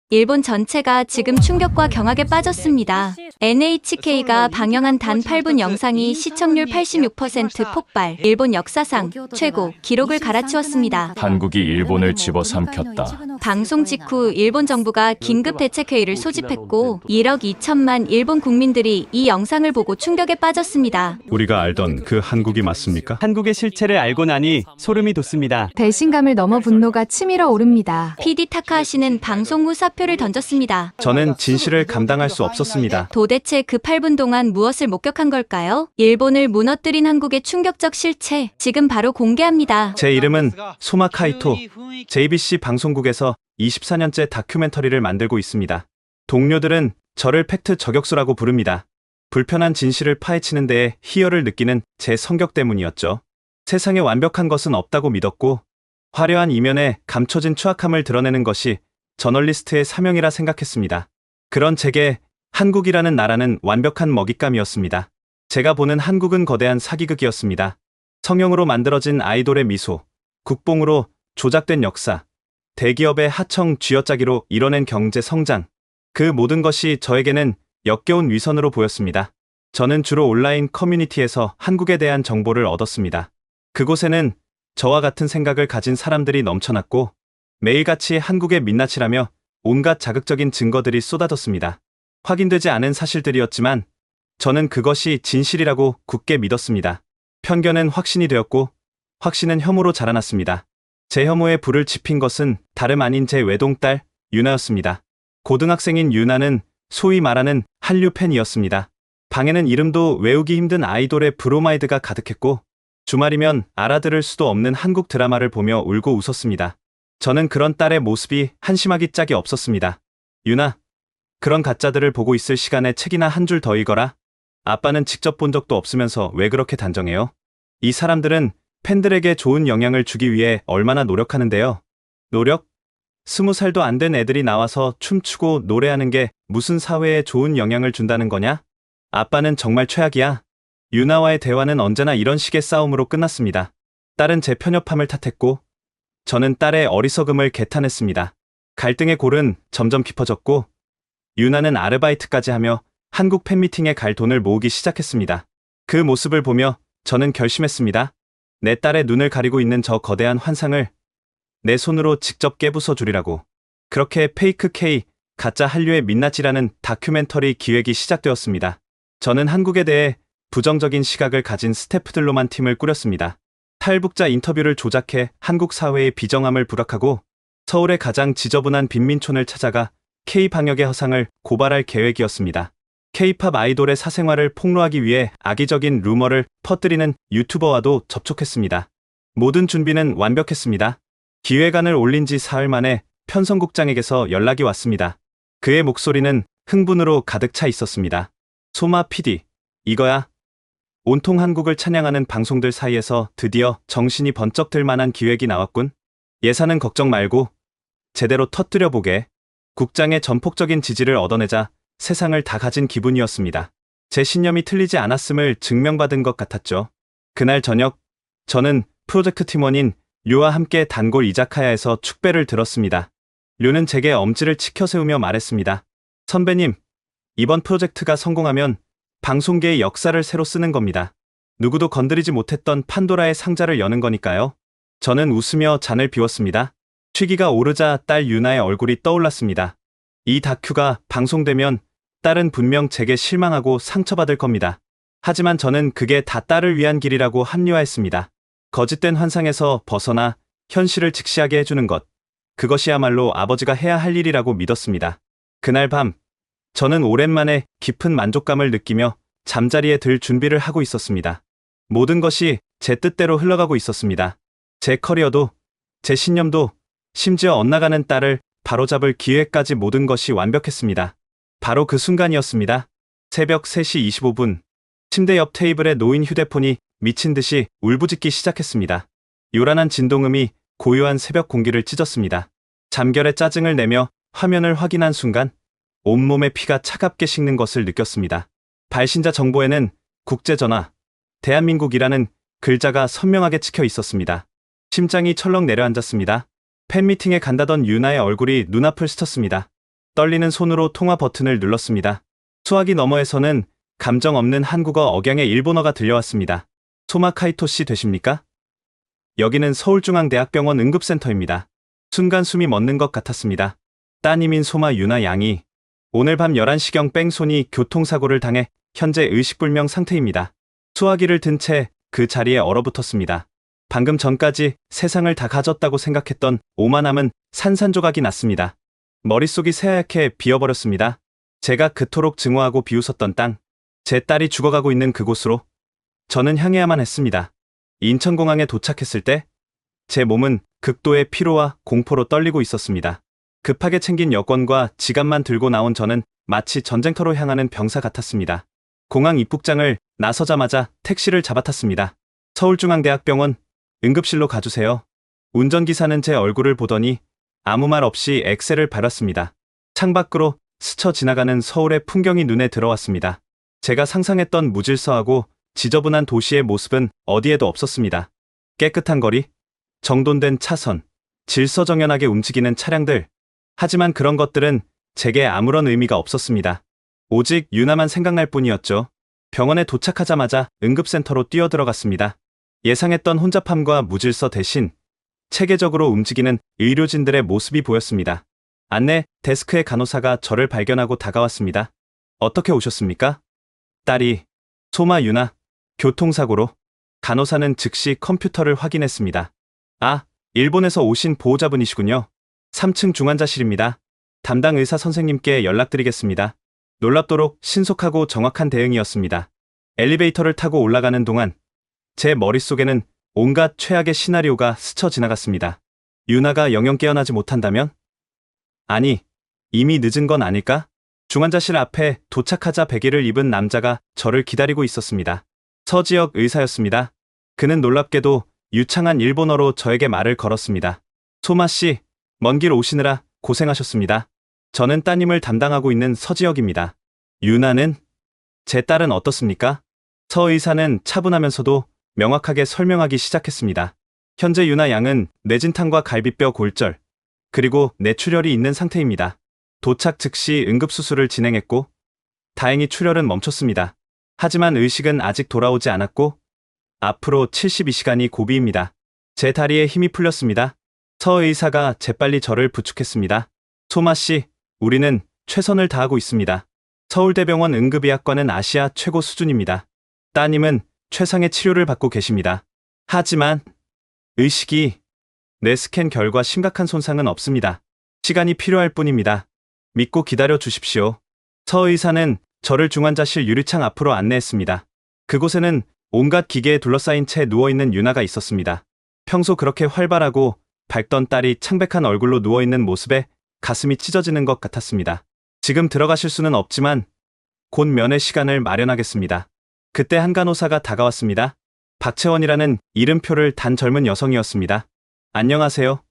일본 전체가 지금 충격과 경악에 빠졌습니다. NHK가 방영한 단 8분 영상이 시청률 86% 폭발, 일본 역사상 최고 기록을 갈아치웠습니다. 한국이 일본을 집어삼켰다. 방송 직후 일본 정부가 긴급 대책회의를 소집했고 1억 2천만 일본 국민들이 이 영상을 보고 충격에 빠졌습니다. 우리가 알던 그 한국이 맞습니까? 한국의 실체를 알고 나니 소름이 돋습니다. 배신감을 넘어 분노가 치밀어 오릅니다. PD 타카하시는 방송 후 사표를 던졌습니다. 저는 진실을 감당할 수 없었습니다. 도대체 그 8분 동안 무엇을 목격한 걸까요? 일본을 무너뜨린 한국의 충격적 실체, 지금 바로 공개합니다. 제 이름은 소마 카이토. JBC 방송국에서 24년째 다큐멘터리를 만들고 있습니다. 동료들은 저를 팩트 저격수라고 부릅니다. 불편한 진실을 파헤치는 데에 희열을 느끼는 제 성격 때문이었죠. 세상에 완벽한 것은 없다고 믿었고 화려한 이면에 감춰진 추악함을 드러내는 것이 저널리스트의 사명이라 생각했습니다. 그런 제게 한국이라는 나라는 완벽한 먹잇감이었습니다. 제가 보는 한국은 거대한 사기극이었습니다. 성형으로 만들어진 아이돌의 미소, 국뽕으로 조작된 역사, 대기업의 하청 쥐어짜기로 이뤄낸 경제 성장, 그 모든 것이 저에게는 역겨운 위선으로 보였습니다. 저는 주로 온라인 커뮤니티에서 한국에 대한 정보를 얻었습니다. 그곳에는 저와 같은 생각을 가진 사람들이 넘쳐났고 매일같이 한국에 민낯이라며 온갖 자극적인 증거들이 쏟아졌습니다. 확인되지 않은 사실들이었지만 저는 그것이 진실이라고 굳게 믿었습니다. 편견은 확신이 되었고 확신은 혐오로 자라났습니다. 제 혐오에 불을 지핀 것은 다름 아닌 제 외동딸 유나였습니다. 고등학생인 유나는 소위 말하는 한류 팬이었습니다. 방에는 이름도 외우기 힘든 아이돌의 브로마이드가 가득했고 주말이면 알아들을 수도 없는 한국 드라마를 보며 울고 웃었습니다. 저는 그런 딸의 모습이 한심하기 짝이 없었습니다. 유나, 그런 가짜들을 보고 있을 시간에 책이나 한 줄 더 읽어라. 아빠는 직접 본 적도 없으면서 왜 그렇게 단정해요? 이 사람들은 팬들에게 좋은 영향을 주기 위해 얼마나 노력하는데요. 노력? 20살도 안 된 애들이 나와서 춤추고 노래하는 게 무슨 사회에 좋은 영향을 준다는 거냐? 아빠는 정말 최악이야. 유나와의 대화는 언제나 이런 식의 싸움으로 끝났습니다. 딸은 제 편협함을 탓했고 저는 딸의 어리석음을 개탄했습니다. 갈등의 골은 점점 깊어졌고 유나는 아르바이트까지 하며 한국 팬미팅에 갈 돈을 모으기 시작했습니다. 그 모습을 보며 저는 결심했습니다. 내 딸의 눈을 가리고 있는 저 거대한 환상을 내 손으로 직접 깨부숴 주리라고. 그렇게 페이크 K, 가짜 한류의 민낯이라는 다큐멘터리 기획이 시작되었습니다. 저는 한국에 대해 부정적인 시각을 가진 스태프들로만 팀을 꾸렸습니다. 탈북자 인터뷰를 조작해 한국 사회의 비정함을 부각하고 서울의 가장 지저분한 빈민촌을 찾아가 K-방역의 허상을 고발할 계획이었습니다. K-팝 아이돌의 사생활을 폭로하기 위해 악의적인 루머를 퍼뜨리는 유튜버와도 접촉했습니다. 모든 준비는 완벽했습니다. 기획안을 올린 지 사흘 만에 편성국장에게서 연락이 왔습니다. 그의 목소리는 흥분으로 가득 차 있었습니다. 소마 PD, 이거야. 온통 한국을 찬양하는 방송들 사이에서 드디어 정신이 번쩍 들 만한 기획이 나왔군. 예산은 걱정 말고 제대로 터뜨려 보게. 국장의 전폭적인 지지를 얻어내자 세상을 다 가진 기분이었습니다. 제 신념이 틀리지 않았음을 증명받은 것 같았죠. 그날 저녁 저는 프로젝트 팀원인 류와 함께 단골 이자카야에서 축배를 들었습니다. 류는 제게 엄지를 치켜세우며 말했습니다. 선배님, 이번 프로젝트가 성공하면 방송계의 역사를 새로 쓰는 겁니다. 누구도 건드리지 못했던 판도라의 상자를 여는 거니까요. 저는 웃으며 잔을 비웠습니다. 취기가 오르자 딸 유나의 얼굴이 떠올랐습니다. 이 다큐가 방송되면 딸은 분명 제게 실망하고 상처받을 겁니다. 하지만 저는 그게 다 딸을 위한 길이라고 합리화했습니다. 거짓된 환상에서 벗어나 현실을 직시하게 해주는 것. 그것이야말로 아버지가 해야 할 일이라고 믿었습니다. 그날 밤, 저는 오랜만에 깊은 만족감을 느끼며 잠자리에 들 준비를 하고 있었습니다. 모든 것이 제 뜻대로 흘러가고 있었습니다. 제 커리어도, 제 신념도, 심지어 엇나가는 딸을 바로잡을 기회까지 모든 것이 완벽했습니다. 바로 그 순간이었습니다. 새벽 3시 25분, 침대 옆 테이블에 놓인 휴대폰이 미친 듯이 울부짖기 시작했습니다. 요란한 진동음이 고요한 새벽 공기를 찢었습니다. 잠결에 짜증을 내며 화면을 확인한 순간 온몸의 피가 차갑게 식는 것을 느꼈습니다. 발신자 정보에는 국제전화, 대한민국이라는 글자가 선명하게 찍혀 있었습니다. 심장이 철렁 내려앉았습니다. 팬미팅에 간다던 유나의 얼굴이 눈앞을 스쳤습니다. 떨리는 손으로 통화 버튼을 눌렀습니다. 수화기 너머에서는 감정 없는 한국어 억양의 일본어가 들려왔습니다. 소마 카이토 씨 되십니까? 여기는 서울중앙대학병원 응급센터입니다. 순간 숨이 멎는 것 같았습니다. 따님인 소마 유나 양이 오늘 밤 11시경 뺑소니 교통사고를 당해 현재 의식불명 상태입니다. 수화기를 든 채 그 자리에 얼어붙었습니다. 방금 전까지 세상을 다 가졌다고 생각했던 오만함은 산산조각이 났습니다. 머릿속이 새하얗게 비어버렸습니다. 제가 그토록 증오하고 비웃었던 땅, 제 딸이 죽어가고 있는 그곳으로 저는 향해야만 했습니다. 인천공항에 도착했을 때 제 몸은 극도의 피로와 공포로 떨리고 있었습니다. 급하게 챙긴 여권과 지갑만 들고 나온 저는 마치 전쟁터로 향하는 병사 같았습니다. 공항 입국장을 나서자마자 택시를 잡아탔습니다. 서울중앙대학병원 응급실로 가주세요. 운전기사는 제 얼굴을 보더니 아무 말 없이 엑셀을 밟았습니다. 창밖으로 스쳐 지나가는 서울의 풍경이 눈에 들어왔습니다. 제가 상상했던 무질서하고 지저분한 도시의 모습은 어디에도 없었습니다. 깨끗한 거리, 정돈된 차선, 질서정연하게 움직이는 차량들. 하지만 그런 것들은 제게 아무런 의미가 없었습니다. 오직 유나만 생각날 뿐이었죠. 병원에 도착하자마자 응급센터로 뛰어들어갔습니다. 예상했던 혼잡함과 무질서 대신 체계적으로 움직이는 의료진들의 모습이 보였습니다. 안내 데스크의 간호사가 저를 발견하고 다가왔습니다. 어떻게 오셨습니까? 딸이 소마 유나 교통사고로. 간호사는 즉시 컴퓨터를 확인했습니다. 아, 일본에서 오신 보호자분이시군요. 3층 중환자실입니다. 담당 의사 선생님께 연락드리겠습니다. 놀랍도록 신속하고 정확한 대응이었습니다. 엘리베이터를 타고 올라가는 동안 제 머릿속에는 온갖 최악의 시나리오가 스쳐 지나갔습니다. 유나가 영영 깨어나지 못한다면? 아니, 이미 늦은 건 아닐까? 중환자실 앞에 도착하자 베개를 입은 남자가 저를 기다리고 있었습니다. 서지혁 의사였습니다. 그는 놀랍게도 유창한 일본어로 저에게 말을 걸었습니다. 소마 씨, 먼 길 오시느라 고생하셨습니다. 저는 따님을 담당하고 있는 서지혁입니다. 유나는? 제 딸은 어떻습니까? 서 의사는 차분하면서도 명확하게 설명하기 시작했습니다. 현재 유나 양은 뇌진탕과 갈비뼈 골절, 그리고 뇌출혈이 있는 상태입니다. 도착 즉시 응급수술을 진행했고 다행히 출혈은 멈췄습니다. 하지만 의식은 아직 돌아오지 않았고 앞으로 72시간이 고비입니다. 제 다리에 힘이 풀렸습니다. 서 의사가 재빨리 저를 부축했습니다. 소마 씨, 우리는 최선을 다하고 있습니다. 서울대병원 응급의학과는 아시아 최고 수준입니다. 따님은 최상의 치료를 받고 계십니다. 하지만 의식이 뇌 스캔 결과 심각한 손상은 없습니다. 시간이 필요할 뿐입니다. 믿고 기다려 주십시오. 서 의사는 저를 중환자실 유리창 앞으로 안내했습니다. 그곳에는 온갖 기계에 둘러싸인 채 누워있는 유나가 있었습니다. 평소 그렇게 활발하고 밝던 딸이 창백한 얼굴로 누워있는 모습에 가슴이 찢어지는 것 같았습니다. 지금 들어가실 수는 없지만 곧 면회 시간을 마련하겠습니다. 그때 한 간호사가 다가왔습니다. 박채원이라는 이름표를 단 젊은 여성이었습니다. 안녕하세요.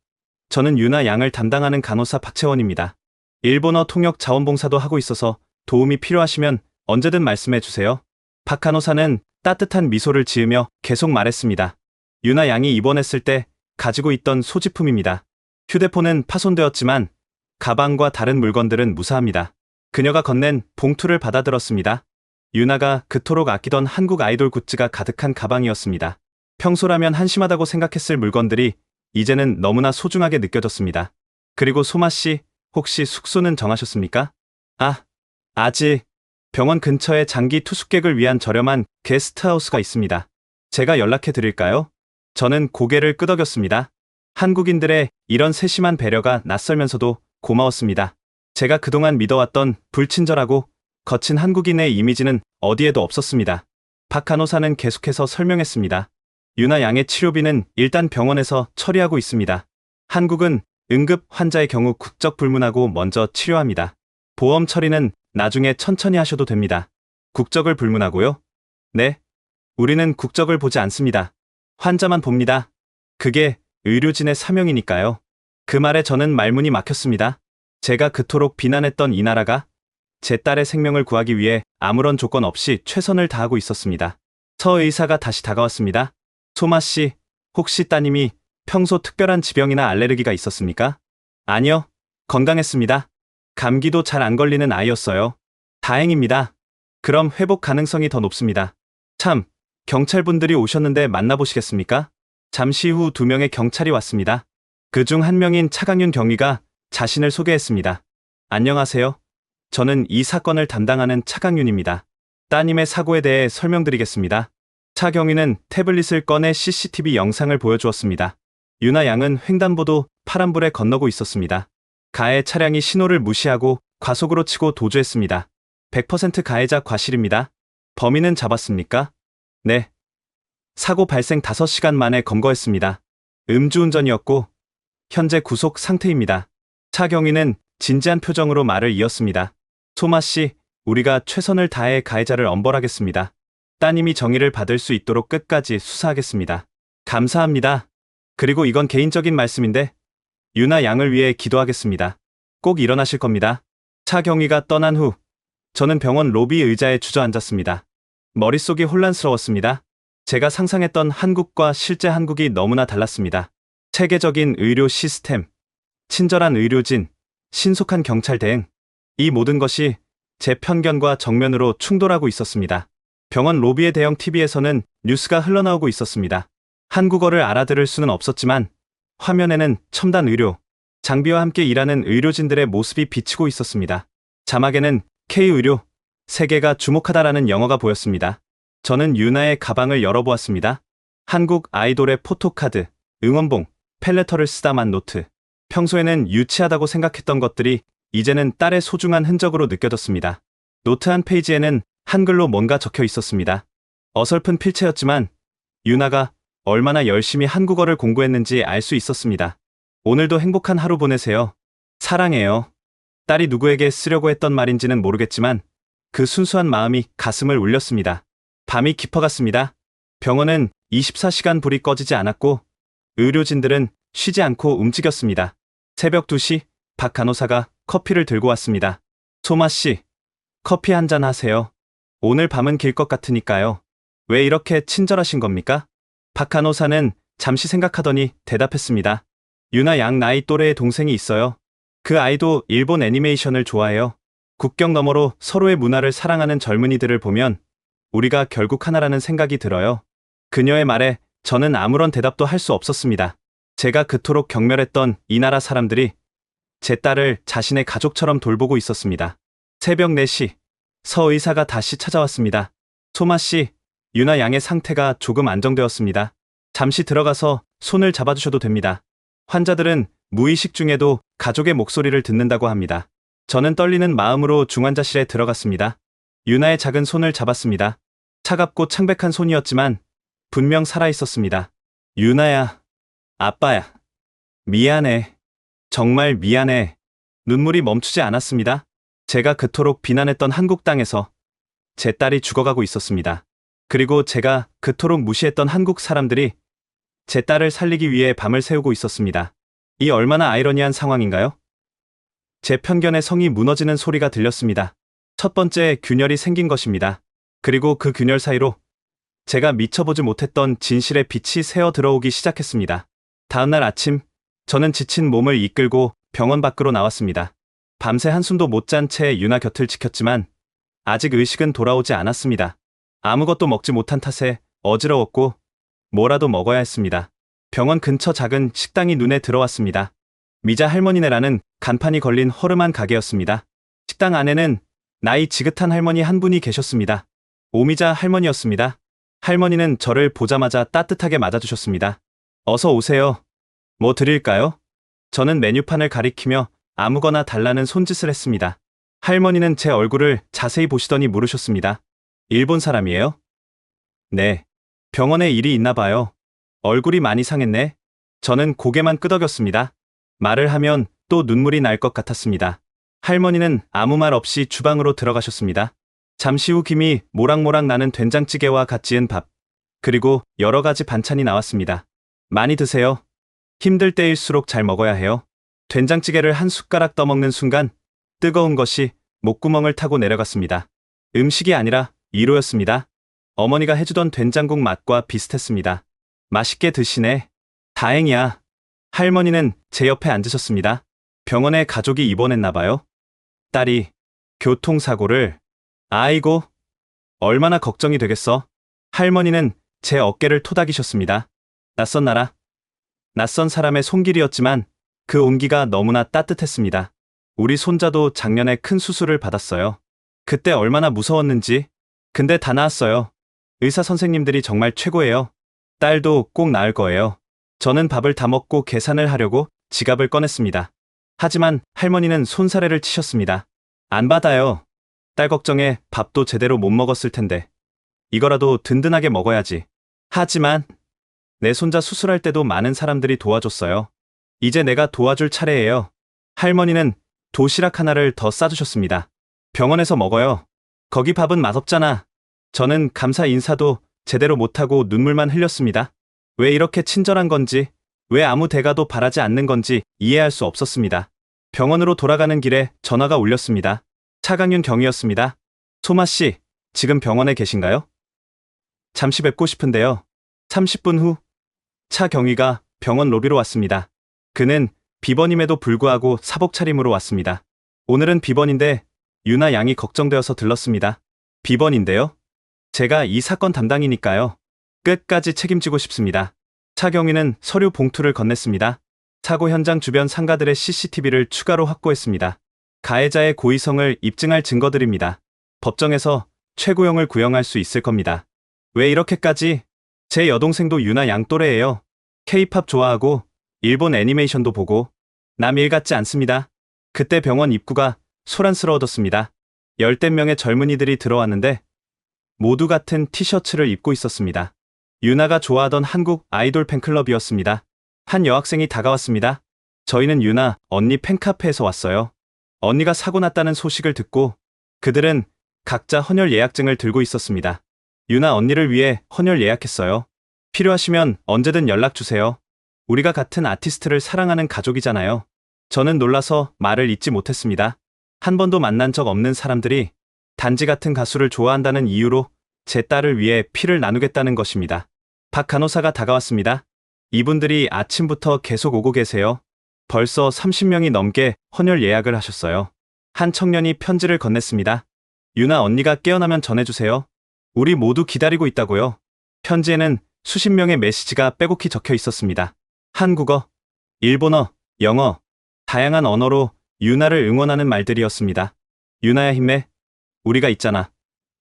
저는 유나 양을 담당하는 간호사 박채원입니다. 일본어 통역 자원봉사도 하고 있어서 도움이 필요하시면 언제든 말씀해 주세요. 박 간호사는 따뜻한 미소를 지으며 계속 말했습니다. 유나 양이 입원했을 때 가지고 있던 소지품입니다. 휴대폰은 파손되었지만 가방과 다른 물건들은 무사합니다. 그녀가 건넨 봉투를 받아들었습니다. 유나가 그토록 아끼던 한국 아이돌 굿즈가 가득한 가방이었습니다. 평소라면 한심하다고 생각했을 물건들이 이제는 너무나 소중하게 느껴졌습니다. 그리고 소마 씨, 혹시 숙소는 정하셨습니까? 아직. 병원 근처에 장기 투숙객을 위한 저렴한 게스트하우스가 있습니다. 제가 연락해 드릴까요? 저는 고개를 끄덕였습니다. 한국인들의 이런 세심한 배려가 낯설면서도 고마웠습니다. 제가 그동안 믿어왔던 불친절하고 거친 한국인의 이미지는 어디에도 없었습니다. 박 간호사는 계속해서 설명했습니다. 유나 양의 치료비는 일단 병원에서 처리하고 있습니다. 한국은 응급 환자의 경우 국적 불문하고 먼저 치료합니다. 보험 처리는 나중에 천천히 하셔도 됩니다. 국적을 불문하고요? 네. 우리는 국적을 보지 않습니다. 환자만 봅니다. 그게 의료진의 사명이니까요. 그 말에 저는 말문이 막혔습니다. 제가 그토록 비난했던 이 나라가 제 딸의 생명을 구하기 위해 아무런 조건 없이 최선을 다하고 있었습니다. 서 의사가 다시 다가왔습니다. 소마 씨, 혹시 따님이 평소 특별한 지병이나 알레르기가 있었습니까? 아니요, 건강했습니다. 감기도 잘 안 걸리는 아이였어요. 다행입니다. 그럼 회복 가능성이 더 높습니다. 참, 경찰분들이 오셨는데 만나보시겠습니까? 잠시 후 2명의 경찰이 왔습니다. 그중 한 명인 차강윤 경위가 자신을 소개했습니다. 안녕하세요. 저는 이 사건을 담당하는 차강윤입니다. 따님의 사고에 대해 설명드리겠습니다. 차 경위는 태블릿을 꺼내 CCTV 영상을 보여주었습니다. 유나 양은 횡단보도 파란불에 건너고 있었습니다. 가해 차량이 신호를 무시하고 과속으로 치고 도주했습니다. 100% 가해자 과실입니다. 범인은 잡았습니까? 네. 사고 발생 5시간 만에 검거했습니다. 음주운전이었고 현재 구속 상태입니다. 차 경위는 진지한 표정으로 말을 이었습니다. 소마 씨, 우리가 최선을 다해 가해자를 엄벌하겠습니다. 따님이 정의를 받을 수 있도록 끝까지 수사하겠습니다. 감사합니다. 그리고 이건 개인적인 말씀인데 유나 양을 위해 기도하겠습니다. 꼭 일어나실 겁니다. 차 경위가 떠난 후 저는 병원 로비 의자에 주저앉았습니다. 머릿속이 혼란스러웠습니다. 제가 상상했던 한국과 실제 한국이 너무나 달랐습니다. 체계적인 의료 시스템, 친절한 의료진, 신속한 경찰 대응. 이 모든 것이 제 편견과 정면으로 충돌하고 있었습니다. 병원 로비의 대형 TV에서는 뉴스가 흘러나오고 있었습니다. 한국어를 알아들을 수는 없었지만 화면에는 첨단 의료, 장비와 함께 일하는 의료진들의 모습이 비치고 있었습니다. 자막에는 K의료, 세계가 주목하다라는 영어가 보였습니다. 저는 유나의 가방을 열어보았습니다. 한국 아이돌의 포토카드, 응원봉, 펠레터를 쓰다만 노트. 평소에는 유치하다고 생각했던 것들이 이제는 딸의 소중한 흔적으로 느껴졌습니다. 노트 한 페이지에는 한글로 뭔가 적혀 있었습니다. 어설픈 필체였지만 유나가 얼마나 열심히 한국어를 공부했는지 알 수 있었습니다. 오늘도 행복한 하루 보내세요. 사랑해요. 딸이 누구에게 쓰려고 했던 말인지는 모르겠지만 그 순수한 마음이 가슴을 울렸습니다. 밤이 깊어갔습니다. 병원은 24시간 불이 꺼지지 않았고 의료진들은 쉬지 않고 움직였습니다. 새벽 2시 박 간호사가 커피를 들고 왔습니다. 소마 씨, 커피 한 잔 하세요. 오늘 밤은 길 것 같으니까요. 왜 이렇게 친절하신 겁니까? 박 간호사는 잠시 생각하더니 대답했습니다. 유나 양 나이 또래의 동생이 있어요. 그 아이도 일본 애니메이션을 좋아해요. 국경 너머로 서로의 문화를 사랑하는 젊은이들을 보면 우리가 결국 하나라는 생각이 들어요. 그녀의 말에 저는 아무런 대답도 할 수 없었습니다. 제가 그토록 경멸했던 이 나라 사람들이 제 딸을 자신의 가족처럼 돌보고 있었습니다. 새벽 4시, 서 의사가 다시 찾아왔습니다. 소마 씨, 유나 양의 상태가 조금 안정되었습니다. 잠시 들어가서 손을 잡아주셔도 됩니다. 환자들은 무의식 중에도 가족의 목소리를 듣는다고 합니다. 저는 떨리는 마음으로 중환자실에 들어갔습니다. 유나의 작은 손을 잡았습니다. 차갑고 창백한 손이었지만 분명 살아있었습니다. 유나야, 아빠야. 미안해. 정말 미안해. 눈물이 멈추지 않았습니다. 제가 그토록 비난했던 한국 땅에서 제 딸이 죽어가고 있었습니다. 그리고 제가 그토록 무시했던 한국 사람들이 제 딸을 살리기 위해 밤을 새우고 있었습니다. 이 얼마나 아이러니한 상황인가요? 제 편견의 성이 무너지는 소리가 들렸습니다. 첫 번째 균열이 생긴 것입니다. 그리고 그 균열 사이로 제가 미쳐보지 못했던 진실의 빛이 새어 들어오기 시작했습니다. 다음날 아침, 저는 지친 몸을 이끌고 병원 밖으로 나왔습니다. 밤새 한숨도 못 잔 채 유나 곁을 지켰지만 아직 의식은 돌아오지 않았습니다. 아무것도 먹지 못한 탓에 어지러웠고 뭐라도 먹어야 했습니다. 병원 근처 작은 식당이 눈에 들어왔습니다. 미자 할머니네라는 간판이 걸린 허름한 가게였습니다. 식당 안에는 나이 지긋한 할머니 한 분이 계셨습니다. 오미자 할머니였습니다. 할머니는 저를 보자마자 따뜻하게 맞아주셨습니다. 어서 오세요. 뭐 드릴까요? 저는 메뉴판을 가리키며 아무거나 달라는 손짓을 했습니다. 할머니는 제 얼굴을 자세히 보시더니 물으셨습니다. 일본 사람이에요? 네. 병원에 일이 있나 봐요. 얼굴이 많이 상했네. 저는 고개만 끄덕였습니다. 말을 하면 또 눈물이 날 것 같았습니다. 할머니는 아무 말 없이 주방으로 들어가셨습니다. 잠시 후 김이 모락모락 나는 된장찌개와 갓 지은 밥, 그리고 여러 가지 반찬이 나왔습니다. 많이 드세요. 힘들 때일수록 잘 먹어야 해요. 된장찌개를 한 숟가락 떠먹는 순간 뜨거운 것이 목구멍을 타고 내려갔습니다. 음식이 아니라 위로였습니다. 어머니가 해주던 된장국 맛과 비슷했습니다. 맛있게 드시네. 다행이야. 할머니는 제 옆에 앉으셨습니다. 병원에 가족이 입원했나 봐요. 딸이 교통사고를. 아이고, 얼마나 걱정이 되겠어. 할머니는 제 어깨를 토닥이셨습니다. 낯선 나라, 낯선 사람의 손길이었지만 그 온기가 너무나 따뜻했습니다. 우리 손자도 작년에 큰 수술을 받았어요. 그때 얼마나 무서웠는지. 근데 다 나았어요. 의사 선생님들이 정말 최고예요. 딸도 꼭 나을 거예요. 저는 밥을 다 먹고 계산을 하려고 지갑을 꺼냈습니다. 하지만 할머니는 손사래를 치셨습니다. 안 받아요. 딸 걱정에 밥도 제대로 못 먹었을 텐데. 이거라도 든든하게 먹어야지. 하지만 내 손자 수술할 때도 많은 사람들이 도와줬어요. 이제 내가 도와줄 차례예요. 할머니는 도시락 하나를 더 싸주셨습니다. 병원에서 먹어요. 거기 밥은 맛없잖아. 저는 감사 인사도 제대로 못하고 눈물만 흘렸습니다. 왜 이렇게 친절한 건지, 왜 아무 대가도 바라지 않는 건지 이해할 수 없었습니다. 병원으로 돌아가는 길에 전화가 울렸습니다. 차강윤 경위였습니다. 소마 씨, 지금 병원에 계신가요? 잠시 뵙고 싶은데요. 30분 후, 차경위가 병원 로비로 왔습니다. 그는 비번임에도 불구하고 사복 차림으로 왔습니다. 오늘은 비번인데 유나 양이 걱정되어서 들렀습니다. 비번인데요? 제가 이 사건 담당이니까요. 끝까지 책임지고 싶습니다. 차경위는 서류 봉투를 건넸습니다. 사고 현장 주변 상가들의 CCTV를 추가로 확보했습니다. 가해자의 고의성을 입증할 증거들입니다. 법정에서 최고형을 구형할 수 있을 겁니다. 왜 이렇게까지? 제 여동생도 유나 양 또래예요. K-팝 좋아하고 일본 애니메이션도 보고 남 일 같지 않습니다. 그때 병원 입구가 소란스러워졌습니다. 열댓 명의 젊은이들이 들어왔는데 모두 같은 티셔츠를 입고 있었습니다. 유나가 좋아하던 한국 아이돌 팬클럽이었습니다. 한 여학생이 다가왔습니다. 저희는 유나 언니 팬카페에서 왔어요. 언니가 사고 났다는 소식을 듣고 그들은 각자 헌혈 예약증을 들고 있었습니다. 유나 언니를 위해 헌혈 예약했어요. 필요하시면 언제든 연락 주세요. 우리가 같은 아티스트를 사랑하는 가족이잖아요. 저는 놀라서 말을 잇지 못했습니다. 한 번도 만난 적 없는 사람들이 단지 같은 가수를 좋아한다는 이유로 제 딸을 위해 피를 나누겠다는 것입니다. 박 간호사가 다가왔습니다. 이분들이 아침부터 계속 오고 계세요. 벌써 30명이 넘게 헌혈 예약을 하셨어요. 한 청년이 편지를 건넸습니다. 유나 언니가 깨어나면 전해주세요. 우리 모두 기다리고 있다고요. 편지에는 수십 명의 메시지가 빼곡히 적혀 있었습니다. 한국어, 일본어, 영어, 다양한 언어로 유나를 응원하는 말들이었습니다. 유나야 힘내. 우리가 있잖아.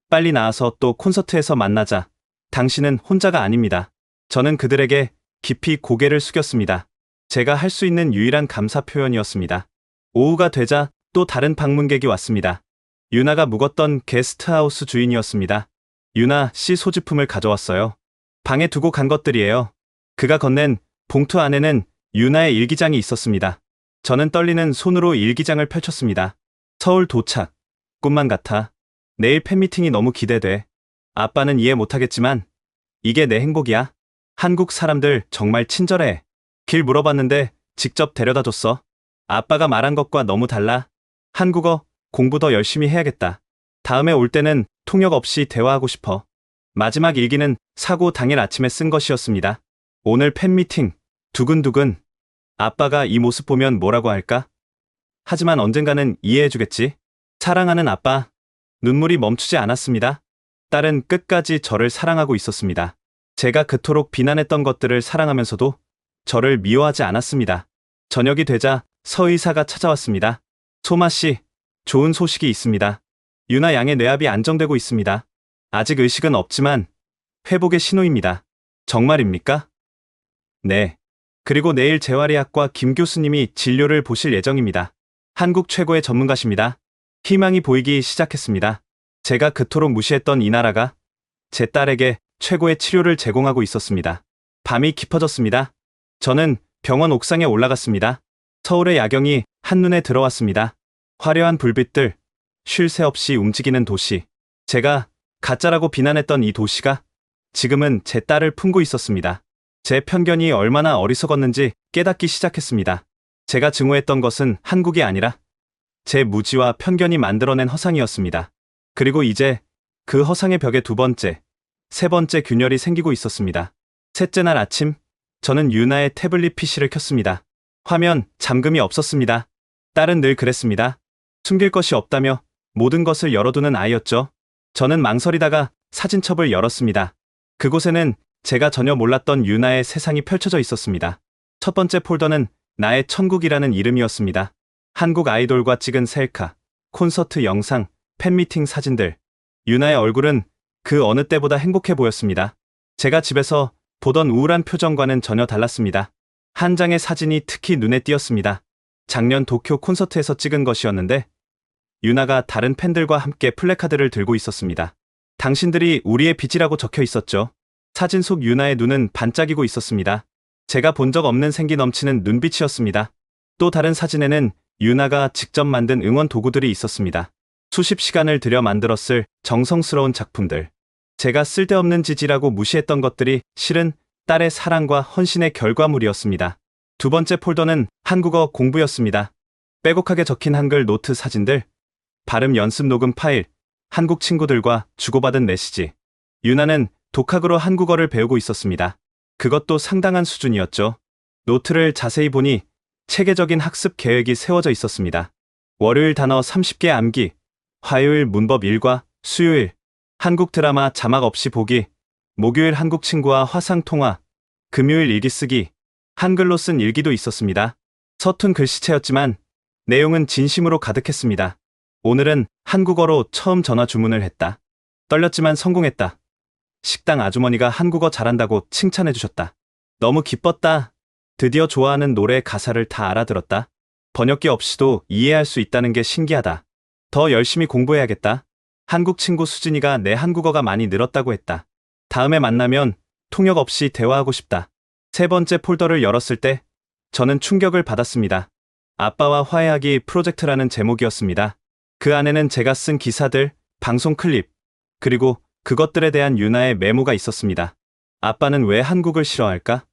빨리 나와서 또 콘서트에서 만나자. 당신은 혼자가 아닙니다. 저는 그들에게 깊이 고개를 숙였습니다. 제가 할 수 있는 유일한 감사 표현이었습니다. 오후가 되자 또 다른 방문객이 왔습니다. 유나가 묵었던 게스트하우스 주인이었습니다. 유나 씨 소지품을 가져왔어요. 방에 두고 간 것들이에요. 그가 건넨 봉투 안에는 유나의 일기장이 있었습니다. 저는 떨리는 손으로 일기장을 펼쳤습니다. 서울 도착. 꿈만 같아. 내일 팬미팅이 너무 기대돼. 아빠는 이해 못하겠지만 이게 내 행복이야. 한국 사람들 정말 친절해. 길 물어봤는데 직접 데려다 줬어. 아빠가 말한 것과 너무 달라. 한국어 공부 더 열심히 해야겠다. 다음에 올 때는 통역 없이 대화하고 싶어. 마지막 일기는 사고 당일 아침에 쓴 것이었습니다. 오늘 팬미팅. 두근두근. 아빠가 이 모습 보면 뭐라고 할까? 하지만 언젠가는 이해해주겠지. 사랑하는 아빠. 눈물이 멈추지 않았습니다. 딸은 끝까지 저를 사랑하고 있었습니다. 제가 그토록 비난했던 것들을 사랑하면서도 저를 미워하지 않았습니다. 저녁이 되자 서 의사가 찾아왔습니다. 소마 씨, 좋은 소식이 있습니다. 유나 양의 뇌압이 안정되고 있습니다. 아직 의식은 없지만 회복의 신호입니다. 정말입니까? 네. 그리고 내일 재활의학과 김 교수님이 진료를 보실 예정입니다. 한국 최고의 전문가십니다. 희망이 보이기 시작했습니다. 제가 그토록 무시했던 이 나라가 제 딸에게 최고의 치료를 제공하고 있었습니다. 밤이 깊어졌습니다. 저는 병원 옥상에 올라갔습니다. 서울의 야경이 한눈에 들어왔습니다. 화려한 불빛들, 쉴 새 없이 움직이는 도시. 제가 가짜라고 비난했던 이 도시가 지금은 제 딸을 품고 있었습니다. 제 편견이 얼마나 어리석었는지 깨닫기 시작했습니다. 제가 증오했던 것은 한국이 아니라 제 무지와 편견이 만들어낸 허상이었습니다. 그리고 이제 그 허상의 벽에 두 번째, 세 번째 균열이 생기고 있었습니다. 셋째 날 아침, 저는 유나의 태블릿 PC를 켰습니다. 화면 잠금이 없었습니다. 딸은 늘 그랬습니다. 숨길 것이 없다며 모든 것을 열어두는 아이였죠. 저는 망설이다가 사진첩을 열었습니다. 그곳에는 제가 전혀 몰랐던 유나의 세상이 펼쳐져 있었습니다. 첫 번째 폴더는 나의 천국이라는 이름이었습니다. 한국 아이돌과 찍은 셀카, 콘서트 영상, 팬미팅 사진들. 유나의 얼굴은 그 어느 때보다 행복해 보였습니다. 제가 집에서 보던 우울한 표정과는 전혀 달랐습니다. 한 장의 사진이 특히 눈에 띄었습니다. 작년 도쿄 콘서트에서 찍은 것이었는데 유나가 다른 팬들과 함께 플래카드를 들고 있었습니다. 당신들이 우리의 빛이라고 적혀 있었죠. 사진 속 유나의 눈은 반짝이고 있었습니다. 제가 본 적 없는 생기 넘치는 눈빛이었습니다. 또 다른 사진에는 유나가 직접 만든 응원 도구들이 있었습니다. 수십 시간을 들여 만들었을 정성스러운 작품들. 제가 쓸데없는 지지라고 무시했던 것들이 실은 딸의 사랑과 헌신의 결과물이었습니다. 두 번째 폴더는 한국어 공부였습니다. 빼곡하게 적힌 한글 노트 사진들, 발음 연습 녹음 파일, 한국 친구들과 주고받은 메시지. 유나는 독학으로 한국어를 배우고 있었습니다. 그것도 상당한 수준이었죠. 노트를 자세히 보니 체계적인 학습 계획이 세워져 있었습니다. 월요일 단어 30개 암기, 화요일 문법 일과, 수요일 한국 드라마 자막 없이 보기, 목요일 한국 친구와 화상 통화, 금요일 일기 쓰기, 한글로 쓴 일기도 있었습니다. 서툰 글씨체였지만 내용은 진심으로 가득했습니다. 오늘은 한국어로 처음 전화 주문을 했다. 떨렸지만 성공했다. 식당 아주머니가 한국어 잘한다고 칭찬해 주셨다. 너무 기뻤다. 드디어 좋아하는 노래 가사를 다 알아들었다. 번역기 없이도 이해할 수 있다는 게 신기하다. 더 열심히 공부해야겠다. 한국 친구 수진이가 내 한국어가 많이 늘었다고 했다. 다음에 만나면 통역 없이 대화하고 싶다. 세 번째 폴더를 열었을 때 저는 충격을 받았습니다. 아빠와 화해하기 프로젝트라는 제목이었습니다. 그 안에는 제가 쓴 기사들, 방송 클립, 그리고 그것들에 대한 유나의 메모가 있었습니다. 아빠는 왜 한국을 싫어할까?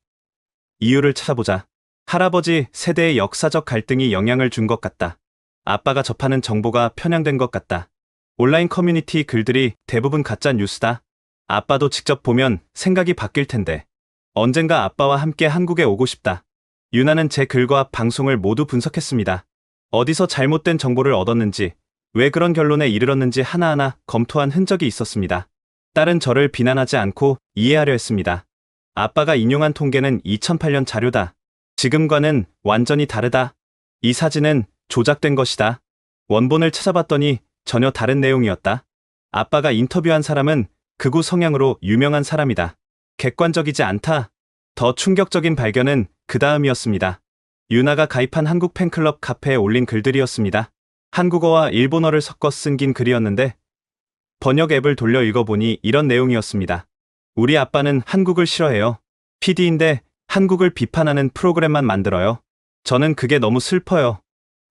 이유를 찾아보자. 할아버지 세대의 역사적 갈등이 영향을 준 것 같다. 아빠가 접하는 정보가 편향된 것 같다. 온라인 커뮤니티 글들이 대부분 가짜 뉴스다. 아빠도 직접 보면 생각이 바뀔 텐데. 언젠가 아빠와 함께 한국에 오고 싶다. 유나는 제 글과 방송을 모두 분석했습니다. 어디서 잘못된 정보를 얻었는지, 왜 그런 결론에 이르렀는지 하나하나 검토한 흔적이 있었습니다. 딸은 저를 비난하지 않고 이해하려 했습니다. 아빠가 인용한 통계는 2008년 자료다. 지금과는 완전히 다르다. 이 사진은 조작된 것이다. 원본을 찾아봤더니 전혀 다른 내용이었다. 아빠가 인터뷰한 사람은 극우 성향으로 유명한 사람이다. 객관적이지 않다. 더 충격적인 발견은 그 다음이었습니다. 유나가 가입한 한국 팬클럽 카페에 올린 글들이었습니다. 한국어와 일본어를 섞어 쓴 긴 글이었는데 번역 앱을 돌려 읽어보니 이런 내용이었습니다. 우리 아빠는 한국을 싫어해요. PD인데 한국을 비판하는 프로그램만 만들어요. 저는 그게 너무 슬퍼요.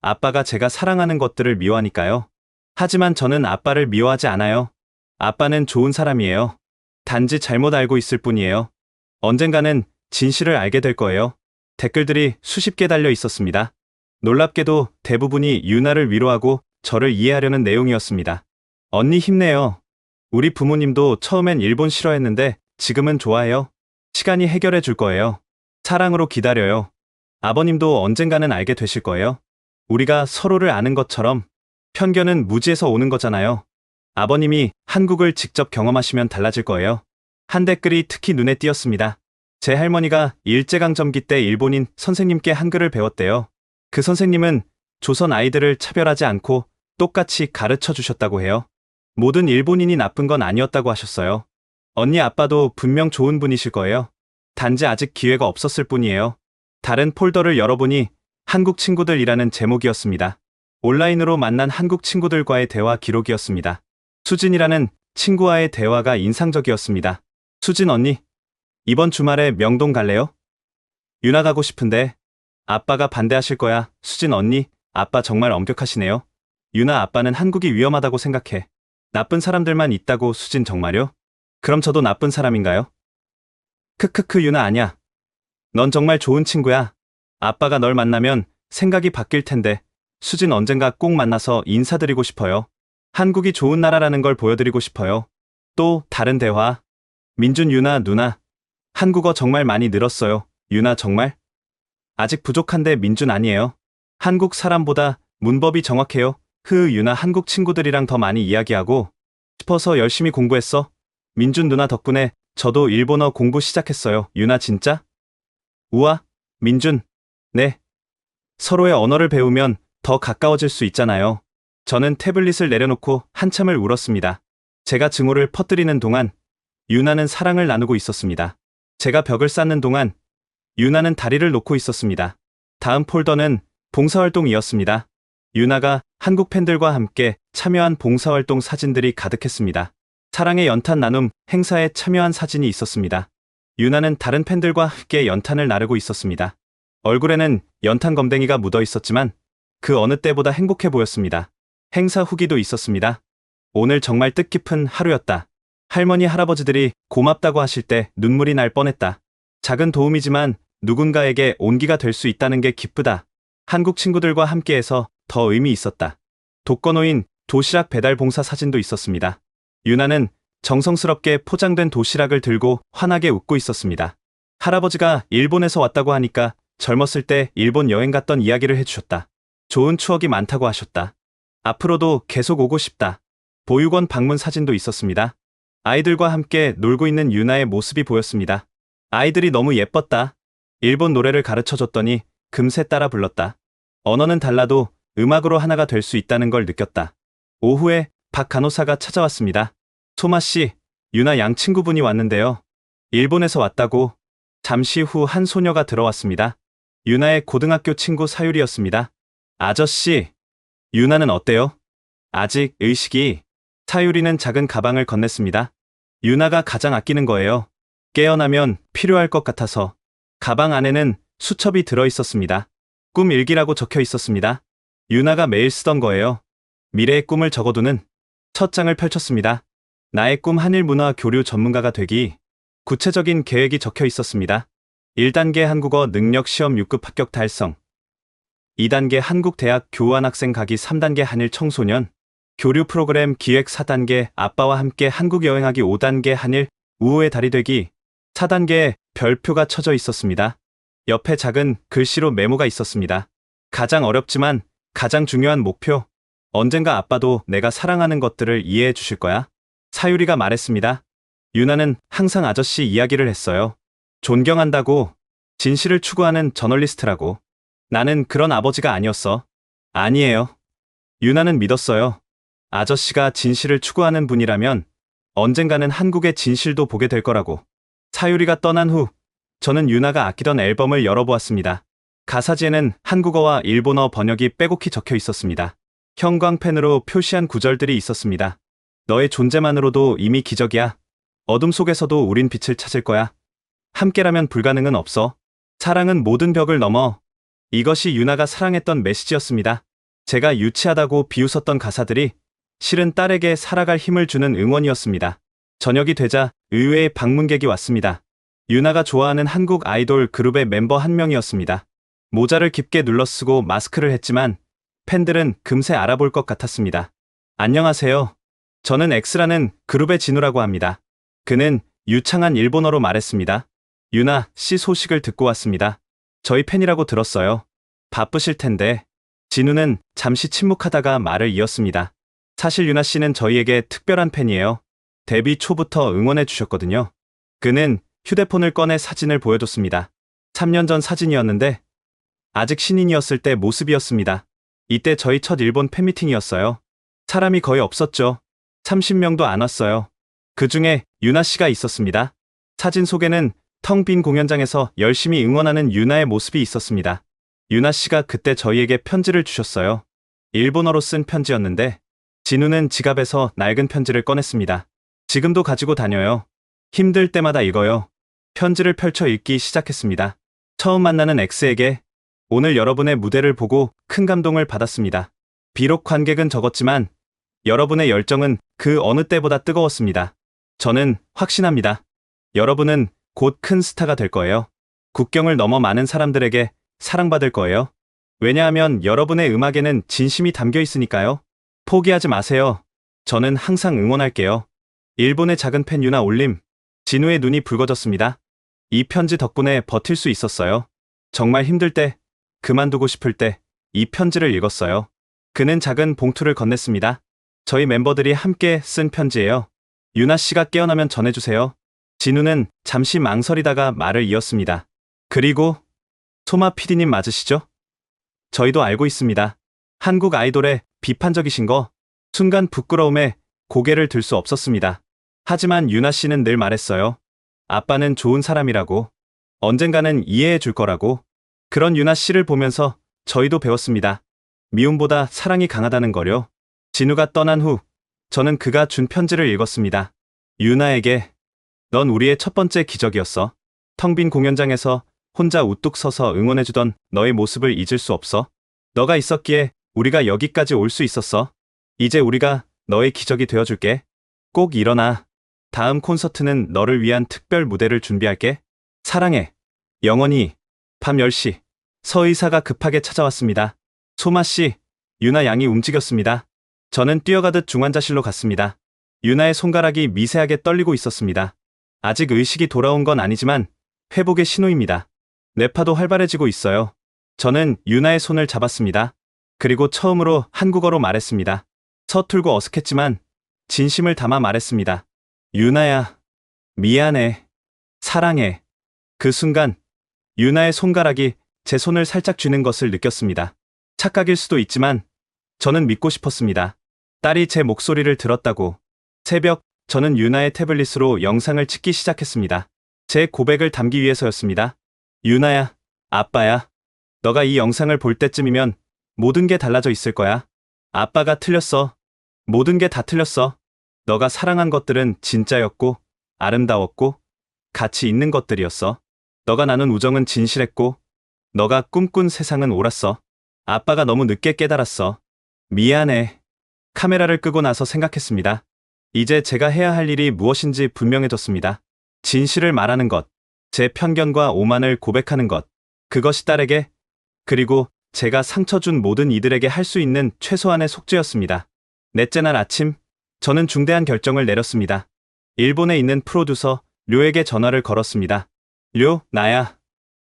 아빠가 제가 사랑하는 것들을 미워하니까요. 하지만 저는 아빠를 미워하지 않아요. 아빠는 좋은 사람이에요. 단지 잘못 알고 있을 뿐이에요. 언젠가는 진실을 알게 될 거예요. 댓글들이 수십 개 달려 있었습니다. 놀랍게도 대부분이 유나를 위로하고 저를 이해하려는 내용이었습니다. 언니 힘내요. 우리 부모님도 처음엔 일본 싫어했는데 지금은 좋아해요. 시간이 해결해 줄 거예요. 사랑으로 기다려요. 아버님도 언젠가는 알게 되실 거예요. 우리가 서로를 아는 것처럼 편견은 무지에서 오는 거잖아요. 아버님이 한국을 직접 경험하시면 달라질 거예요. 한 댓글이 특히 눈에 띄었습니다. 제 할머니가 일제강점기 때 일본인 선생님께 한글을 배웠대요. 그 선생님은 조선 아이들을 차별하지 않고 똑같이 가르쳐 주셨다고 해요. 모든 일본인이 나쁜 건 아니었다고 하셨어요. 언니 아빠도 분명 좋은 분이실 거예요. 단지 아직 기회가 없었을 뿐이에요. 다른 폴더를 열어보니 한국 친구들이라는 제목이었습니다. 온라인으로 만난 한국 친구들과의 대화 기록이었습니다. 수진이라는 친구와의 대화가 인상적이었습니다. 수진 언니, 이번 주말에 명동 갈래요? 유나 가고 싶은데 아빠가 반대하실 거야. 수진 언니, 아빠 정말 엄격하시네요. 유나 아빠는 한국이 위험하다고 생각해. 나쁜 사람들만 있다고. 수진 정말요? 그럼 저도 나쁜 사람인가요? 크크크 유나 아냐. 넌 정말 좋은 친구야. 아빠가 널 만나면 생각이 바뀔 텐데. 수진 언젠가 꼭 만나서 인사드리고 싶어요. 한국이 좋은 나라라는 걸 보여드리고 싶어요. 또 다른 대화. 민준 유나 누나. 한국어 정말 많이 늘었어요. 유나 정말? 아직 부족한데 민준 아니에요. 한국 사람보다 문법이 정확해요. 유나 한국 친구들이랑 더 많이 이야기하고 싶어서 열심히 공부했어. 민준 누나 덕분에 저도 일본어 공부 시작했어요. 유나 진짜? 우와, 민준. 네. 서로의 언어를 배우면 더 가까워질 수 있잖아요. 저는 태블릿을 내려놓고 한참을 울었습니다. 제가 증오를 퍼뜨리는 동안 유나는 사랑을 나누고 있었습니다. 제가 벽을 쌓는 동안 유나는 다리를 놓고 있었습니다. 다음 폴더는 봉사활동이었습니다. 유나가 한국 팬들과 함께 참여한 봉사활동 사진들이 가득했습니다. 사랑의 연탄 나눔 행사에 참여한 사진이 있었습니다. 유나는 다른 팬들과 함께 연탄을 나르고 있었습니다. 얼굴에는 연탄 검댕이가 묻어 있었지만 그 어느 때보다 행복해 보였습니다. 행사 후기도 있었습니다. 오늘 정말 뜻깊은 하루였다. 할머니 할아버지들이 고맙다고 하실 때 눈물이 날 뻔했다. 작은 도움이지만 누군가에게 온기가 될 수 있다는 게 기쁘다. 한국 친구들과 함께해서 더 의미 있었다. 독거노인 도시락 배달 봉사 사진도 있었습니다. 유나는 정성스럽게 포장된 도시락을 들고 환하게 웃고 있었습니다. 할아버지가 일본에서 왔다고 하니까 젊었을 때 일본 여행 갔던 이야기를 해주셨다. 좋은 추억이 많다고 하셨다. 앞으로도 계속 오고 싶다. 보육원 방문 사진도 있었습니다. 아이들과 함께 놀고 있는 유나의 모습이 보였습니다. 아이들이 너무 예뻤다. 일본 노래를 가르쳐줬더니 금세 따라 불렀다. 언어는 달라도 음악으로 하나가 될 수 있다는 걸 느꼈다. 오후에 박 간호사가 찾아왔습니다. 소마 씨, 유나 양 친구분이 왔는데요. 일본에서 왔다고. 잠시 후 한 소녀가 들어왔습니다. 유나의 고등학교 친구 사유리였습니다. 아저씨, 유나는 어때요? 아직 의식이. 사유리는 작은 가방을 건넸습니다. 유나가 가장 아끼는 거예요. 깨어나면 필요할 것 같아서. 가방 안에는 수첩이 들어 있었습니다. 꿈 일기라고 적혀 있었습니다. 유나가 매일 쓰던 거예요. 미래의 꿈을 적어두는. 첫 장을 펼쳤습니다. 나의 꿈 한일 문화 교류 전문가가 되기. 구체적인 계획이 적혀 있었습니다. 1단계 한국어 능력 시험 6급 합격 달성. 2단계 한국 대학 교환학생 가기. 3단계 한일 청소년 교류 프로그램 기획. 4단계 아빠와 함께 한국 여행하기. 5단계 한일 우호의 달이 되기. 4단계에 별표가 쳐져 있었습니다. 옆에 작은 글씨로 메모가 있었습니다. 가장 어렵지만 가장 중요한 목표. 언젠가 아빠도 내가 사랑하는 것들을 이해해 주실 거야. 사유리가 말했습니다. 유나는 항상 아저씨 이야기를 했어요. 존경한다고. 진실을 추구하는 저널리스트라고. 나는 그런 아버지가 아니었어. 아니에요. 유나는 믿었어요. 아저씨가 진실을 추구하는 분이라면 언젠가는 한국의 진실도 보게 될 거라고. 사유리가 떠난 후 저는 유나가 아끼던 앨범을 열어보았습니다. 가사지에는 한국어와 일본어 번역이 빼곡히 적혀 있었습니다. 형광펜으로 표시한 구절들이 있었습니다. 너의 존재만으로도 이미 기적이야. 어둠 속에서도 우린 빛을 찾을 거야. 함께라면 불가능은 없어. 사랑은 모든 벽을 넘어. 이것이 유나가 사랑했던 메시지였습니다. 제가 유치하다고 비웃었던 가사들이 실은 딸에게 살아갈 힘을 주는 응원이었습니다. 저녁이 되자 의외의 방문객이 왔습니다. 유나가 좋아하는 한국 아이돌 그룹의 멤버 한 명이었습니다. 모자를 깊게 눌러쓰고 마스크를 했지만 팬들은 금세 알아볼 것 같았습니다. 안녕하세요. 저는 X라는 그룹의 진우라고 합니다. 그는 유창한 일본어로 말했습니다. 유나 씨 소식을 듣고 왔습니다. 저희 팬이라고 들었어요. 바쁘실 텐데. 진우는 잠시 침묵하다가 말을 이었습니다. 사실 유나 씨는 저희에게 특별한 팬이에요. 데뷔 초부터 응원해 주셨거든요. 그는 휴대폰을 꺼내 사진을 보여줬습니다. 3년 전 사진이었는데 아직 신인이었을 때 모습이었습니다. 이때 저희 첫 일본 팬미팅이었어요. 사람이 거의 없었죠. 30명도 안 왔어요. 그 중에 유나 씨가 있었습니다. 사진 속에는 텅 빈 공연장에서 열심히 응원하는 유나의 모습이 있었습니다. 유나 씨가 그때 저희에게 편지를 주셨어요. 일본어로 쓴 편지였는데 진우는 지갑에서 낡은 편지를 꺼냈습니다. 지금도 가지고 다녀요. 힘들 때마다 읽어요. 편지를 펼쳐 읽기 시작했습니다. 처음 만나는 X에게 오늘 여러분의 무대를 보고 큰 감동을 받았습니다. 비록 관객은 적었지만 여러분의 열정은 그 어느 때보다 뜨거웠습니다. 저는 확신합니다. 여러분은 곧 큰 스타가 될 거예요. 국경을 넘어 많은 사람들에게 사랑받을 거예요. 왜냐하면 여러분의 음악에는 진심이 담겨 있으니까요. 포기하지 마세요. 저는 항상 응원할게요. 일본의 작은 팬 유나 올림. 진우의 눈이 붉어졌습니다. 이 편지 덕분에 버틸 수 있었어요. 정말 힘들 때, 그만두고 싶을 때 이 편지를 읽었어요. 그는 작은 봉투를 건넸습니다. 저희 멤버들이 함께 쓴 편지예요. 유나 씨가 깨어나면 전해주세요. 진우는 잠시 망설이다가 말을 이었습니다. 그리고 소마 PD님 맞으시죠? 저희도 알고 있습니다. 한국 아이돌에 비판적이신 거. 순간 부끄러움에 고개를 들 수 없었습니다. 하지만 유나 씨는 늘 말했어요. 아빠는 좋은 사람이라고. 언젠가는 이해해 줄 거라고. 그런 유나 씨를 보면서 저희도 배웠습니다. 미움보다 사랑이 강하다는 거요. 진우가 떠난 후 저는 그가 준 편지를 읽었습니다. 유나에게 넌 우리의 첫 번째 기적이었어. 텅 빈 공연장에서 혼자 우뚝 서서 응원해주던 너의 모습을 잊을 수 없어. 너가 있었기에 우리가 여기까지 올 수 있었어. 이제 우리가 너의 기적이 되어줄게. 꼭 일어나. 다음 콘서트는 너를 위한 특별 무대를 준비할게. 사랑해. 영원히. 밤 10시. 서 의사가 급하게 찾아왔습니다. 소마 씨, 유나 양이 움직였습니다. 저는 뛰어가듯 중환자실로 갔습니다. 유나의 손가락이 미세하게 떨리고 있었습니다. 아직 의식이 돌아온 건 아니지만 회복의 신호입니다. 뇌파도 활발해지고 있어요. 저는 유나의 손을 잡았습니다. 그리고 처음으로 한국어로 말했습니다. 서툴고 어색했지만 진심을 담아 말했습니다. 유나야, 미안해. 사랑해. 그 순간 유나의 손가락이 제 손을 살짝 쥐는 것을 느꼈습니다. 착각일 수도 있지만 저는 믿고 싶었습니다. 딸이 제 목소리를 들었다고. 새벽, 저는 유나의 태블릿으로 영상을 찍기 시작했습니다. 제 고백을 담기 위해서였습니다. 유나야, 아빠야. 너가 이 영상을 볼 때쯤이면 모든 게 달라져 있을 거야. 아빠가 틀렸어. 모든 게 다 틀렸어. 너가 사랑한 것들은 진짜였고, 아름다웠고, 가치 있는 것들이었어. 너가 나눈 우정은 진실했고, 너가 꿈꾼 세상은 옳았어. 아빠가 너무 늦게 깨달았어. 미안해. 카메라를 끄고 나서 생각했습니다. 이제 제가 해야 할 일이 무엇인지 분명해졌습니다. 진실을 말하는 것, 제 편견과 오만을 고백하는 것, 그것이 딸에게, 그리고 제가 상처 준 모든 이들에게 할 수 있는 최소한의 속죄였습니다. 넷째 날 아침, 저는 중대한 결정을 내렸습니다. 일본에 있는 프로듀서 료에게 전화를 걸었습니다. 료, 나야.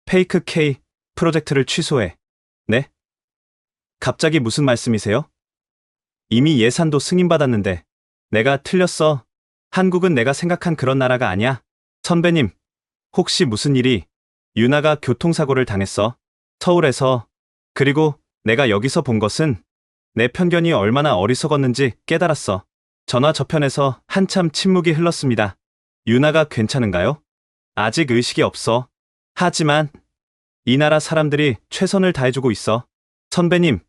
페이크 K 프로젝트를 취소해. 네? 갑자기 무슨 말씀이세요? 이미 예산도 승인받았는데. 내가 틀렸어. 한국은 내가 생각한 그런 나라가 아니야. 선배님, 혹시 무슨 일이? 유나가 교통사고를 당했어. 서울에서. 그리고 내가 여기서 본 것은 내 편견이 얼마나 어리석었는지 깨달았어. 전화 저편에서 한참 침묵이 흘렀습니다. 유나가 괜찮은가요? 아직 의식이 없어. 하지만 이 나라 사람들이 최선을 다해주고 있어. 선배님.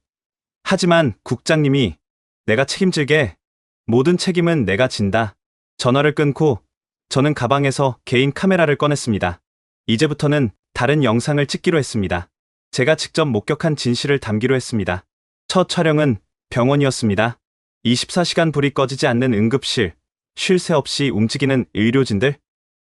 하지만 국장님이 내가 책임질게. 모든 책임은 내가 진다. 전화를 끊고 저는 가방에서 개인 카메라를 꺼냈습니다. 이제부터는 다른 영상을 찍기로 했습니다. 제가 직접 목격한 진실을 담기로 했습니다. 첫 촬영은 병원이었습니다. 24시간 불이 꺼지지 않는 응급실, 쉴 새 없이 움직이는 의료진들,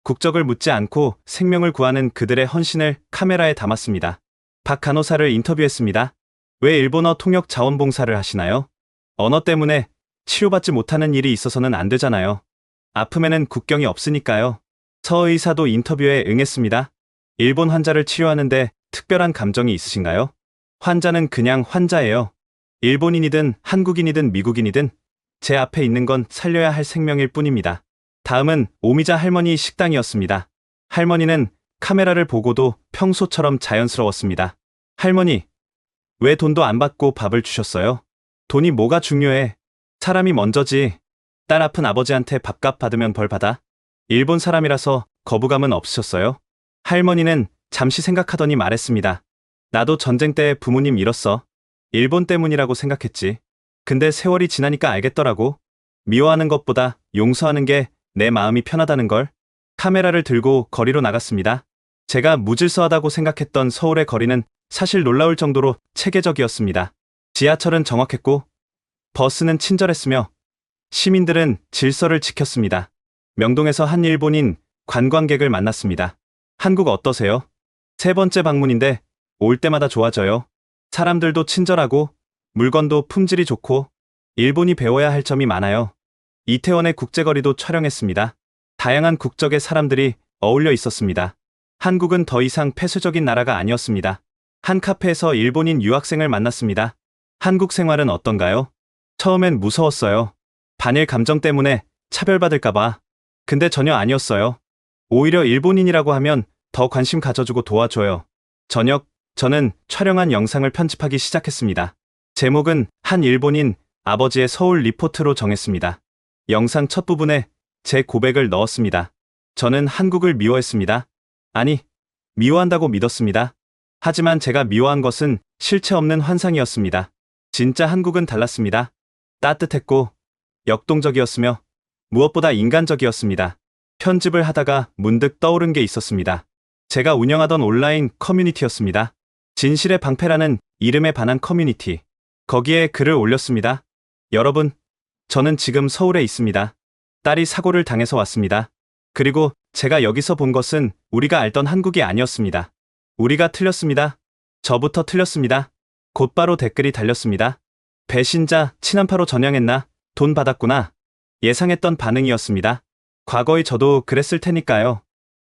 국적을 묻지 않고 생명을 구하는 그들의 헌신을 카메라에 담았습니다. 박 간호사를 인터뷰했습니다. 왜 일본어 통역 자원봉사를 하시나요? 언어 때문에 치료받지 못하는 일이 있어서는 안 되잖아요. 아픔에는 국경이 없으니까요. 서 의사도 인터뷰에 응했습니다. 일본 환자를 치료하는데 특별한 감정이 있으신가요? 환자는 그냥 환자예요. 일본인이든 한국인이든 미국인이든 제 앞에 있는 건 살려야 할 생명일 뿐입니다. 다음은 오미자 할머니 식당이었습니다. 할머니는 카메라를 보고도 평소처럼 자연스러웠습니다. 할머니, 왜 돈도 안 받고 밥을 주셨어요? 돈이 뭐가 중요해? 사람이 먼저지. 딸 아픈 아버지한테 밥값 받으면 벌 받아. 일본 사람이라서 거부감은 없으셨어요? 할머니는 잠시 생각하더니 말했습니다. 나도 전쟁 때 부모님 잃었어. 일본 때문이라고 생각했지. 근데 세월이 지나니까 알겠더라고. 미워하는 것보다 용서하는 게 내 마음이 편하다는 걸. 카메라를 들고 거리로 나갔습니다. 제가 무질서하다고 생각했던 서울의 거리는 사실 놀라울 정도로 체계적이었습니다. 지하철은 정확했고 버스는 친절했으며 시민들은 질서를 지켰습니다. 명동에서 한 일본인 관광객을 만났습니다. 한국 어떠세요? 세 번째 방문인데 올 때마다 좋아져요. 사람들도 친절하고 물건도 품질이 좋고 일본이 배워야 할 점이 많아요. 이태원의 국제거리도 촬영했습니다. 다양한 국적의 사람들이 어울려 있었습니다. 한국은 더 이상 폐쇄적인 나라가 아니었습니다. 한 카페에서 일본인 유학생을 만났습니다. 한국 생활은 어떤가요? 처음엔 무서웠어요. 반일 감정 때문에 차별받을까봐. 근데 전혀 아니었어요. 오히려 일본인이라고 하면 더 관심 가져주고 도와줘요. 저녁, 저는 촬영한 영상을 편집하기 시작했습니다. 제목은 한 일본인 아버지의 서울 리포트로 정했습니다. 영상 첫 부분에 제 고백을 넣었습니다. 저는 한국을 미워했습니다. 아니, 미워한다고 믿었습니다. 하지만 제가 미워한 것은 실체 없는 환상이었습니다. 진짜 한국은 달랐습니다. 따뜻했고 역동적이었으며 무엇보다 인간적이었습니다. 편집을 하다가 문득 떠오른 게 있었습니다. 제가 운영하던 온라인 커뮤니티였습니다. 진실의 방패라는 이름에 반한 커뮤니티. 거기에 글을 올렸습니다. 여러분, 저는 지금 서울에 있습니다. 딸이 사고를 당해서 왔습니다. 그리고 제가 여기서 본 것은 우리가 알던 한국이 아니었습니다. 우리가 틀렸습니다. 저부터 틀렸습니다. 곧바로 댓글이 달렸습니다. 배신자, 친한파로 전향했나? 돈 받았구나. 예상했던 반응이었습니다. 과거의 저도 그랬을 테니까요.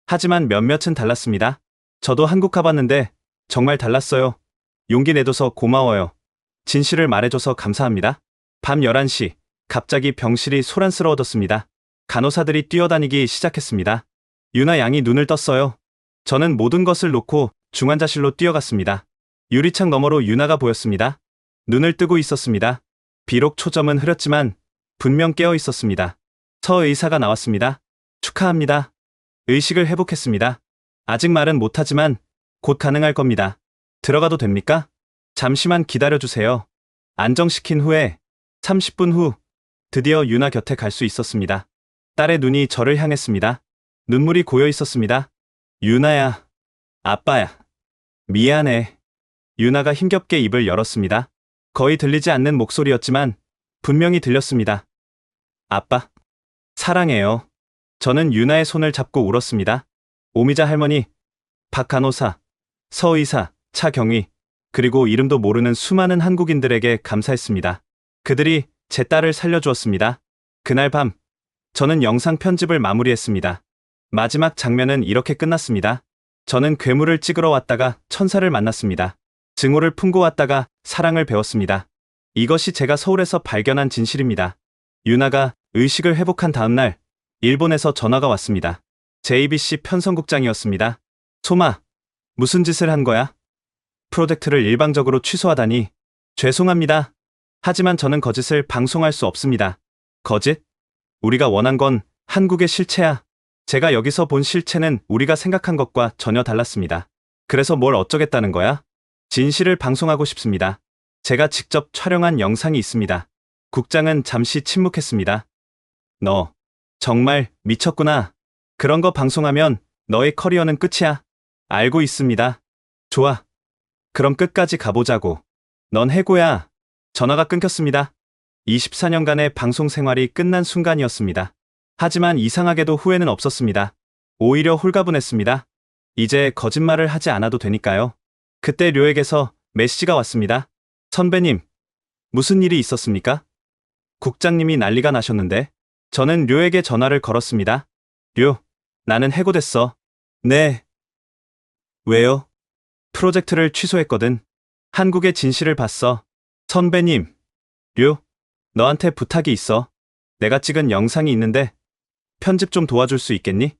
하지만 몇몇은 달랐습니다. 저도 한국 가봤는데 정말 달랐어요. 용기 내줘서 고마워요. 진실을 말해줘서 감사합니다. 밤 11시, 갑자기 병실이 소란스러워졌습니다. 간호사들이 뛰어다니기 시작했습니다. 유나 양이 눈을 떴어요. 저는 모든 것을 놓고 중환자실로 뛰어갔습니다. 유리창 너머로 유나가 보였습니다. 눈을 뜨고 있었습니다. 비록 초점은 흐렸지만 분명 깨어 있었습니다. 서 의사가 나왔습니다. 축하합니다. 의식을 회복했습니다. 아직 말은 못하지만 곧 가능할 겁니다. 들어가도 됩니까? 잠시만 기다려주세요. 안정시킨 후에 30분 후 드디어 유나 곁에 갈 수 있었습니다. 딸의 눈이 저를 향했습니다. 눈물이 고여 있었습니다. 유나야, 아빠야, 미안해. 유나가 힘겹게 입을 열었습니다. 거의 들리지 않는 목소리였지만 분명히 들렸습니다. 아빠, 사랑해요. 저는 유나의 손을 잡고 울었습니다. 오미자 할머니, 박 간호사, 서 의사, 차 경위, 그리고 이름도 모르는 수많은 한국인들에게 감사했습니다. 그들이 제 딸을 살려주었습니다. 그날 밤, 저는 영상 편집을 마무리했습니다. 마지막 장면은 이렇게 끝났습니다. 저는 괴물을 찍으러 왔다가 천사를 만났습니다. 증오를 품고 왔다가 사랑을 배웠습니다. 이것이 제가 서울에서 발견한 진실입니다. 유나가 의식을 회복한 다음 날, 일본에서 전화가 왔습니다. JBC 편성국장이었습니다. 소마, 무슨 짓을 한 거야? 프로젝트를 일방적으로 취소하다니. 죄송합니다. 하지만 저는 거짓을 방송할 수 없습니다. 거짓? 우리가 원한 건 한국의 실체야. 제가 여기서 본 실체는 우리가 생각한 것과 전혀 달랐습니다. 그래서 뭘 어쩌겠다는 거야? 진실을 방송하고 싶습니다. 제가 직접 촬영한 영상이 있습니다. 국장은 잠시 침묵했습니다. 너 정말 미쳤구나. 그런 거 방송하면 너의 커리어는 끝이야. 알고 있습니다. 좋아. 그럼 끝까지 가보자고. 넌 해고야. 전화가 끊겼습니다. 24년간의 방송 생활이 끝난 순간이었습니다. 하지만 이상하게도 후회는 없었습니다. 오히려 홀가분했습니다. 이제 거짓말을 하지 않아도 되니까요. 그때 료에게서 메시지가 왔습니다. 선배님, 무슨 일이 있었습니까? 국장님이 난리가 나셨는데. 저는 료에게 전화를 걸었습니다. 료, 나는 해고됐어. 네. 왜요? 프로젝트를 취소했거든. 한국의 진실을 봤어. 선배님, 료, 너한테 부탁이 있어. 내가 찍은 영상이 있는데 편집 좀 도와줄 수 있겠니?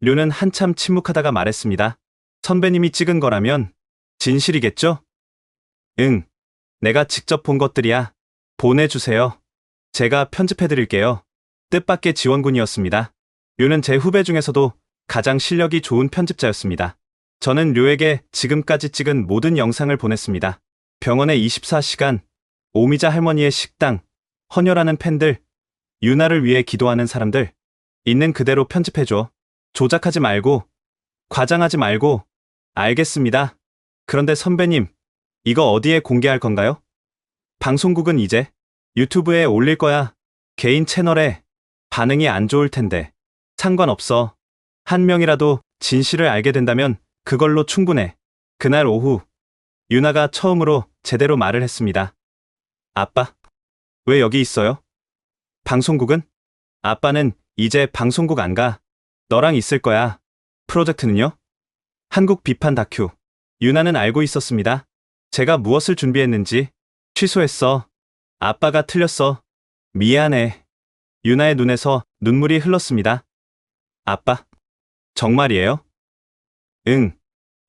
료는 한참 침묵하다가 말했습니다. 선배님이 찍은 거라면 진실이겠죠? 응, 내가 직접 본 것들이야. 보내주세요. 제가 편집해드릴게요. 뜻밖의 지원군이었습니다. 료는 제 후배 중에서도 가장 실력이 좋은 편집자였습니다. 저는 료에게 지금까지 찍은 모든 영상을 보냈습니다. 병원의 24시간, 오미자 할머니의 식당, 헌혈하는 팬들, 유나를 위해 기도하는 사람들, 있는 그대로 편집해줘. 조작하지 말고, 과장하지 말고. 알겠습니다. 그런데 선배님, 이거 어디에 공개할 건가요? 방송국은 이제 유튜브에 올릴 거야. 개인 채널에. 반응이 안 좋을 텐데. 상관없어. 한 명이라도 진실을 알게 된다면 그걸로 충분해. 그날 오후, 유나가 처음으로 제대로 말을 했습니다. 아빠, 왜 여기 있어요? 방송국은? 아빠는 이제 방송국 안 가. 너랑 있을 거야. 프로젝트는요? 한국 비판 다큐. 유나는 알고 있었습니다. 제가 무엇을 준비했는지. 취소했어. 아빠가 틀렸어. 미안해. 유나의 눈에서 눈물이 흘렀습니다. 아빠, 정말이에요? 응.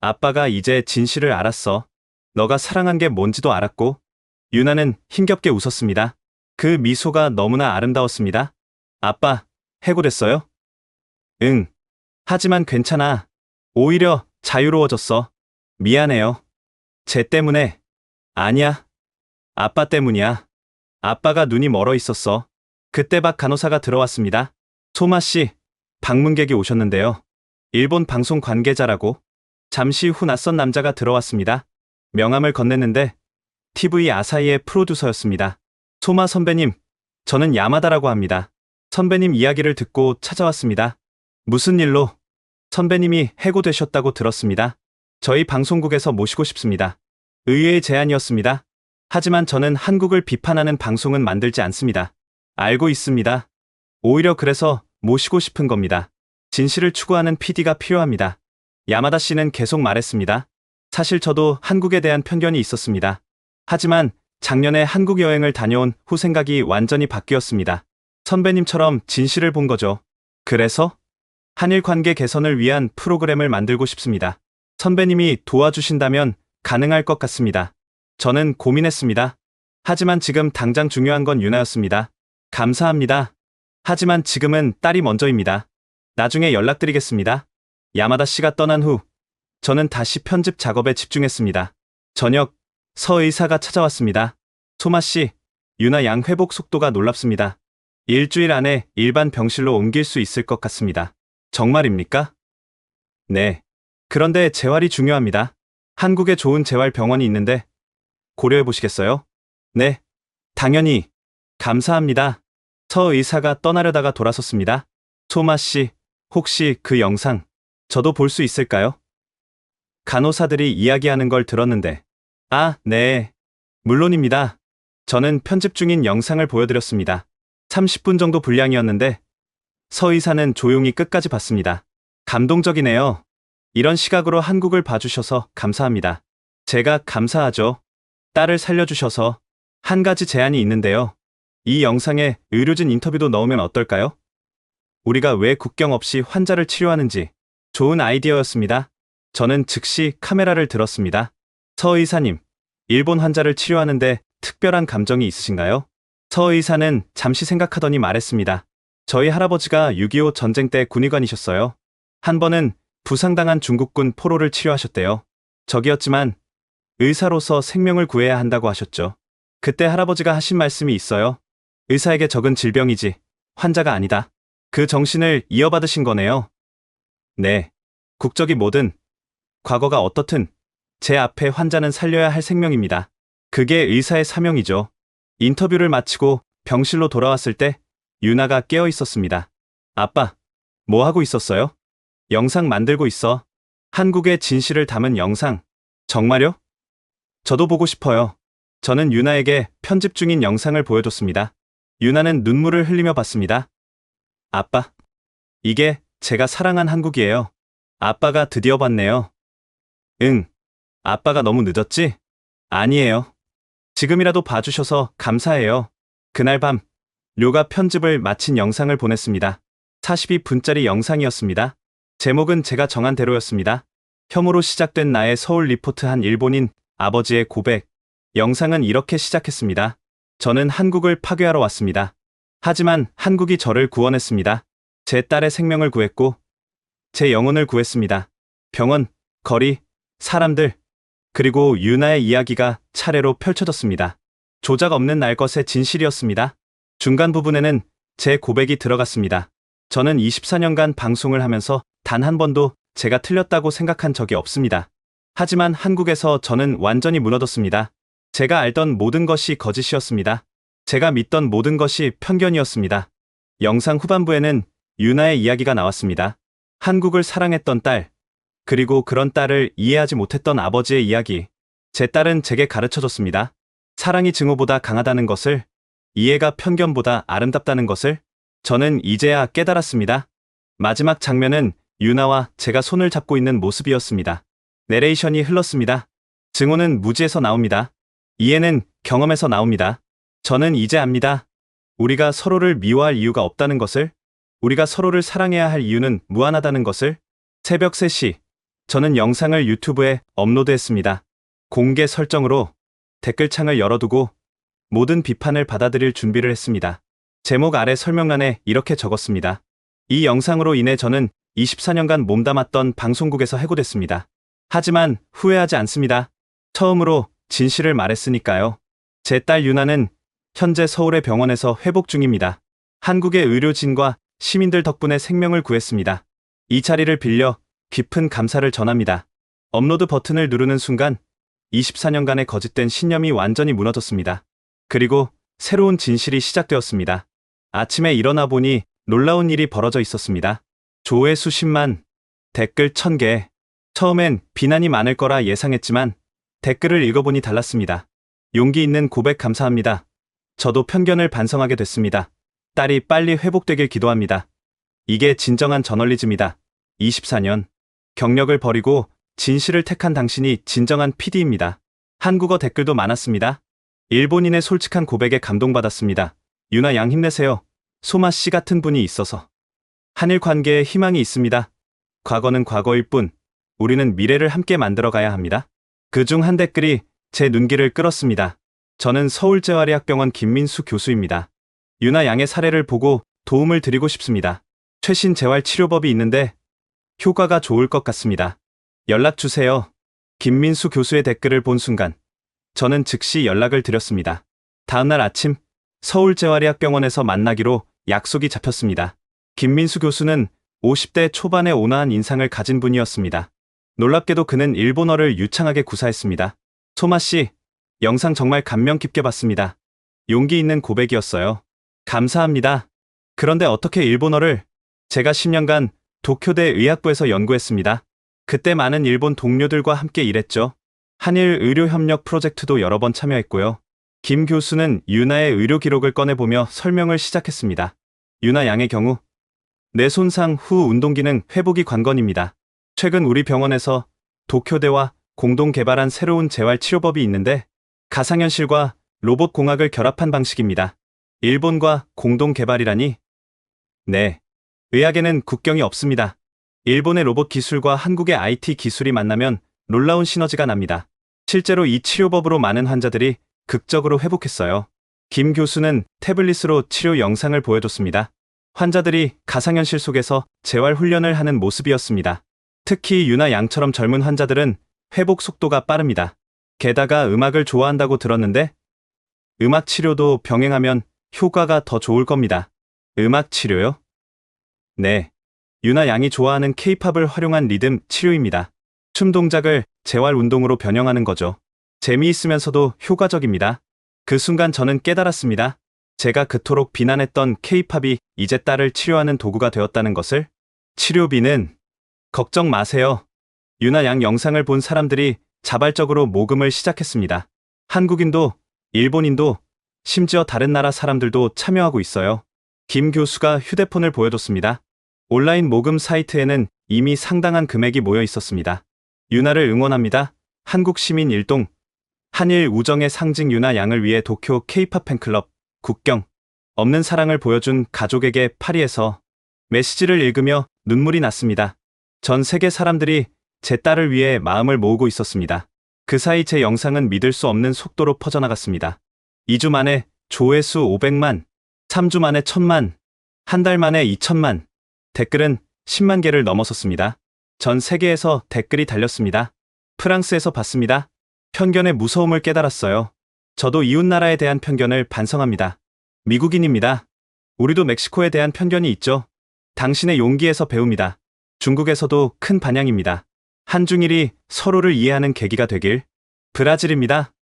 아빠가 이제 진실을 알았어. 너가 사랑한 게 뭔지도 알았고. 유나는 힘겹게 웃었습니다. 그 미소가 너무나 아름다웠습니다. 아빠, 해고됐어요? 응. 하지만 괜찮아. 오히려 자유로워졌어. 미안해요. 쟤 때문에. 아니야. 아빠 때문이야. 아빠가 눈이 멀어 있었어. 그때 박 간호사가 들어왔습니다. 소마 씨, 방문객이 오셨는데요. 일본 방송 관계자라고. 잠시 후 낯선 남자가 들어왔습니다. 명함을 건넸는데 TV 아사히의 프로듀서였습니다. 소마 선배님, 저는 야마다라고 합니다. 선배님 이야기를 듣고 찾아왔습니다. 무슨 일로? 선배님이 해고되셨다고 들었습니다. 저희 방송국에서 모시고 싶습니다. 의외의 제안이었습니다. 하지만 저는 한국을 비판하는 방송은 만들지 않습니다. 알고 있습니다. 오히려 그래서 모시고 싶은 겁니다. 진실을 추구하는 PD가 필요합니다. 야마다 씨는 계속 말했습니다. 사실 저도 한국에 대한 편견이 있었습니다. 하지만 작년에 한국 여행을 다녀온 후 생각이 완전히 바뀌었습니다. 선배님처럼 진실을 본 거죠. 그래서 한일 관계 개선을 위한 프로그램을 만들고 싶습니다. 선배님이 도와주신다면 가능할 것 같습니다. 저는 고민했습니다. 하지만 지금 당장 중요한 건 유나였습니다. 감사합니다. 하지만 지금은 딸이 먼저입니다. 나중에 연락드리겠습니다. 야마다 씨가 떠난 후 저는 다시 편집 작업에 집중했습니다. 저녁, 서 의사가 찾아왔습니다. 소마 씨, 유나 양 회복 속도가 놀랍습니다. 일주일 안에 일반 병실로 옮길 수 있을 것 같습니다. 정말입니까? 네. 그런데 재활이 중요합니다. 한국에 좋은 재활 병원이 있는데 고려해 보시겠어요? 네. 당연히. 감사합니다. 서 의사가 떠나려다가 돌아섰습니다. 소마 씨, 혹시 그 영상 저도 볼 수 있을까요? 간호사들이 이야기하는 걸 들었는데. 아, 네. 물론입니다. 저는 편집 중인 영상을 보여드렸습니다. 30분 정도 분량이었는데 서 의사는 조용히 끝까지 봤습니다. 감동적이네요. 이런 시각으로 한국을 봐주셔서 감사합니다. 제가 감사하죠. 딸을 살려주셔서. 한 가지 제안이 있는데요. 이 영상에 의료진 인터뷰도 넣으면 어떨까요? 우리가 왜 국경 없이 환자를 치료하는지. 좋은 아이디어였습니다. 저는 즉시 카메라를 들었습니다. 서 의사님, 일본 환자를 치료하는데 특별한 감정이 있으신가요? 서 의사는 잠시 생각하더니 말했습니다. 저희 할아버지가 6.25 전쟁 때 군의관이셨어요. 한 번은 부상당한 중국군 포로를 치료하셨대요. 적이었지만 의사로서 생명을 구해야 한다고 하셨죠. 그때 할아버지가 하신 말씀이 있어요. 의사에게 적은 질병이지 환자가 아니다. 그 정신을 이어받으신 거네요. 네. 국적이 뭐든 과거가 어떻든 제 앞에 환자는 살려야 할 생명입니다. 그게 의사의 사명이죠. 인터뷰를 마치고 병실로 돌아왔을 때 유나가 깨어 있었습니다. 아빠, 뭐 하고 있었어요? 영상 만들고 있어. 한국의 진실을 담은 영상. 정말요? 저도 보고 싶어요. 저는 유나에게 편집 중인 영상을 보여줬습니다. 유나는 눈물을 흘리며 봤습니다. 아빠, 이게 제가 사랑한 한국이에요. 아빠가 드디어 봤네요. 응. 아빠가 너무 늦었지? 아니에요. 지금이라도 봐주셔서 감사해요. 그날 밤, 료가 편집을 마친 영상을 보냈습니다. 42분짜리 영상이었습니다. 제목은 제가 정한 대로였습니다. 혐오로 시작된 나의 서울 리포트 한 일본인 아버지의 고백. 영상은 이렇게 시작했습니다. 저는 한국을 파괴하러 왔습니다. 하지만 한국이 저를 구원했습니다. 제 딸의 생명을 구했고 제 영혼을 구했습니다. 병원, 거리, 사람들, 그리고 유나의 이야기가 차례로 펼쳐졌습니다. 조작 없는 날 것의 진실이었습니다. 중간 부분에는 제 고백이 들어갔습니다. 저는 24년간 방송을 하면서 단 한 번도 제가 틀렸다고 생각한 적이 없습니다. 하지만 한국에서 저는 완전히 무너졌습니다. 제가 알던 모든 것이 거짓이었습니다. 제가 믿던 모든 것이 편견이었습니다. 영상 후반부에는 유나의 이야기가 나왔습니다. 한국을 사랑했던 딸, 그리고 그런 딸을 이해하지 못했던 아버지의 이야기. 제 딸은 제게 가르쳐줬습니다. 사랑이 증오보다 강하다는 것을, 이해가 편견보다 아름답다는 것을. 저는 이제야 깨달았습니다. 마지막 장면은 유나와 제가 손을 잡고 있는 모습이었습니다. 내레이션이 흘렀습니다. 증오는 무지에서 나옵니다. 이해는 경험에서 나옵니다. 저는 이제 압니다. 우리가 서로를 미워할 이유가 없다는 것을, 우리가 서로를 사랑해야 할 이유는 무한하다는 것을. 새벽 3시, 저는 영상을 유튜브에 업로드했습니다. 공개 설정으로 댓글창을 열어두고 모든 비판을 받아들일 준비를 했습니다. 제목 아래 설명란에 이렇게 적었습니다. 이 영상으로 인해 저는 24년간 몸담았던 방송국에서 해고됐습니다. 하지만 후회하지 않습니다. 처음으로 진실을 말했으니까요. 제 딸 유나는 현재 서울의 병원에서 회복 중입니다. 한국의 의료진과 시민들 덕분에 생명을 구했습니다. 이 자리를 빌려 깊은 감사를 전합니다. 업로드 버튼을 누르는 순간 24년간의 거짓된 신념이 완전히 무너졌습니다. 그리고 새로운 진실이 시작되었습니다. 아침에 일어나 보니 놀라운 일이 벌어져 있었습니다. 조회수 10만, 댓글 1000개. 처음엔 비난이 많을 거라 예상했지만 댓글을 읽어보니 달랐습니다. 용기 있는 고백 감사합니다. 저도 편견을 반성하게 됐습니다. 딸이 빨리 회복되길 기도합니다. 이게 진정한 저널리즘이다. 24년. 경력을 버리고 진실을 택한 당신이 진정한 PD입니다. 한국어 댓글도 많았습니다. 일본인의 솔직한 고백에 감동받았습니다. 유나 양 힘내세요. 소마 씨 같은 분이 있어서 한일 관계에 희망이 있습니다. 과거는 과거일 뿐 우리는 미래를 함께 만들어가야 합니다. 그중 한 댓글이 제 눈길을 끌었습니다. 저는 서울재활의학병원 김민수 교수입니다. 유나 양의 사례를 보고 도움을 드리고 싶습니다. 최신 재활치료법이 있는데 효과가 좋을 것 같습니다. 연락 주세요. 김민수 교수의 댓글을 본 순간 저는 즉시 연락을 드렸습니다. 다음날 아침 서울재활의학병원에서 만나기로 약속이 잡혔습니다. 김민수 교수는 50대 초반의 온화한 인상을 가진 분이었습니다. 놀랍게도 그는 일본어를 유창하게 구사했습니다. 소마 씨, 영상 정말 감명 깊게 봤습니다. 용기 있는 고백이었어요. 감사합니다. 그런데 어떻게 일본어를? 제가 10년간 도쿄대 의학부에서 연구했습니다. 그때 많은 일본 동료들과 함께 일했죠. 한일 의료협력 프로젝트도 여러 번 참여했고요. 김 교수는 유나의 의료 기록을 꺼내보며 설명을 시작했습니다. 유나 양의 경우 뇌 손상 후 운동기능 회복이 관건입니다. 최근 우리 병원에서 도쿄대와 공동 개발한 새로운 재활치료법이 있는데 가상현실과 로봇 공학을 결합한 방식입니다. 일본과 공동 개발이라니? 네. 의학에는 국경이 없습니다. 일본의 로봇 기술과 한국의 IT 기술이 만나면 놀라운 시너지가 납니다. 실제로 이 치료법으로 많은 환자들이 극적으로 회복했어요. 김 교수는 태블릿으로 치료 영상을 보여줬습니다. 환자들이 가상현실 속에서 재활 훈련을 하는 모습이었습니다. 특히 유나 양처럼 젊은 환자들은 회복 속도가 빠릅니다. 게다가 음악을 좋아한다고 들었는데 음악 치료도 병행하면 효과가 더 좋을 겁니다. 음악 치료요? 네. 유나 양이 좋아하는 K-팝을 활용한 리듬 치료입니다. 춤 동작을 재활 운동으로 변형하는 거죠. 재미있으면서도 효과적입니다. 그 순간 저는 깨달았습니다. 제가 그토록 비난했던 K-팝이 이제 딸을 치료하는 도구가 되었다는 것을. 치료비는 걱정 마세요. 유나 양 영상을 본 사람들이 자발적으로 모금을 시작했습니다. 한국인도, 일본인도, 심지어 다른 나라 사람들도 참여하고 있어요. 김 교수가 휴대폰을 보여줬습니다. 온라인 모금 사이트에는 이미 상당한 금액이 모여 있었습니다. 유나를 응원합니다. 한국 시민 일동. 한일 우정의 상징 유나 양을 위해 도쿄 K-팝 팬클럽. 국경 없는 사랑을 보여준 가족에게 파리에서 메시지를 읽으며 눈물이 났습니다. 전 세계 사람들이 제 딸을 위해 마음을 모으고 있었습니다. 그 사이 제 영상은 믿을 수 없는 속도로 퍼져나갔습니다. 2주 만에 조회수 500만, 3주 만에 1000만, 한 달 만에 2000만, 댓글은 10만 개를 넘어섰습니다. 전 세계에서 댓글이 달렸습니다. 프랑스에서 봤습니다. 편견의 무서움을 깨달았어요. 저도 이웃나라에 대한 편견을 반성합니다. 미국인입니다. 우리도 멕시코에 대한 편견이 있죠. 당신의 용기에서 배웁니다. 중국에서도 큰 반향입니다. 한중일이 서로를 이해하는 계기가 되길. 브라질입니다.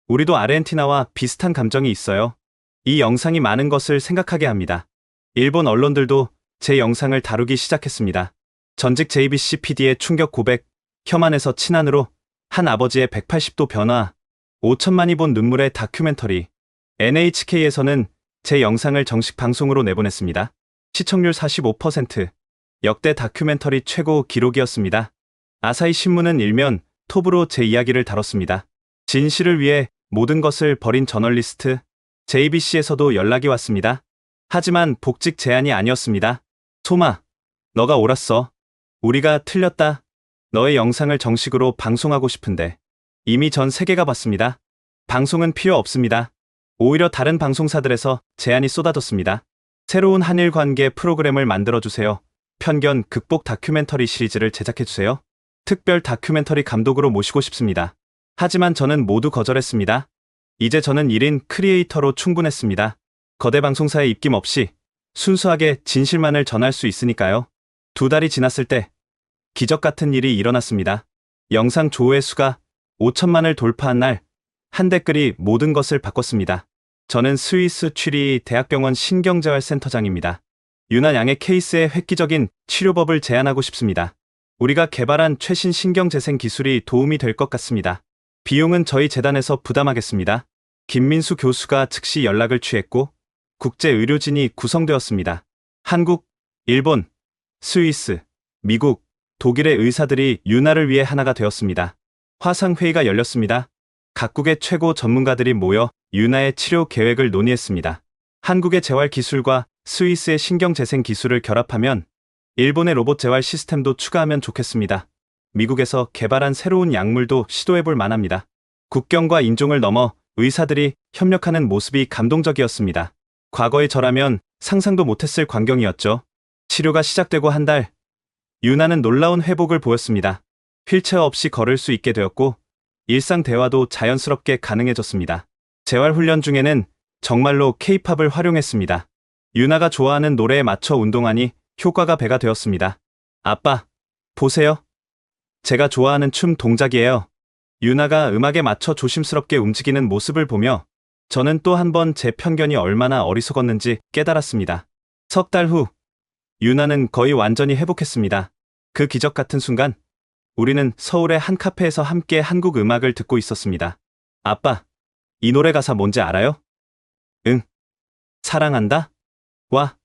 우리도 아르헨티나와 비슷한 감정이 있어요. 이 영상이 많은 것을 생각하게 합니다. 일본 언론들도 제 영상을 다루기 시작했습니다. 전직 JBC PD의 충격 고백, 혐한에서 친한으로 한 아버지의 180도 변화, 5천만이 본 눈물의 다큐멘터리. NHK에서는 제 영상을 정식 방송으로 내보냈습니다. 시청률 45%. 역대 다큐멘터리 최고 기록이었습니다. 아사히 신문은 일면 톱으로 제 이야기를 다뤘습니다. 진실을 위해 모든 것을 버린 저널리스트 JBC에서도 연락이 왔습니다. 하지만 복직 제안이 아니었습니다. 소마, 너가 옳았어. 우리가 틀렸다. 너의 영상을 정식으로 방송하고 싶은데 이미 전 세계가 봤습니다. 방송은 필요 없습니다. 오히려 다른 방송사들에서 제안이 쏟아졌습니다. 새로운 한일 관계 프로그램을 만들어주세요. 편견 극복 다큐멘터리 시리즈를 제작해주세요. 특별 다큐멘터리 감독으로 모시고 싶습니다. 하지만 저는 모두 거절했습니다. 이제 저는 1인 크리에이터로 충분했습니다. 거대 방송사에 입김 없이 순수하게 진실만을 전할 수 있으니까요. 2달이 지났을 때 기적 같은 일이 일어났습니다. 영상 조회수가 5천만을 돌파한 날, 한 댓글이 모든 것을 바꿨습니다. 저는 스위스 취리 대학병원 신경재활센터장입니다. 유나 양의 케이스에 획기적인 치료법을 제안하고 싶습니다. 우리가 개발한 최신 신경재생 기술이 도움이 될 것 같습니다. 비용은 저희 재단에서 부담하겠습니다. 김민수 교수가 즉시 연락을 취했고 국제의료진이 구성되었습니다. 한국, 일본, 스위스, 미국, 독일의 의사들이 유나를 위해 하나가 되었습니다. 화상회의가 열렸습니다. 각국의 최고 전문가들이 모여 유나의 치료 계획을 논의했습니다. 한국의 재활 기술과 스위스의 신경재생 기술을 결합하면 일본의 로봇 재활 시스템도 추가하면 좋겠습니다. 미국에서 개발한 새로운 약물도 시도해볼 만합니다. 국경과 인종을 넘어 의사들이 협력하는 모습이 감동적이었습니다. 과거의 저라면 상상도 못했을 광경이었죠. 치료가 시작되고 한 달, 유나는 놀라운 회복을 보였습니다. 휠체어 없이 걸을 수 있게 되었고 일상 대화도 자연스럽게 가능해졌습니다. 재활훈련 중에는 정말로 K-팝을 활용했습니다. 유나가 좋아하는 노래에 맞춰 운동하니 효과가 배가 되었습니다. 아빠, 보세요. 제가 좋아하는 춤 동작이에요. 유나가 음악에 맞춰 조심스럽게 움직이는 모습을 보며 저는 또 한 번 제 편견이 얼마나 어리석었는지 깨달았습니다. 석 달 후, 유나는 거의 완전히 회복했습니다. 그 기적 같은 순간, 우리는 서울의 한 카페에서 함께 한국 음악을 듣고 있었습니다. 아빠, 이 노래 가사 뭔지 알아요? 응. 사랑한다? 와.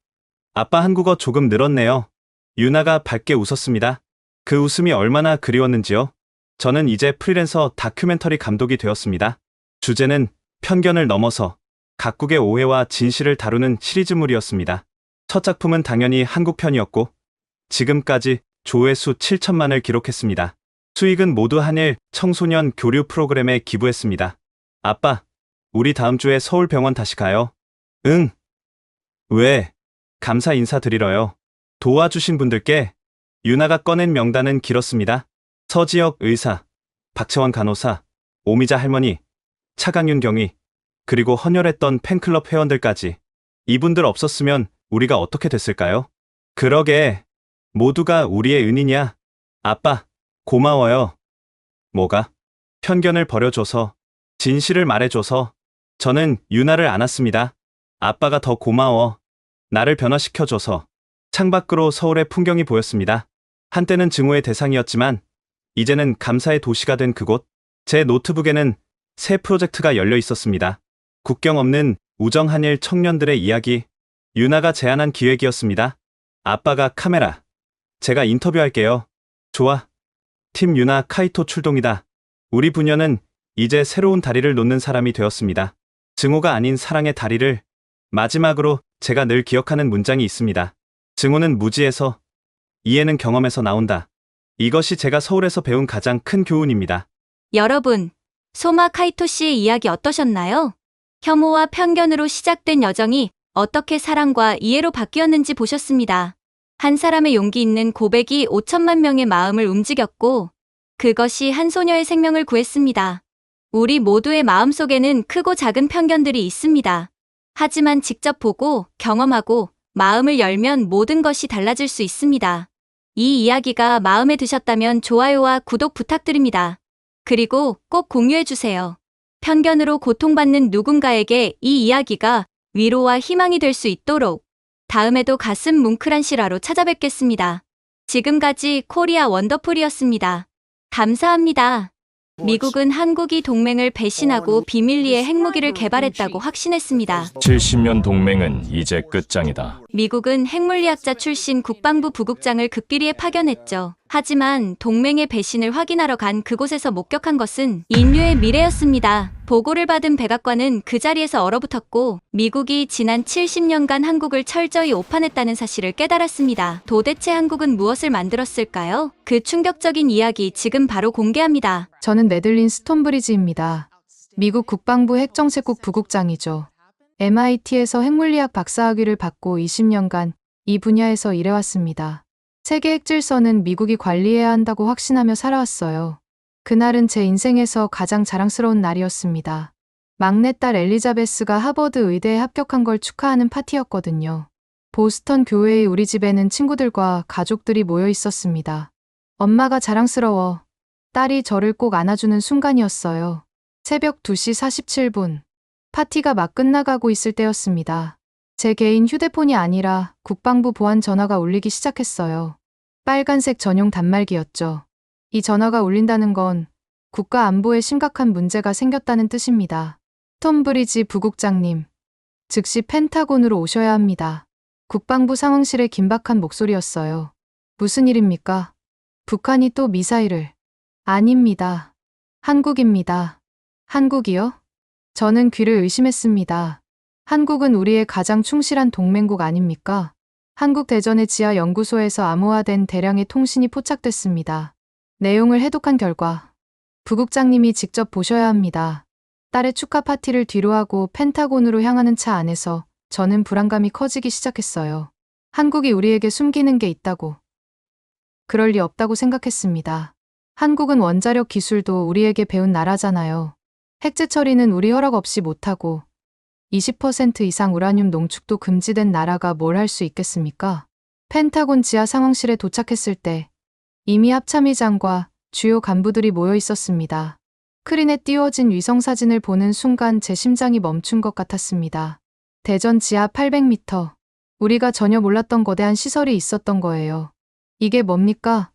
아빠 한국어 조금 늘었네요. 유나가 밝게 웃었습니다. 그 웃음이 얼마나 그리웠는지요. 저는 이제 프리랜서 다큐멘터리 감독이 되었습니다. 주제는 편견을 넘어서 각국의 오해와 진실을 다루는 시리즈물이었습니다. 첫 작품은 당연히 한국 편이었고 지금까지 조회수 7천만을 기록했습니다. 수익은 모두 한일 청소년 교류 프로그램에 기부했습니다. 아빠, 우리 다음 주에 서울병원 다시 가요. 응. 왜? 감사 인사드리러요. 도와주신 분들께. 유나가 꺼낸 명단은 길었습니다. 서지혁 의사, 박채원 간호사, 오미자 할머니, 차강윤 경위, 그리고 헌혈했던 팬클럽 회원들까지. 이분들 없었으면 우리가 어떻게 됐을까요? 그러게. 모두가 우리의 은인이야. 아빠, 고마워요. 뭐가? 편견을 버려줘서, 진실을 말해줘서. 저는 유나를 안았습니다. 아빠가 더 고마워. 나를 변화시켜줘서. 창밖으로 서울의 풍경이 보였습니다. 한때는 증오의 대상이었지만 이제는 감사의 도시가 된 그곳. 제 노트북에는 새 프로젝트가 열려 있었습니다. 국경 없는 우정 한일 청년들의 이야기. 유나가 제안한 기획이었습니다. 아빠가 카메라. 제가 인터뷰할게요. 좋아. 팀 유나 카이토 출동이다. 우리 부녀는 이제 새로운 다리를 놓는 사람이 되었습니다. 증오가 아닌 사랑의 다리를. 마지막으로 제가 늘 기억하는 문장이 있습니다. 증오는 무지에서, 이해는 경험에서 나온다. 이것이 제가 서울에서 배운 가장 큰 교훈입니다. 여러분, 소마 카이토 씨의 이야기 어떠셨나요? 혐오와 편견으로 시작된 여정이 어떻게 사랑과 이해로 바뀌었는지 보셨습니다. 한 사람의 용기 있는 고백이 5천만 명의 마음을 움직였고 그것이 한 소녀의 생명을 구했습니다. 우리 모두의 마음속에는 크고 작은 편견들이 있습니다. 하지만 직접 보고 경험하고 마음을 열면 모든 것이 달라질 수 있습니다. 이 이야기가 마음에 드셨다면 좋아요와 구독 부탁드립니다. 그리고 꼭 공유해주세요. 편견으로 고통받는 누군가에게 이 이야기가 위로와 희망이 될 수 있도록 다음에도 가슴 뭉클한 실화로 찾아뵙겠습니다. 지금까지 코리아 원더풀이었습니다. 감사합니다. 미국은 한국이 동맹을 배신하고 비밀리에 핵무기를 개발했다고 확신했습니다. 70년 동맹은 이제 끝장이다. 미국은 핵물리학자 출신 국방부 부국장을 극비리에 파견했죠. 하지만 동맹의 배신을 확인하러 간 그곳에서 목격한 것은 인류의 미래였습니다. 보고를 받은 백악관은 그 자리에서 얼어붙었고 미국이 지난 70년간 한국을 철저히 오판했다는 사실을 깨달았습니다. 도대체 한국은 무엇을 만들었을까요? 그 충격적인 이야기 지금 바로 공개합니다. 저는 매들린 스톤브리지입니다. 미국 국방부 핵정책국 부국장이죠. MIT에서 핵물리학 박사학위를 받고 20년간 이 분야에서 일해왔습니다. 세계 핵질서는 미국이 관리해야 한다고 확신하며 살아왔어요. 그날은 제 인생에서 가장 자랑스러운 날이었습니다. 막내딸 엘리자베스가 하버드 의대에 합격한 걸 축하하는 파티였거든요. 보스턴 교회의 우리 집에는 친구들과 가족들이 모여 있었습니다. 엄마가 자랑스러워 딸이 저를 꼭 안아주는 순간이었어요. 새벽 2시 47분. 파티가 막 끝나가고 있을 때였습니다. 제 개인 휴대폰이 아니라 국방부 보안 전화가 울리기 시작했어요. 빨간색 전용 단말기였죠. 이 전화가 울린다는 건 국가 안보에 심각한 문제가 생겼다는 뜻입니다. 톰 브리지 부국장님, 즉시 펜타곤으로 오셔야 합니다. 국방부 상황실의 긴박한 목소리였어요. 무슨 일입니까? 북한이 또 미사일을. 아닙니다. 한국입니다. 한국이요? 저는 귀를 의심했습니다. 한국은 우리의 가장 충실한 동맹국 아닙니까? 한국 대전의 지하 연구소에서 암호화된 대량의 통신이 포착됐습니다. 내용을 해독한 결과 부국장님이 직접 보셔야 합니다. 딸의 축하 파티를 뒤로하고 펜타곤으로 향하는 차 안에서 저는 불안감이 커지기 시작했어요. 한국이 우리에게 숨기는 게 있다고. 그럴 리 없다고 생각했습니다. 한국은 원자력 기술도 우리에게 배운 나라잖아요. 핵재 처리는 우리 허락 없이 못하고 20% 이상 우라늄 농축도 금지된 나라가 뭘 할 수 있겠습니까? 펜타곤 지하 상황실에 도착했을 때 이미 합참의장과 주요 간부들이 모여 있었습니다. 스크린에 띄워진 위성사진을 보는 순간 제 심장이 멈춘 것 같았습니다. 대전 지하 800m. 우리가 전혀 몰랐던 거대한 시설이 있었던 거예요. 이게 뭡니까?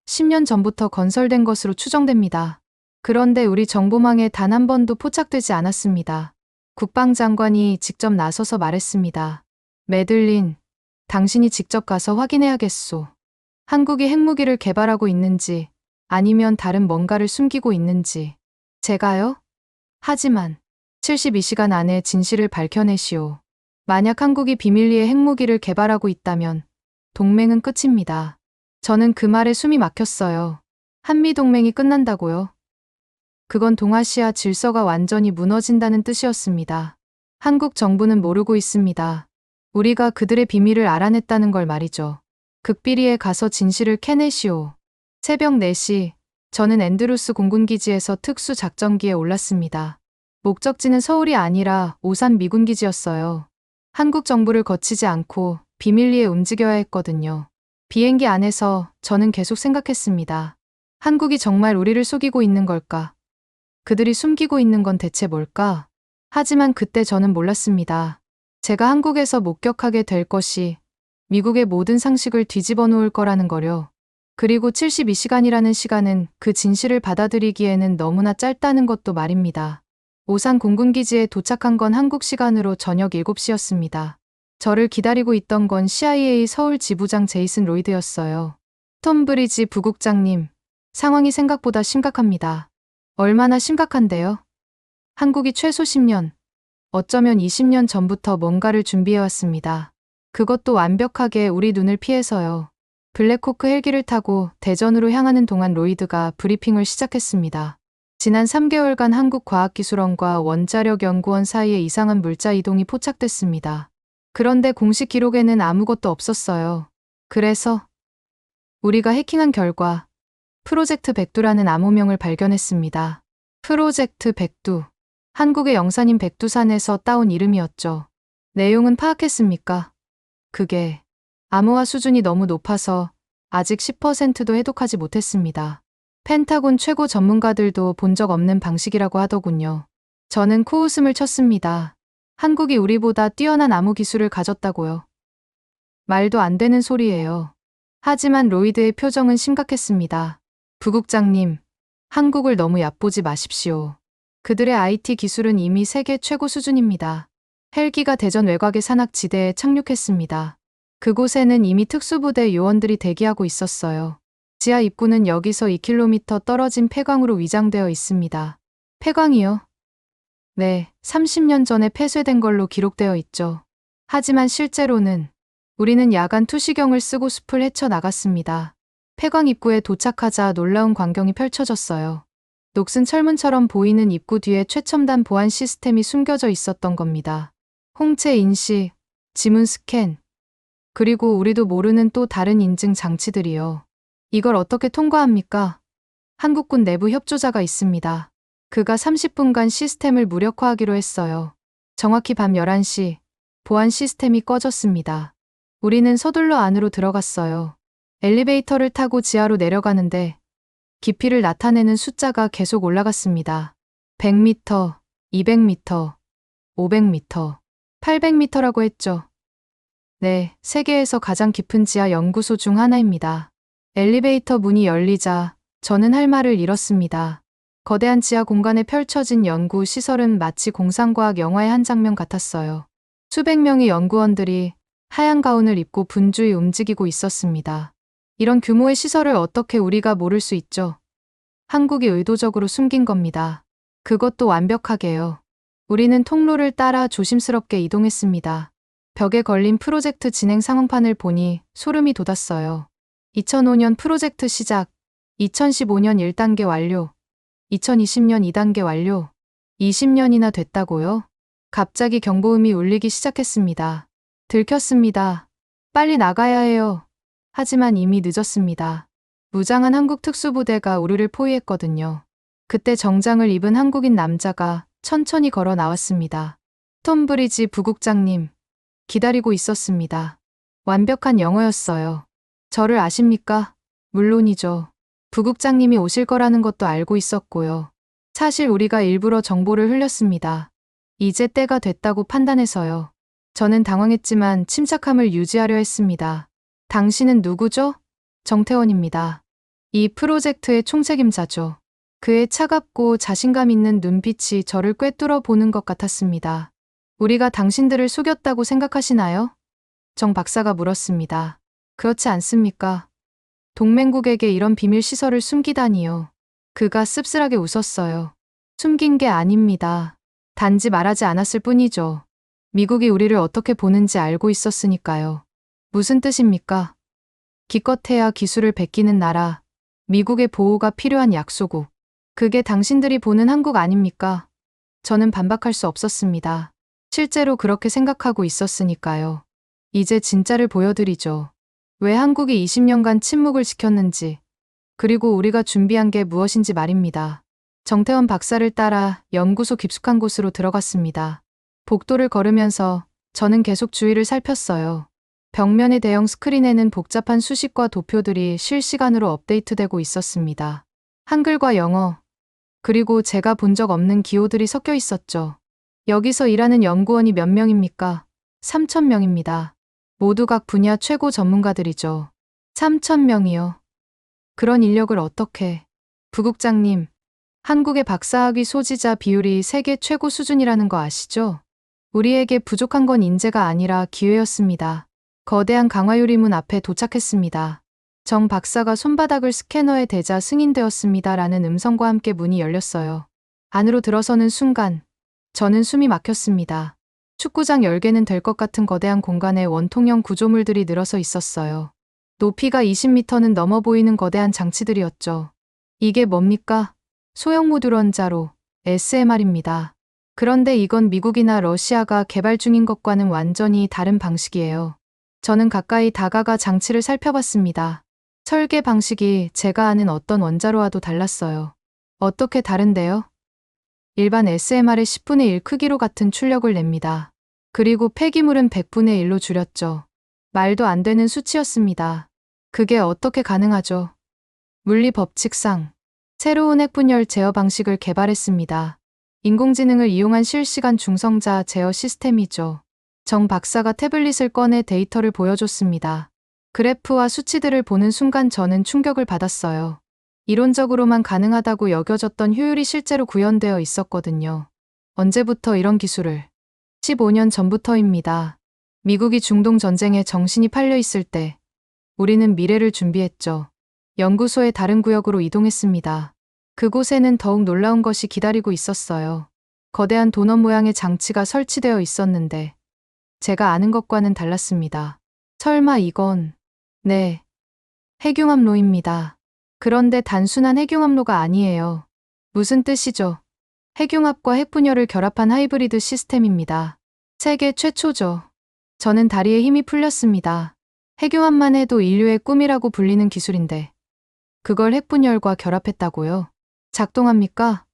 10년 전부터 건설된 것으로 추정됩니다. 그런데 우리 정보망에 단 한 번도 포착되지 않았습니다. 국방장관이 직접 나서서 말했습니다. 매들린, 당신이 직접 가서 확인해야겠소. 한국이 핵무기를 개발하고 있는지 아니면 다른 뭔가를 숨기고 있는지. 제가요? 하지만 72시간 안에 진실을 밝혀내시오. 만약 한국이 비밀리에 핵무기를 개발하고 있다면 동맹은 끝입니다. 저는 그 말에 숨이 막혔어요. 한미동맹이 끝난다고요? 그건 동아시아 질서가 완전히 무너진다는 뜻이었습니다. 한국 정부는 모르고 있습니다. 우리가 그들의 비밀을 알아냈다는 걸 말이죠. 극비리에 가서 진실을 캐내시오. 새벽 4시, 저는 앤드루스 공군기지에서 특수작전기에 올랐습니다. 목적지는 서울이 아니라 오산 미군기지였어요. 한국 정부를 거치지 않고 비밀리에 움직여야 했거든요. 비행기 안에서 저는 계속 생각했습니다. 한국이 정말 우리를 속이고 있는 걸까? 그들이 숨기고 있는 건 대체 뭘까? 하지만 그때 저는 몰랐습니다. 제가 한국에서 목격하게 될 것이 미국의 모든 상식을 뒤집어 놓을 거라는 거요. 그리고 72시간이라는 시간은 그 진실을 받아들이기에는 너무나 짧다는 것도 말입니다. 오산 공군기지에 도착한 건 한국 시간으로 저녁 7시였습니다. 저를 기다리고 있던 건 CIA 서울 지부장 제이슨 로이드였어요. 톰 브리지 부국장님, 상황이 생각보다 심각합니다. 얼마나 심각한데요? 한국이 최소 10년, 어쩌면 20년 전부터 뭔가를 준비해왔습니다. 그것도 완벽하게 우리 눈을 피해서요. 블랙호크 헬기를 타고 대전으로 향하는 동안 로이드가 브리핑을 시작했습니다. 지난 3개월간 한국과학기술원과 원자력연구원 사이에 이상한 물자 이동이 포착됐습니다. 그런데 공식 기록에는 아무것도 없었어요. 그래서 우리가 해킹한 결과 프로젝트 백두라는 암호명을 발견했습니다. 프로젝트 백두. 한국의 영산인 백두산에서 따온 이름이었죠. 내용은 파악했습니까? 그게 암호화 수준이 너무 높아서 아직 10%도 해독하지 못했습니다. 펜타곤 최고 전문가들도 본 적 없는 방식이라고 하더군요. 저는 코웃음을 쳤습니다. 한국이 우리보다 뛰어난 암호 기술을 가졌다고요. 말도 안 되는 소리예요. 하지만 로이드의 표정은 심각했습니다. 부국장님, 한국을 너무 얕보지 마십시오. 그들의 IT 기술은 이미 세계 최고 수준입니다. 헬기가 대전 외곽의 산악지대에 착륙했습니다. 그곳에는 이미 특수부대 요원들이 대기하고 있었어요. 지하 입구는 여기서 2km 떨어진 폐광으로 위장되어 있습니다. 폐광이요? 네, 30년 전에 폐쇄된 걸로 기록되어 있죠. 하지만 실제로는 우리는 야간 투시경을 쓰고 숲을 헤쳐나갔습니다. 폐광 입구에 도착하자 놀라운 광경이 펼쳐졌어요. 녹슨 철문처럼 보이는 입구 뒤에 최첨단 보안 시스템이 숨겨져 있었던 겁니다. 홍채 인식, 지문 스캔, 그리고 우리도 모르는 또 다른 인증 장치들이요. 이걸 어떻게 통과합니까? 한국군 내부 협조자가 있습니다. 그가 30분간 시스템을 무력화하기로 했어요. 정확히 밤 11시, 보안 시스템이 꺼졌습니다. 우리는 서둘러 안으로 들어갔어요. 엘리베이터를 타고 지하로 내려가는데 깊이를 나타내는 숫자가 계속 올라갔습니다. 100m, 200m, 500m, 800m라고 했죠. 네, 세계에서 가장 깊은 지하 연구소 중 하나입니다. 엘리베이터 문이 열리자 저는 할 말을 잃었습니다. 거대한 지하 공간에 펼쳐진 연구 시설은 마치 공상과학 영화의 한 장면 같았어요. 수백 명의 연구원들이 하얀 가운을 입고 분주히 움직이고 있었습니다. 이런 규모의 시설을 어떻게 우리가 모를 수 있죠? 한국이 의도적으로 숨긴 겁니다. 그것도 완벽하게요. 우리는 통로를 따라 조심스럽게 이동했습니다. 벽에 걸린 프로젝트 진행 상황판을 보니 소름이 돋았어요. 2005년 프로젝트 시작, 2015년 1단계 완료, 2020년 2단계 완료, 20년이나 됐다고요? 갑자기 경보음이 울리기 시작했습니다. 들켰습니다. 빨리 나가야 해요. 하지만 이미 늦었습니다. 무장한 한국 특수부대가 우리를 포위했거든요. 그때 정장을 입은 한국인 남자가 천천히 걸어 나왔습니다. 톰브리지 부국장님, 기다리고 있었습니다. 완벽한 영어였어요. 저를 아십니까? 물론이죠. 부국장님이 오실 거라는 것도 알고 있었고요. 사실 우리가 일부러 정보를 흘렸습니다. 이제 때가 됐다고 판단해서요. 저는 당황했지만 침착함을 유지하려 했습니다. 당신은 누구죠? 정태원입니다. 이 프로젝트의 총책임자죠. 그의 차갑고 자신감 있는 눈빛이 저를 꿰뚫어 보는 것 같았습니다. 우리가 당신들을 속였다고 생각하시나요? 정 박사가 물었습니다. 그렇지 않습니까? 동맹국에게 이런 비밀 시설을 숨기다니요. 그가 씁쓸하게 웃었어요. 숨긴 게 아닙니다. 단지 말하지 않았을 뿐이죠. 미국이 우리를 어떻게 보는지 알고 있었으니까요. 무슨 뜻입니까? 기껏해야 기술을 베끼는 나라, 미국의 보호가 필요한 약소국. 그게 당신들이 보는 한국 아닙니까? 저는 반박할 수 없었습니다. 실제로 그렇게 생각하고 있었으니까요. 이제 진짜를 보여드리죠. 왜 한국이 20년간 침묵을 지켰는지, 그리고 우리가 준비한 게 무엇인지 말입니다. 정태원 박사를 따라 연구소 깊숙한 곳으로 들어갔습니다. 복도를 걸으면서 저는 계속 주위를 살폈어요. 벽면의 대형 스크린에는 복잡한 수식과 도표들이 실시간으로 업데이트되고 있었습니다. 한글과 영어, 그리고 제가 본 적 없는 기호들이 섞여 있었죠. 여기서 일하는 연구원이 몇 명입니까? 3,000명입니다. 모두 각 분야 최고 전문가들이죠. 3,000명이요. 그런 인력을 어떻게... 부국장님, 한국의 박사학위 소지자 비율이 세계 최고 수준이라는 거 아시죠? 우리에게 부족한 건 인재가 아니라 기회였습니다. 거대한 강화유리문 앞에 도착했습니다. 정 박사가 손바닥을 스캐너에 대자 승인되었습니다. 라는 음성과 함께 문이 열렸어요. 안으로 들어서는 순간 저는 숨이 막혔습니다. 축구장 열개는 될 것 같은 거대한 공간에 원통형 구조물들이 늘어서 있었어요. 높이가 20m는 넘어 보이는 거대한 장치들이었죠. 이게 뭡니까? 소형 모듈 원자로, SMR입니다. 그런데 이건 미국이나 러시아가 개발 중인 것과는 완전히 다른 방식이에요. 저는 가까이 다가가 장치를 살펴봤습니다. 설계 방식이 제가 아는 어떤 원자로와도 달랐어요. 어떻게 다른데요? 일반 SMR의 10분의 1 크기로 같은 출력을 냅니다. 그리고 폐기물은 100분의 1로 줄였죠. 말도 안 되는 수치였습니다. 그게 어떻게 가능하죠? 물리 법칙상 새로운 핵분열 제어 방식을 개발했습니다. 인공지능을 이용한 실시간 중성자 제어 시스템이죠. 정 박사가 태블릿을 꺼내 데이터를 보여줬습니다. 그래프와 수치들을 보는 순간 저는 충격을 받았어요. 이론적으로만 가능하다고 여겨졌던 효율이 실제로 구현되어 있었거든요. 언제부터 이런 기술을? 15년 전부터입니다. 미국이 중동 전쟁에 정신이 팔려 있을 때 우리는 미래를 준비했죠. 연구소의 다른 구역으로 이동했습니다. 그곳에는 더욱 놀라운 것이 기다리고 있었어요. 거대한 도넛 모양의 장치가 설치되어 있었는데 제가 아는 것과는 달랐습니다. 설마 이건 네, 핵융합로입니다. 그런데 단순한 핵융합로가 아니에요. 무슨 뜻이죠? 핵융합과 핵분열을 결합한 하이브리드 시스템입니다. 세계 최초죠. 저는 다리에 힘이 풀렸습니다. 핵융합만 해도 인류의 꿈이라고 불리는 기술인데 그걸 핵분열과 결합했다고요? 작동합니까?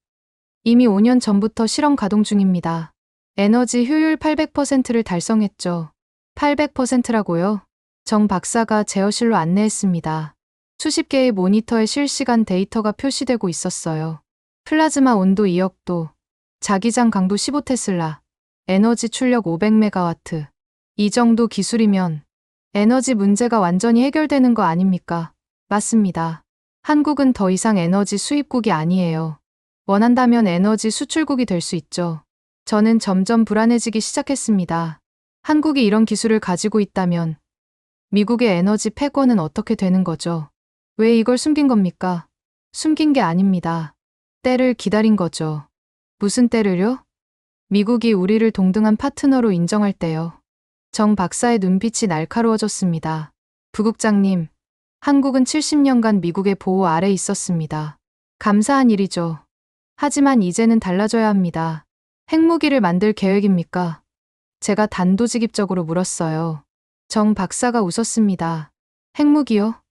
이미 5년 전부터 실험 가동 중입니다. 에너지 효율 800%를 달성했죠. 800%라고요? 정 박사가 제어실로 안내했습니다. 수십 개의 모니터에 실시간 데이터가 표시되고 있었어요. 플라즈마 온도 2억도, 자기장 강도 15테슬라, 에너지 출력 500메가와트. 이 정도 기술이면 에너지 문제가 완전히 해결되는 거 아닙니까? 맞습니다. 한국은 더 이상 에너지 수입국이 아니에요. 원한다면 에너지 수출국이 될 수 있죠. 저는 점점 불안해지기 시작했습니다. 한국이 이런 기술을 가지고 있다면 미국의 에너지 패권은 어떻게 되는 거죠? 왜 이걸 숨긴 겁니까? 숨긴 게 아닙니다. 때를 기다린 거죠. 무슨 때를요? 미국이 우리를 동등한 파트너로 인정할 때요. 정 박사의 눈빛이 날카로워졌습니다. 부국장님, 한국은 70년간 미국의 보호 아래 있었습니다. 감사한 일이죠. 하지만 이제는 달라져야 합니다. 핵무기를 만들 계획입니까? 제가 단도직입적으로 물었어요. 정 박사가 웃었습니다. 핵무기요?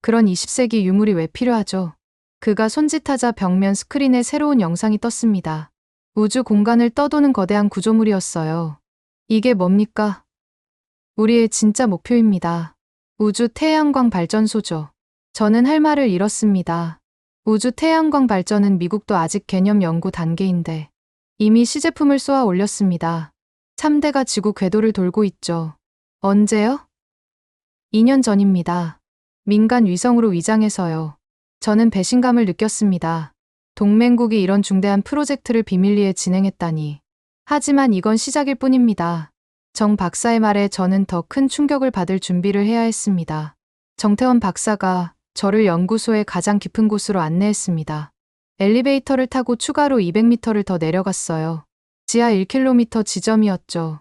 그런 20세기 유물이 왜 필요하죠? 그가 손짓하자 벽면 스크린에 새로운 영상이 떴습니다. 우주 공간을 떠도는 거대한 구조물이었어요. 이게 뭡니까? 우리의 진짜 목표입니다. 우주 태양광 발전소죠. 저는 할 말을 잃었습니다. 우주 태양광 발전은 미국도 아직 개념 연구 단계인데 이미 시제품을 쏘아 올렸습니다. 3대가 지구 궤도를 돌고 있죠. 언제요? 2년 전입니다. 민간 위성으로 위장해서요. 저는 배신감을 느꼈습니다. 동맹국이 이런 중대한 프로젝트를 비밀리에 진행했다니. 하지만 이건 시작일 뿐입니다. 정 박사의 말에 저는 더 큰 충격을 받을 준비를 해야 했습니다. 정태원 박사가 저를 연구소의 가장 깊은 곳으로 안내했습니다. 엘리베이터를 타고 추가로 200m를 더 내려갔어요. 지하 1km 지점이었죠.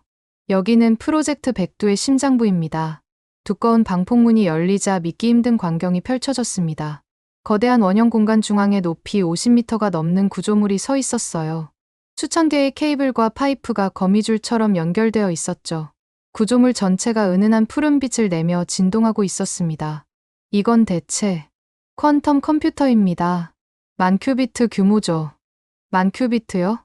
여기는 프로젝트 백두의 심장부입니다. 두꺼운 방폭문이 열리자 믿기 힘든 광경이 펼쳐졌습니다. 거대한 원형 공간 중앙에 높이 50m가 넘는 구조물이 서 있었어요. 수천 개의 케이블과 파이프가 거미줄처럼 연결되어 있었죠. 구조물 전체가 은은한 푸른빛을 내며 진동하고 있었습니다. 이건 대체 퀀텀 컴퓨터입니다. 10,000큐비트 규모죠. 10,000큐비트요?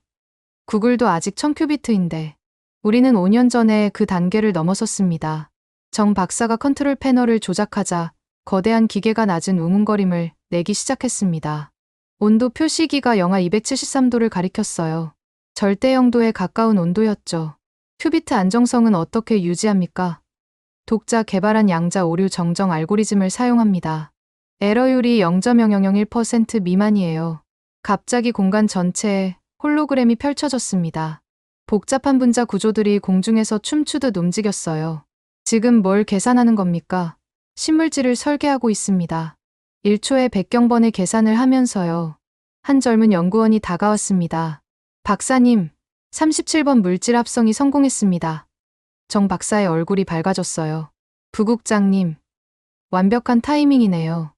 구글도 아직 1000큐비트인데 우리는 5년 전에 그 단계를 넘어섰습니다. 정 박사가 컨트롤 패널을 조작하자 거대한 기계가 낮은 웅웅거림을 내기 시작했습니다. 온도 표시기가 영하 273도를 가리켰어요. 절대 영도에 가까운 온도였죠. 큐비트 안정성은 어떻게 유지합니까? 독자 개발한 양자 오류 정정 알고리즘을 사용합니다. 에러율이 0.0001% 미만이에요. 갑자기 공간 전체에 홀로그램이 펼쳐졌습니다. 복잡한 분자 구조들이 공중에서 춤추듯 움직였어요. 지금 뭘 계산하는 겁니까? 신물질을 설계하고 있습니다. 1초에 100경번의 계산을 하면서요. 한 젊은 연구원이 다가왔습니다. 박사님, 37번 물질 합성이 성공했습니다. 정 박사의 얼굴이 밝아졌어요. 부국장님, 완벽한 타이밍이네요.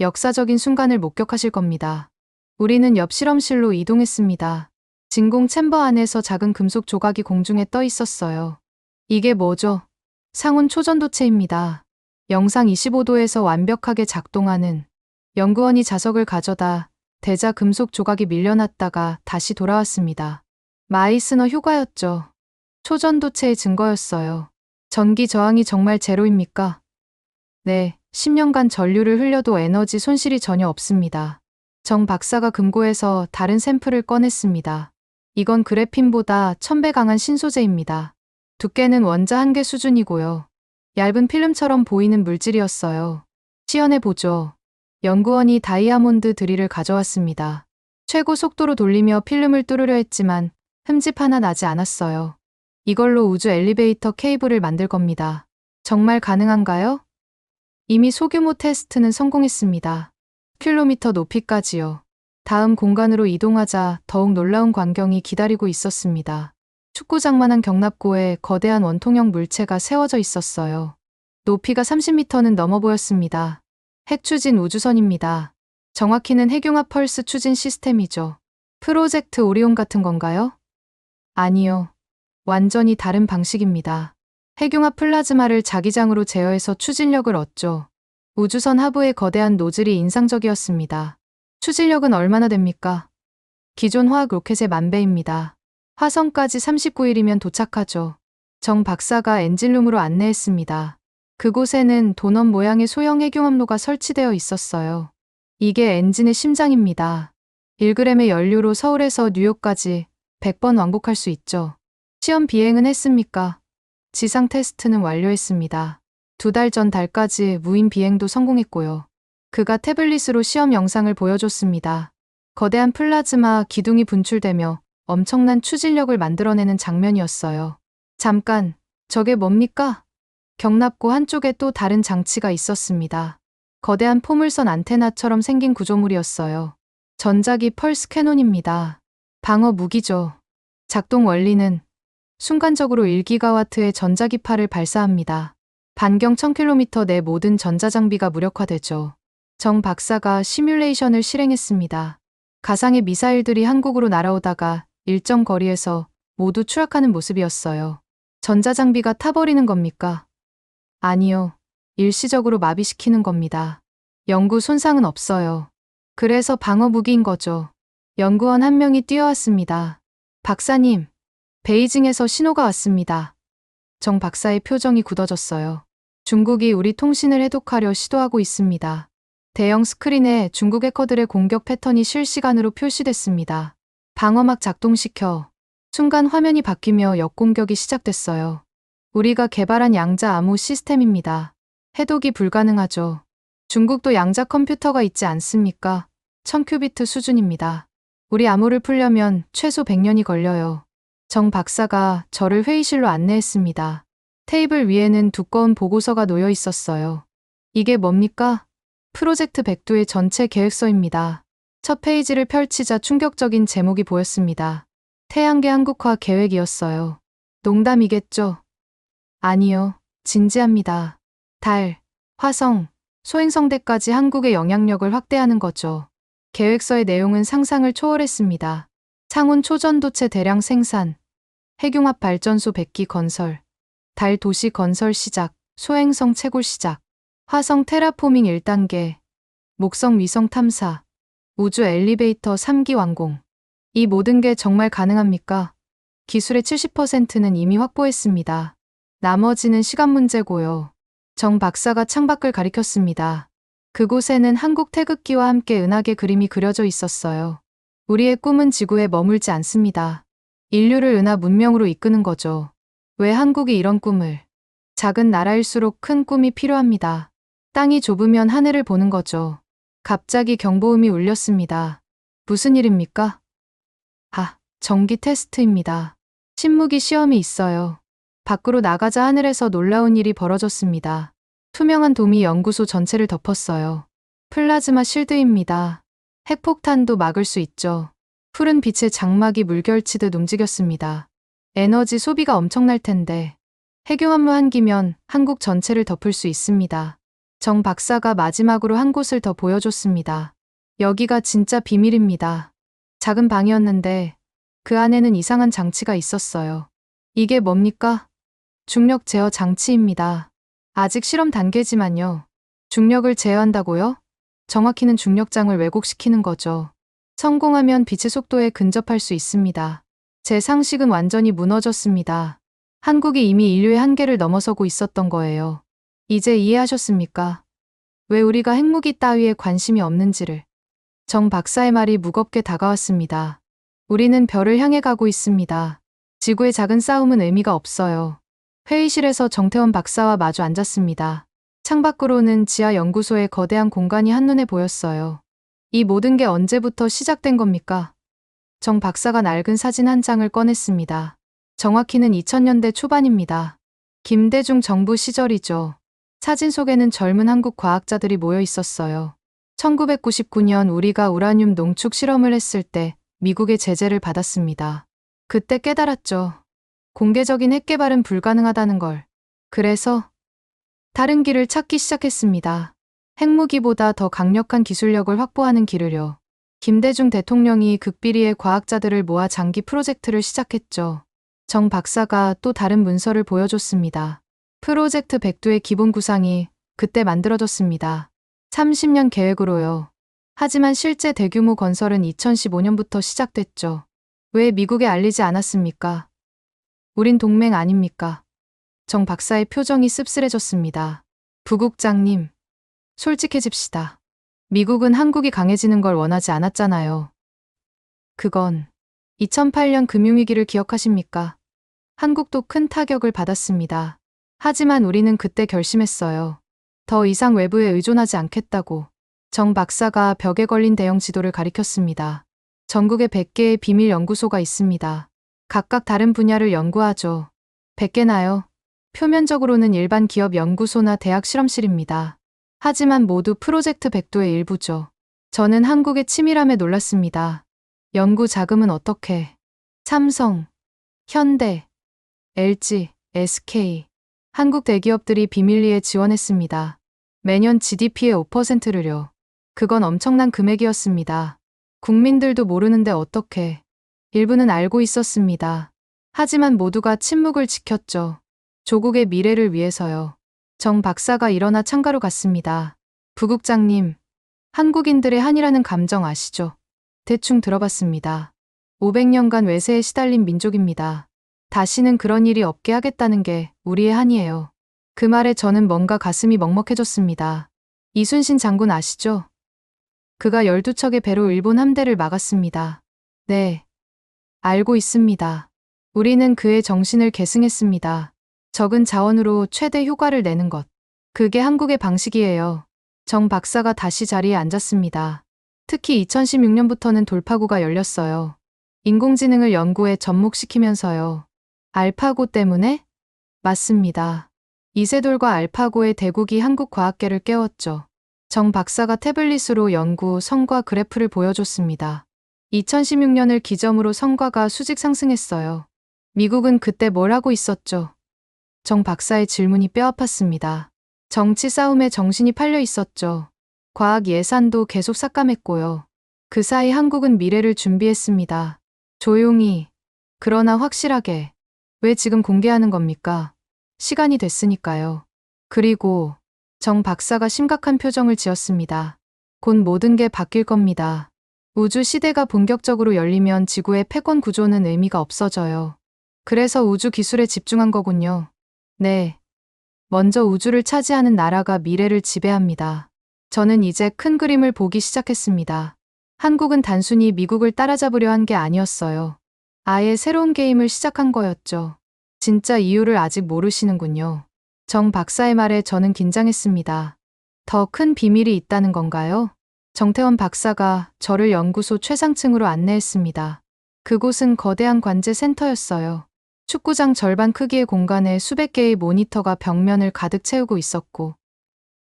역사적인 순간을 목격하실 겁니다. 우리는 옆 실험실로 이동했습니다. 진공 챔버 안에서 작은 금속 조각이 공중에 떠 있었어요. 이게 뭐죠? 상온 초전도체입니다. 영상 25도에서 완벽하게 작동하는. 연구원이 자석을 가져다 대자 금속 조각이 밀려났다가 다시 돌아왔습니다. 마이스너 효과였죠. 초전도체의 증거였어요. 전기 저항이 정말 제로입니까? 네, 10년간 전류를 흘려도 에너지 손실이 전혀 없습니다. 정 박사가 금고에서 다른 샘플을 꺼냈습니다. 이건 그래핀보다 1000배 강한 신소재입니다. 두께는 원자 1개 수준이고요. 얇은 필름처럼 보이는 물질이었어요. 시연해보죠. 연구원이 다이아몬드 드릴을 가져왔습니다. 최고 속도로 돌리며 필름을 뚫으려 했지만 흠집 하나 나지 않았어요. 이걸로 우주 엘리베이터 케이블을 만들 겁니다. 정말 가능한가요? 이미 소규모 테스트는 성공했습니다. 킬로미터 높이까지요. 다음 공간으로 이동하자 더욱 놀라운 광경이 기다리고 있었습니다. 축구장만한 경납고에 거대한 원통형 물체가 세워져 있었어요. 높이가 30m는 넘어 보였습니다. 핵추진 우주선입니다. 정확히는 핵융합 펄스 추진 시스템이죠. 프로젝트 오리온 같은 건가요? 아니요. 완전히 다른 방식입니다. 핵융합 플라즈마를 자기장으로 제어해서 추진력을 얻죠. 우주선 하부의 거대한 노즐이 인상적이었습니다. 추진력은 얼마나 됩니까? 기존 화학 로켓의 만배입니다. 화성까지 39일이면 도착하죠. 정 박사가 엔진룸으로 안내했습니다. 그곳에는 도넛 모양의 소형 핵융합로가 설치되어 있었어요. 이게 엔진의 심장입니다. 1g의 연료로 서울에서 뉴욕까지 100번 왕복할 수 있죠. 시험 비행은 했습니까? 지상 테스트는 완료했습니다. 2달 전 달까지 무인 비행도 성공했고요. 그가 태블릿으로 시험 영상을 보여줬습니다. 거대한 플라즈마 기둥이 분출되며 엄청난 추진력을 만들어내는 장면이었어요. 잠깐, 저게 뭡니까? 경납고 한쪽에 또 다른 장치가 있었습니다. 거대한 포물선 안테나처럼 생긴 구조물이었어요. 전자기 펄스 캐논입니다. 방어 무기죠. 작동 원리는 순간적으로 1기가와트의 전자기파를 발사합니다. 반경 1000km 내 모든 전자장비가 무력화되죠. 정 박사가 시뮬레이션을 실행했습니다. 가상의 미사일들이 한국으로 날아오다가 일정 거리에서 모두 추락하는 모습이었어요. 전자장비가 타버리는 겁니까? 아니요. 일시적으로 마비시키는 겁니다. 연구 손상은 없어요. 그래서 방어 무기인 거죠. 연구원 한 명이 뛰어왔습니다. 박사님, 베이징에서 신호가 왔습니다. 정 박사의 표정이 굳어졌어요. 중국이 우리 통신을 해독하려 시도하고 있습니다. 대형 스크린에 중국 해커들의 공격 패턴이 실시간으로 표시됐습니다. 방어막 작동시켜 순간 화면이 바뀌며 역공격이 시작됐어요. 우리가 개발한 양자 암호 시스템입니다. 해독이 불가능하죠. 중국도 양자 컴퓨터가 있지 않습니까? 1000큐비트 수준입니다. 우리 암호를 풀려면 최소 100년이 걸려요. 정 박사가 저를 회의실로 안내했습니다. 테이블 위에는 두꺼운 보고서가 놓여 있었어요. 이게 뭡니까? 프로젝트 백두의 전체 계획서입니다. 첫 페이지를 펼치자 충격적인 제목이 보였습니다. 태양계 한국화 계획이었어요. 농담이겠죠? 아니요, 진지합니다. 달, 화성, 소행성대까지 한국의 영향력을 확대하는 거죠. 계획서의 내용은 상상을 초월했습니다. 창원 초전도체 대량 생산, 핵융합 발전소 100기 건설, 달 도시 건설 시작, 소행성 채굴 시작, 화성 테라포밍 1단계, 목성 위성 탐사, 우주 엘리베이터 3기 완공. 이 모든 게 정말 가능합니까? 기술의 70%는 이미 확보했습니다. 나머지는 시간 문제고요. 정 박사가 창밖을 가리켰습니다. 그곳에는 한국 태극기와 함께 은하계 그림이 그려져 있었어요. 우리의 꿈은 지구에 머물지 않습니다. 인류를 은하 문명으로 이끄는 거죠. 왜 한국이 이런 꿈을? 작은 나라일수록 큰 꿈이 필요합니다. 땅이 좁으면 하늘을 보는 거죠. 갑자기 경보음이 울렸습니다. 무슨 일입니까? 아, 전기 테스트입니다. 신무기 시험이 있어요. 밖으로 나가자 하늘에서 놀라운 일이 벌어졌습니다. 투명한 돔이 연구소 전체를 덮었어요. 플라즈마 실드입니다. 핵폭탄도 막을 수 있죠. 푸른 빛의 장막이 물결치듯 움직였습니다. 에너지 소비가 엄청날 텐데. 핵융합로 한 기면 한국 전체를 덮을 수 있습니다. 정 박사가 마지막으로 한 곳을 더 보여줬습니다. 여기가 진짜 비밀입니다. 작은 방이었는데 그 안에는 이상한 장치가 있었어요. 이게 뭡니까? 중력 제어 장치입니다. 아직 실험 단계지만요. 중력을 제어한다고요? 정확히는 중력장을 왜곡시키는 거죠. 성공하면 빛의 속도에 근접할 수 있습니다. 제 상식은 완전히 무너졌습니다. 한국이 이미 인류의 한계를 넘어서고 있었던 거예요. 이제 이해하셨습니까? 왜 우리가 핵무기 따위에 관심이 없는지를. 정 박사의 말이 무겁게 다가왔습니다. 우리는 별을 향해 가고 있습니다. 지구의 작은 싸움은 의미가 없어요. 회의실에서 정태원 박사와 마주 앉았습니다. 창밖으로는 지하 연구소의 거대한 공간이 한눈에 보였어요. 이 모든 게 언제부터 시작된 겁니까? 정 박사가 낡은 사진 한 장을 꺼냈습니다. 정확히는 2000년대 초반입니다. 김대중 정부 시절이죠. 사진 속에는 젊은 한국 과학자들이 모여 있었어요. 1999년 우리가 우라늄 농축 실험을 했을 때 미국의 제재를 받았습니다. 그때 깨달았죠. 공개적인 핵 개발은 불가능하다는 걸. 그래서 다른 길을 찾기 시작했습니다. 핵무기보다 더 강력한 기술력을 확보하는 길을요. 김대중 대통령이 극비리의 과학자들을 모아 장기 프로젝트를 시작했죠. 정 박사가 또 다른 문서를 보여줬습니다. 프로젝트 백두의 기본 구상이 그때 만들어졌습니다. 30년 계획으로요. 하지만 실제 대규모 건설은 2015년부터 시작됐죠. 왜 미국에 알리지 않았습니까? 우린 동맹 아닙니까? 정 박사의 표정이 씁쓸해졌습니다. 부국장님, 솔직해집시다. 미국은 한국이 강해지는 걸 원하지 않았잖아요. 그건 2008년 금융위기를 기억하십니까? 한국도 큰 타격을 받았습니다. 하지만 우리는 그때 결심했어요. 더 이상 외부에 의존하지 않겠다고. 정 박사가 벽에 걸린 대형 지도를 가리켰습니다. 전국에 100개의 비밀 연구소가 있습니다. 각각 다른 분야를 연구하죠. 100개나요? 표면적으로는 일반 기업 연구소나 대학 실험실입니다. 하지만 모두 프로젝트 백도의 일부죠. 저는 한국의 치밀함에 놀랐습니다. 연구 자금은 어떻게? 삼성, 현대, LG, SK, 한국 대기업들이 비밀리에 지원했습니다. 매년 GDP의 5%를요. 그건 엄청난 금액이었습니다. 국민들도 모르는데 어떻게? 일부는 알고 있었습니다. 하지만 모두가 침묵을 지켰죠. 조국의 미래를 위해서요. 정 박사가 일어나 창가로 갔습니다. 부국장님, 한국인들의 한이라는 감정 아시죠? 대충 들어봤습니다. 500년간 외세에 시달린 민족입니다. 다시는 그런 일이 없게 하겠다는 게 우리의 한이에요. 그 말에 저는 뭔가 가슴이 먹먹해졌습니다. 이순신 장군 아시죠? 그가 12척의 배로 일본 함대를 막았습니다. 네, 알고 있습니다. 우리는 그의 정신을 계승했습니다. 적은 자원으로 최대 효과를 내는 것. 그게 한국의 방식이에요. 정 박사가 다시 자리에 앉았습니다. 특히 2016년부터는 돌파구가 열렸어요. 인공지능을 연구에 접목시키면서요. 알파고 때문에? 맞습니다. 이세돌과 알파고의 대국이 한국 과학계를 깨웠죠. 정 박사가 태블릿으로 연구 성과 그래프를 보여줬습니다. 2016년을 기점으로 성과가 수직 상승했어요. 미국은 그때 뭘 하고 있었죠? 정 박사의 질문이 뼈아팠습니다. 정치 싸움에 정신이 팔려 있었죠. 과학 예산도 계속 삭감했고요. 그 사이 한국은 미래를 준비했습니다. 조용히, 그러나 확실하게. 왜 지금 공개하는 겁니까? 시간이 됐으니까요. 그리고 정 박사가 심각한 표정을 지었습니다. 곧 모든 게 바뀔 겁니다. 우주 시대가 본격적으로 열리면 지구의 패권 구조는 의미가 없어져요. 그래서 우주 기술에 집중한 거군요. 네. 먼저 우주를 차지하는 나라가 미래를 지배합니다. 저는 이제 큰 그림을 보기 시작했습니다. 한국은 단순히 미국을 따라잡으려 한 게 아니었어요. 아예 새로운 게임을 시작한 거였죠. 진짜 이유를 아직 모르시는군요. 정 박사의 말에 저는 긴장했습니다. 더 큰 비밀이 있다는 건가요? 정태원 박사가 저를 연구소 최상층으로 안내했습니다. 그곳은 거대한 관제 센터였어요. 축구장 절반 크기의 공간에 수백 개의 모니터가 벽면을 가득 채우고 있었고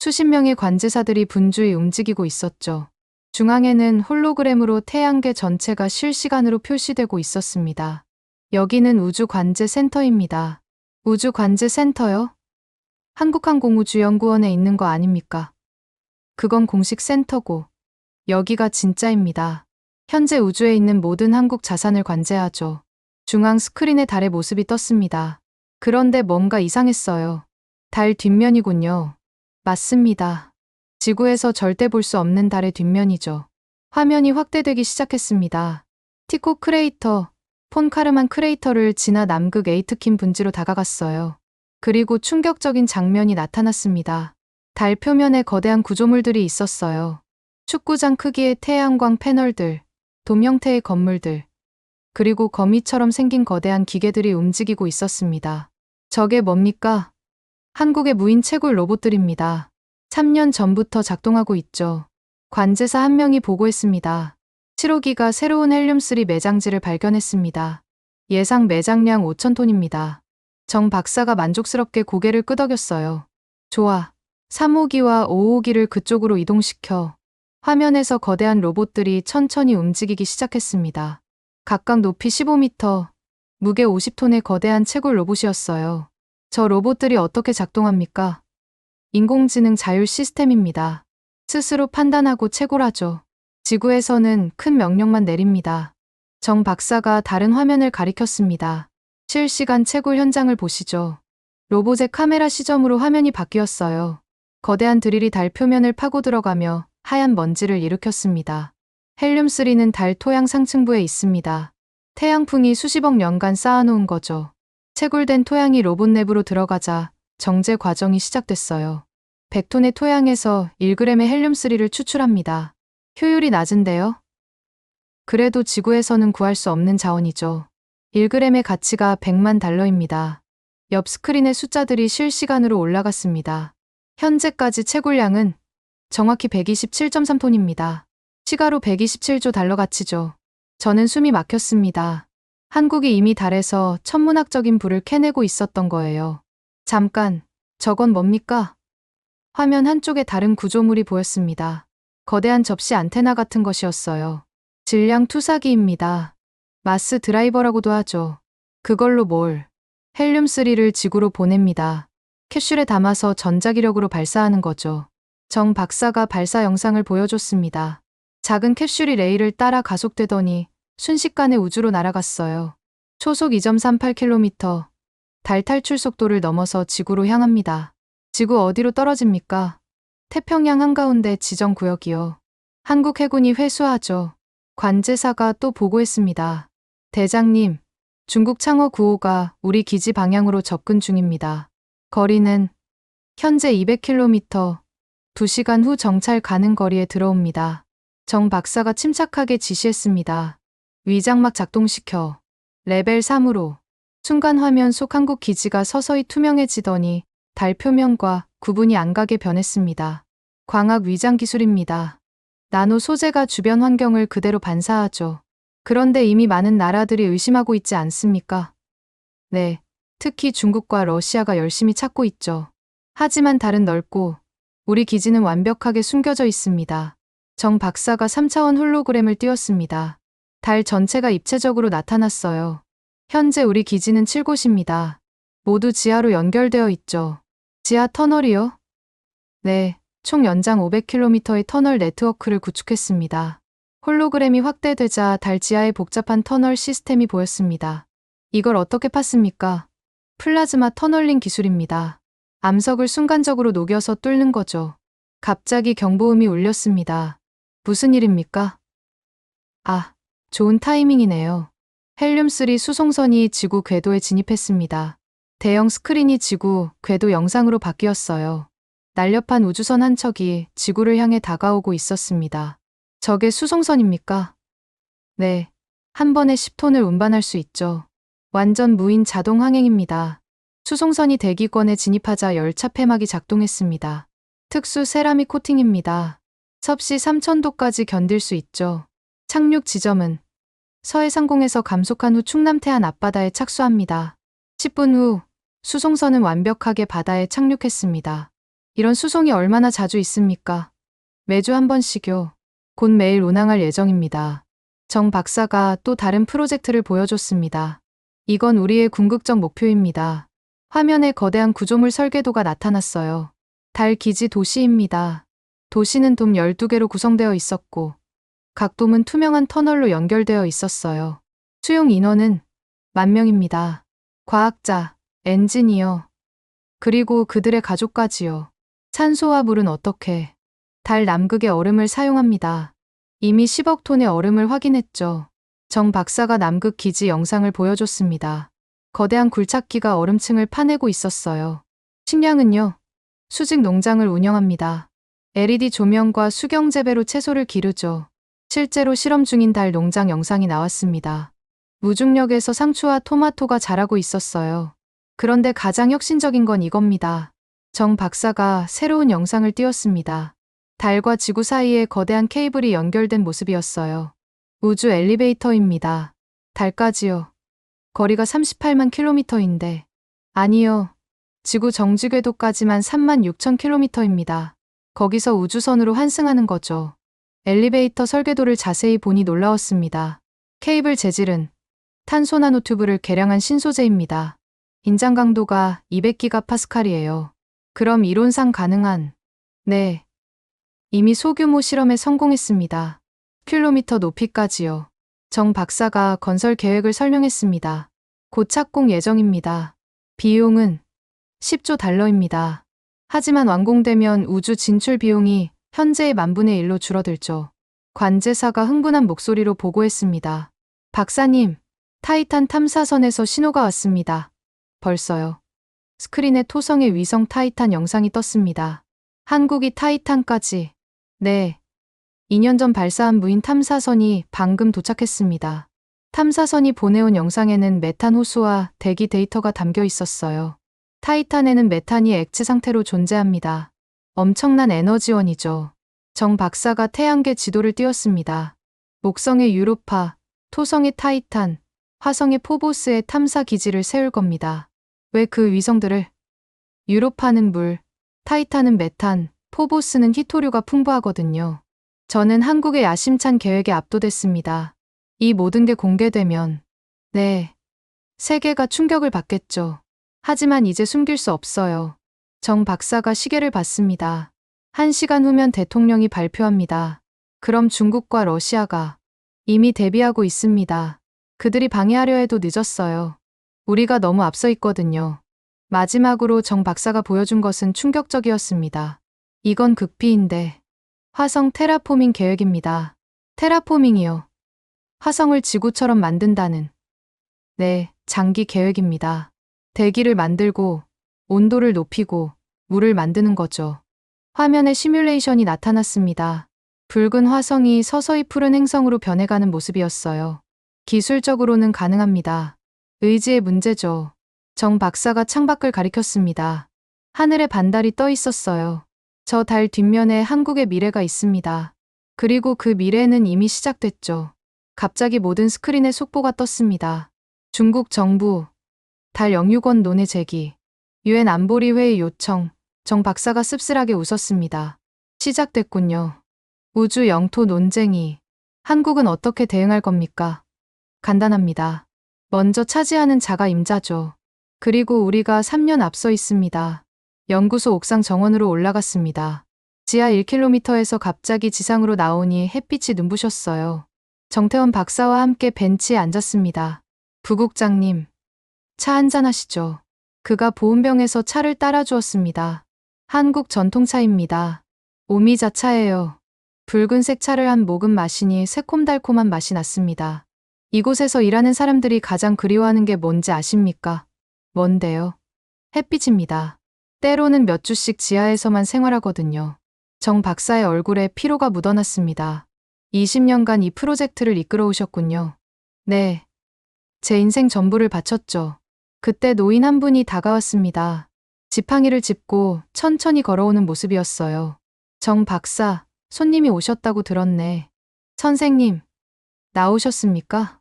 수십 명의 관제사들이 분주히 움직이고 있었죠. 중앙에는 홀로그램으로 태양계 전체가 실시간으로 표시되고 있었습니다. 여기는 우주관제센터입니다. 우주관제센터요? 한국항공우주연구원에 있는 거 아닙니까? 그건 공식 센터고 여기가 진짜입니다. 현재 우주에 있는 모든 한국 자산을 관제하죠. 중앙 스크린에 달의 모습이 떴습니다. 그런데 뭔가 이상했어요. 달 뒷면이군요. 맞습니다. 지구에서 절대 볼 수 없는 달의 뒷면이죠. 화면이 확대되기 시작했습니다. 티코 크레이터, 폰 카르만 크레이터를 지나 남극 에이트킨 분지로 다가갔어요. 그리고 충격적인 장면이 나타났습니다. 달 표면에 거대한 구조물들이 있었어요. 축구장 크기의 태양광 패널들, 돔 형태의 건물들, 그리고 거미처럼 생긴 거대한 기계들이 움직이고 있었습니다. 저게 뭡니까? 한국의 무인 채굴 로봇들입니다. 3년 전부터 작동하고 있죠. 관제사 한 명이 보고했습니다. 7호기가 새로운 헬륨3 매장지를 발견했습니다. 예상 매장량 5,000톤입니다. 정 박사가 만족스럽게 고개를 끄덕였어요. 좋아. 3호기와 5호기를 그쪽으로 이동시켜. 화면에서 거대한 로봇들이 천천히 움직이기 시작했습니다. 각각 높이 15m, 무게 50톤의 거대한 채굴 로봇이었어요. 저 로봇들이 어떻게 작동합니까? 인공지능 자율 시스템입니다. 스스로 판단하고 채굴하죠. 지구에서는 큰 명령만 내립니다. 정 박사가 다른 화면을 가리켰습니다. 실시간 채굴 현장을 보시죠. 로봇의 카메라 시점으로 화면이 바뀌었어요. 거대한 드릴이 달 표면을 파고 들어가며 하얀 먼지를 일으켰습니다. 헬륨3는 달 토양 상층부에 있습니다. 태양풍이 수십억 년간 쌓아놓은 거죠. 채굴된 토양이 로봇 내부로 들어가자 정제 과정이 시작됐어요. 100톤의 토양에서 1g의 헬륨3를 추출합니다. 효율이 낮은데요? 그래도 지구에서는 구할 수 없는 자원이죠. 1g의 가치가 100만 달러입니다. 옆 스크린의 숫자들이 실시간으로 올라갔습니다. 현재까지 채굴량은 정확히 127.3톤입니다. 시가로 127조 달러 가치죠. 저는 숨이 막혔습니다. 한국이 이미 달에서 천문학적인 불을 캐내고 있었던 거예요. 잠깐, 저건 뭡니까? 화면 한쪽에 다른 구조물이 보였습니다. 거대한 접시 안테나 같은 것이었어요. 질량 투사기입니다. 마스 드라이버라고도 하죠. 그걸로 헬륨3를 지구로 보냅니다. 캡슐에 담아서 전자기력으로 발사하는 거죠. 정 박사가 발사 영상을 보여줬습니다. 작은 캡슐이 레일을 따라 가속되더니 순식간에 우주로 날아갔어요. 초속 2.38km, 달 탈출 속도를 넘어서 지구로 향합니다. 지구 어디로 떨어집니까? 태평양 한가운데 지정 구역이요. 한국 해군이 회수하죠. 관제사가 또 보고했습니다. 대장님, 중국 창어 9호가 우리 기지 방향으로 접근 중입니다. 거리는 현재 200km, 2시간 후 정찰 가능 거리에 들어옵니다. 정 박사가 침착하게 지시했습니다. 위장막 작동시켜. 레벨 3으로. 순간 화면 속 한국 기지가 서서히 투명해지더니 달 표면과 구분이 안 가게 변했습니다. 광학 위장 기술입니다. 나노 소재가 주변 환경을 그대로 반사하죠. 그런데 이미 많은 나라들이 의심하고 있지 않습니까? 네, 특히 중국과 러시아가 열심히 찾고 있죠. 하지만 달은 넓고 우리 기지는 완벽하게 숨겨져 있습니다. 정 박사가 3차원 홀로그램을 띄웠습니다. 달 전체가 입체적으로 나타났어요. 현재 우리 기지는 7곳입니다. 모두 지하로 연결되어 있죠. 지하 터널이요? 네, 총 연장 500km의 터널 네트워크를 구축했습니다. 홀로그램이 확대되자 달 지하의 복잡한 터널 시스템이 보였습니다. 이걸 어떻게 팠습니까? 플라즈마 터널링 기술입니다. 암석을 순간적으로 녹여서 뚫는 거죠. 갑자기 경보음이 울렸습니다. 무슨 일입니까? 아, 좋은 타이밍이네요. 헬륨3 수송선이 지구 궤도에 진입했습니다. 대형 스크린이 지구 궤도 영상으로 바뀌었어요. 날렵한 우주선 한 척이 지구를 향해 다가오고 있었습니다. 저게 수송선입니까? 네, 한 번에 10톤을 운반할 수 있죠. 완전 무인 자동 항행입니다. 수송선이 대기권에 진입하자 열차 폐막이 작동했습니다. 특수 세라믹 코팅입니다. 섭씨 3000도까지 견딜 수 있죠. 착륙 지점은 서해상공에서 감속한 후 충남 태안 앞바다에 착수합니다. 10분 후 수송선은 완벽하게 바다에 착륙했습니다. 이런 수송이 얼마나 자주 있습니까? 매주 한 번씩요. 곧 매일 운항할 예정입니다. 정 박사가 또 다른 프로젝트를 보여줬습니다. 이건 우리의 궁극적 목표입니다. 화면에 거대한 구조물 설계도가 나타났어요. 달 기지 도시입니다. 도시는 돔 12개로 구성되어 있었고 각 돔은 투명한 터널로 연결되어 있었어요. 수용 인원은 10,000명입니다. 과학자, 엔지니어, 그리고 그들의 가족까지요. 산소와 물은 어떻게? 달 남극의 얼음을 사용합니다. 이미 10억 톤의 얼음을 확인했죠. 정 박사가 남극 기지 영상을 보여줬습니다. 거대한 굴착기가 얼음층을 파내고 있었어요. 식량은요? 수직 농장을 운영합니다. LED 조명과 수경 재배로 채소를 기르죠. 실제로 실험 중인 달 농장 영상이 나왔습니다. 무중력에서 상추와 토마토가 자라고 있었어요. 그런데 가장 혁신적인 건 이겁니다. 정 박사가 새로운 영상을 띄웠습니다. 달과 지구 사이에 거대한 케이블이 연결된 모습이었어요. 우주 엘리베이터입니다. 달까지요. 거리가 38만 킬로미터인데. 아니요. 지구 정지 궤도까지만 3만 6천 킬로미터입니다. 거기서 우주선으로 환승하는 거죠. 엘리베이터 설계도를 자세히 보니 놀라웠습니다. 케이블 재질은 탄소 나노튜브를 개량한 신소재입니다. 인장 강도가 200기가파스칼이에요. 그럼 이론상 가능한. 네. 이미 소규모 실험에 성공했습니다. 킬로미터 높이까지요. 정 박사가 건설 계획을 설명했습니다. 곧 착공 예정입니다. 비용은 10조 달러입니다. 하지만 완공되면 우주 진출 비용이 현재의 10,000분의 1로 줄어들죠. 관제사가 흥분한 목소리로 보고했습니다. 박사님, 타이탄 탐사선에서 신호가 왔습니다. 벌써요. 스크린에 토성의 위성 타이탄 영상이 떴습니다. 한국이 타이탄까지. 네. 2년 전 발사한 무인 탐사선이 방금 도착했습니다. 탐사선이 보내온 영상에는 메탄 호수와 대기 데이터가 담겨 있었어요. 타이탄에는 메탄이 액체 상태로 존재합니다. 엄청난 에너지원이죠. 정 박사가 태양계 지도를 띄웠습니다. 목성의 유로파, 토성의 타이탄, 화성의 포보스에 탐사 기지를 세울 겁니다. 왜 그 위성들을? 유로파는 물, 타이탄은 메탄, 포보스는 히토류가 풍부하거든요. 저는 한국의 야심찬 계획에 압도됐습니다. 이 모든 게 공개되면, 네, 세계가 충격을 받겠죠. 하지만 이제 숨길 수 없어요. 정 박사가 시계를 봤습니다. 1시간 후면 대통령이 발표합니다. 그럼 중국과 러시아가 이미 대비하고 있습니다. 그들이 방해하려 해도 늦었어요. 우리가 너무 앞서 있거든요. 마지막으로 정 박사가 보여준 것은 충격적이었습니다. 이건 극비인데 화성 테라포밍 계획입니다. 테라포밍이요. 화성을 지구처럼 만든다는. 네, 장기 계획입니다. 대기를 만들고 온도를 높이고 물을 만드는 거죠. 화면에 시뮬레이션이 나타났습니다. 붉은 화성이 서서히 푸른 행성으로 변해가는 모습이었어요. 기술적으로는 가능합니다. 의지의 문제죠. 정 박사가 창밖을 가리켰습니다. 하늘에 반달이 떠 있었어요. 저 달 뒷면에 한국의 미래가 있습니다. 그리고 그 미래는 이미 시작됐죠. 갑자기 모든 스크린에 속보가 떴습니다. 중국 정부, 달 영유권 논의 제기, 유엔 안보리 회의 요청. 정 박사가 씁쓸하게 웃었습니다. 시작됐군요. 우주 영토 논쟁이. 한국은 어떻게 대응할 겁니까? 간단합니다. 먼저 차지하는 자가 임자죠. 그리고 우리가 3년 앞서 있습니다. 연구소 옥상 정원으로 올라갔습니다. 지하 1km에서 갑자기 지상으로 나오니 햇빛이 눈부셨어요. 정태원 박사와 함께 벤치에 앉았습니다. 부국장님, 차 한잔 하시죠. 그가 보온병에서 차를 따라주었습니다. 한국 전통차입니다. 오미자 차예요. 붉은색 차를 한 모금 마시니 새콤달콤한 맛이 났습니다. 이곳에서 일하는 사람들이 가장 그리워하는 게 뭔지 아십니까? 뭔데요? 햇빛입니다. 때로는 몇 주씩 지하에서만 생활하거든요. 정 박사의 얼굴에 피로가 묻어났습니다. 20년간 이 프로젝트를 이끌어 오셨군요. 네. 제 인생 전부를 바쳤죠. 그때 노인 한 분이 다가왔습니다. 지팡이를 짚고 천천히 걸어오는 모습이었어요. 정 박사, 손님이 오셨다고 들었네. 선생님, 나오셨습니까?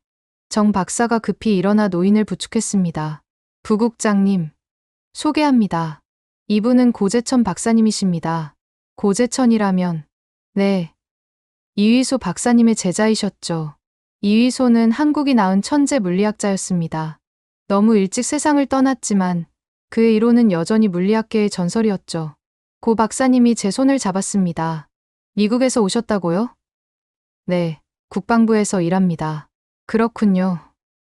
정 박사가 급히 일어나 노인을 부축했습니다. 부국장님, 소개합니다. 이분은 고재천 박사님이십니다. 고재천이라면, 네. 이휘소 박사님의 제자이셨죠. 이휘소는 한국이 낳은 천재 물리학자였습니다. 너무 일찍 세상을 떠났지만 그의 이론은 여전히 물리학계의 전설이었죠. 고 박사님이 제 손을 잡았습니다. 미국에서 오셨다고요? 네, 국방부에서 일합니다. 그렇군요.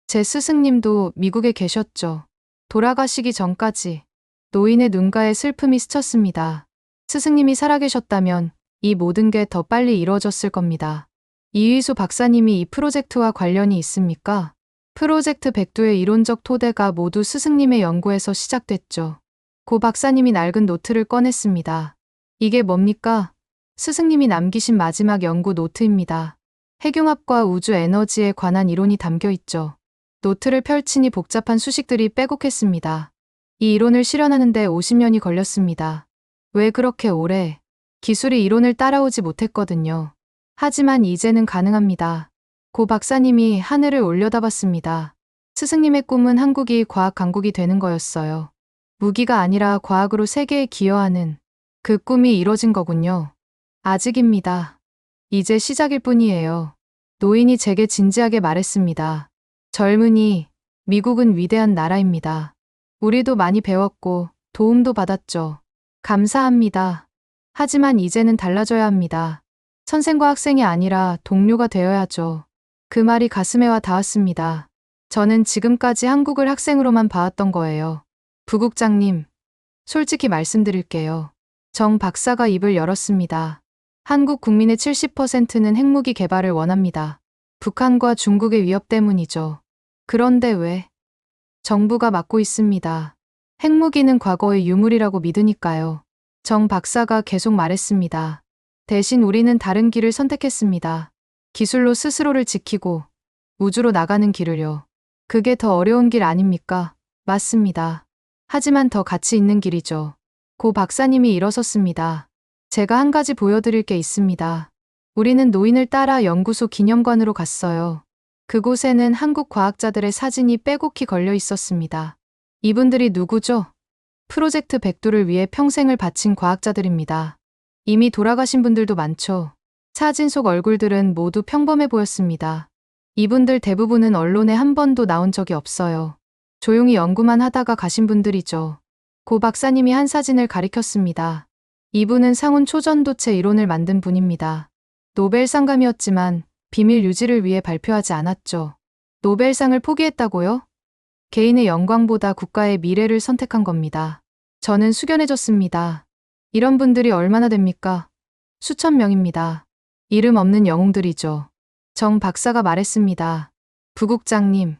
제 스승님도 미국에 계셨죠. 돌아가시기 전까지. 노인의 눈가에 슬픔이 스쳤습니다. 스승님이 살아계셨다면 이 모든 게 더 빨리 이루어졌을 겁니다. 이휘소 박사님이 이 프로젝트와 관련이 있습니까? 프로젝트 백두의 이론적 토대가 모두 스승님의 연구에서 시작됐죠. 고 박사님이 낡은 노트를 꺼냈습니다. 이게 뭡니까? 스승님이 남기신 마지막 연구 노트입니다. 핵융합과 우주 에너지에 관한 이론이 담겨 있죠. 노트를 펼치니 복잡한 수식들이 빼곡했습니다. 이 이론을 실현하는 데 50년이 걸렸습니다. 왜 그렇게 오래? 기술이 이론을 따라오지 못했거든요. 하지만 이제는 가능합니다. 고 박사님이 하늘을 올려다봤습니다. 스승님의 꿈은 한국이 과학 강국이 되는 거였어요. 무기가 아니라 과학으로 세계에 기여하는 그 꿈이 이뤄진 거군요. 아직입니다. 이제 시작일 뿐이에요. 노인이 제게 진지하게 말했습니다. 젊은이, 미국은 위대한 나라입니다. 우리도 많이 배웠고 도움도 받았죠. 감사합니다. 하지만 이제는 달라져야 합니다. 선생과 학생이 아니라 동료가 되어야죠. 그 말이 가슴에 와 닿았습니다. 저는 지금까지 한국을 학생으로만 봐왔던 거예요. 부국장님, 솔직히 말씀드릴게요. 정 박사가 입을 열었습니다. 한국 국민의 70%는 핵무기 개발을 원합니다. 북한과 중국의 위협 때문이죠. 그런데 왜? 정부가 막고 있습니다. 핵무기는 과거의 유물이라고 믿으니까요. 정 박사가 계속 말했습니다. 대신 우리는 다른 길을 선택했습니다. 기술로 스스로를 지키고 우주로 나가는 길을요. 그게 더 어려운 길 아닙니까? 맞습니다. 하지만 더 가치 있는 길이죠. 고 박사님이 일어섰습니다. 제가 한 가지 보여드릴 게 있습니다. 우리는 노인을 따라 연구소 기념관으로 갔어요. 그곳에는 한국 과학자들의 사진이 빼곡히 걸려 있었습니다. 이분들이 누구죠? 프로젝트 백두를 위해 평생을 바친 과학자들입니다. 이미 돌아가신 분들도 많죠. 사진 속 얼굴들은 모두 평범해 보였습니다. 이분들 대부분은 언론에 한 번도 나온 적이 없어요. 조용히 연구만 하다가 가신 분들이죠. 고 박사님이 한 사진을 가리켰습니다. 이분은 상온 초전도체 이론을 만든 분입니다. 노벨상감이었지만 비밀 유지를 위해 발표하지 않았죠. 노벨상을 포기했다고요? 개인의 영광보다 국가의 미래를 선택한 겁니다. 저는 숙연해졌습니다. 이런 분들이 얼마나 됩니까? 수천 명입니다. 이름 없는 영웅들이죠. 정 박사가 말했습니다. 부국장님,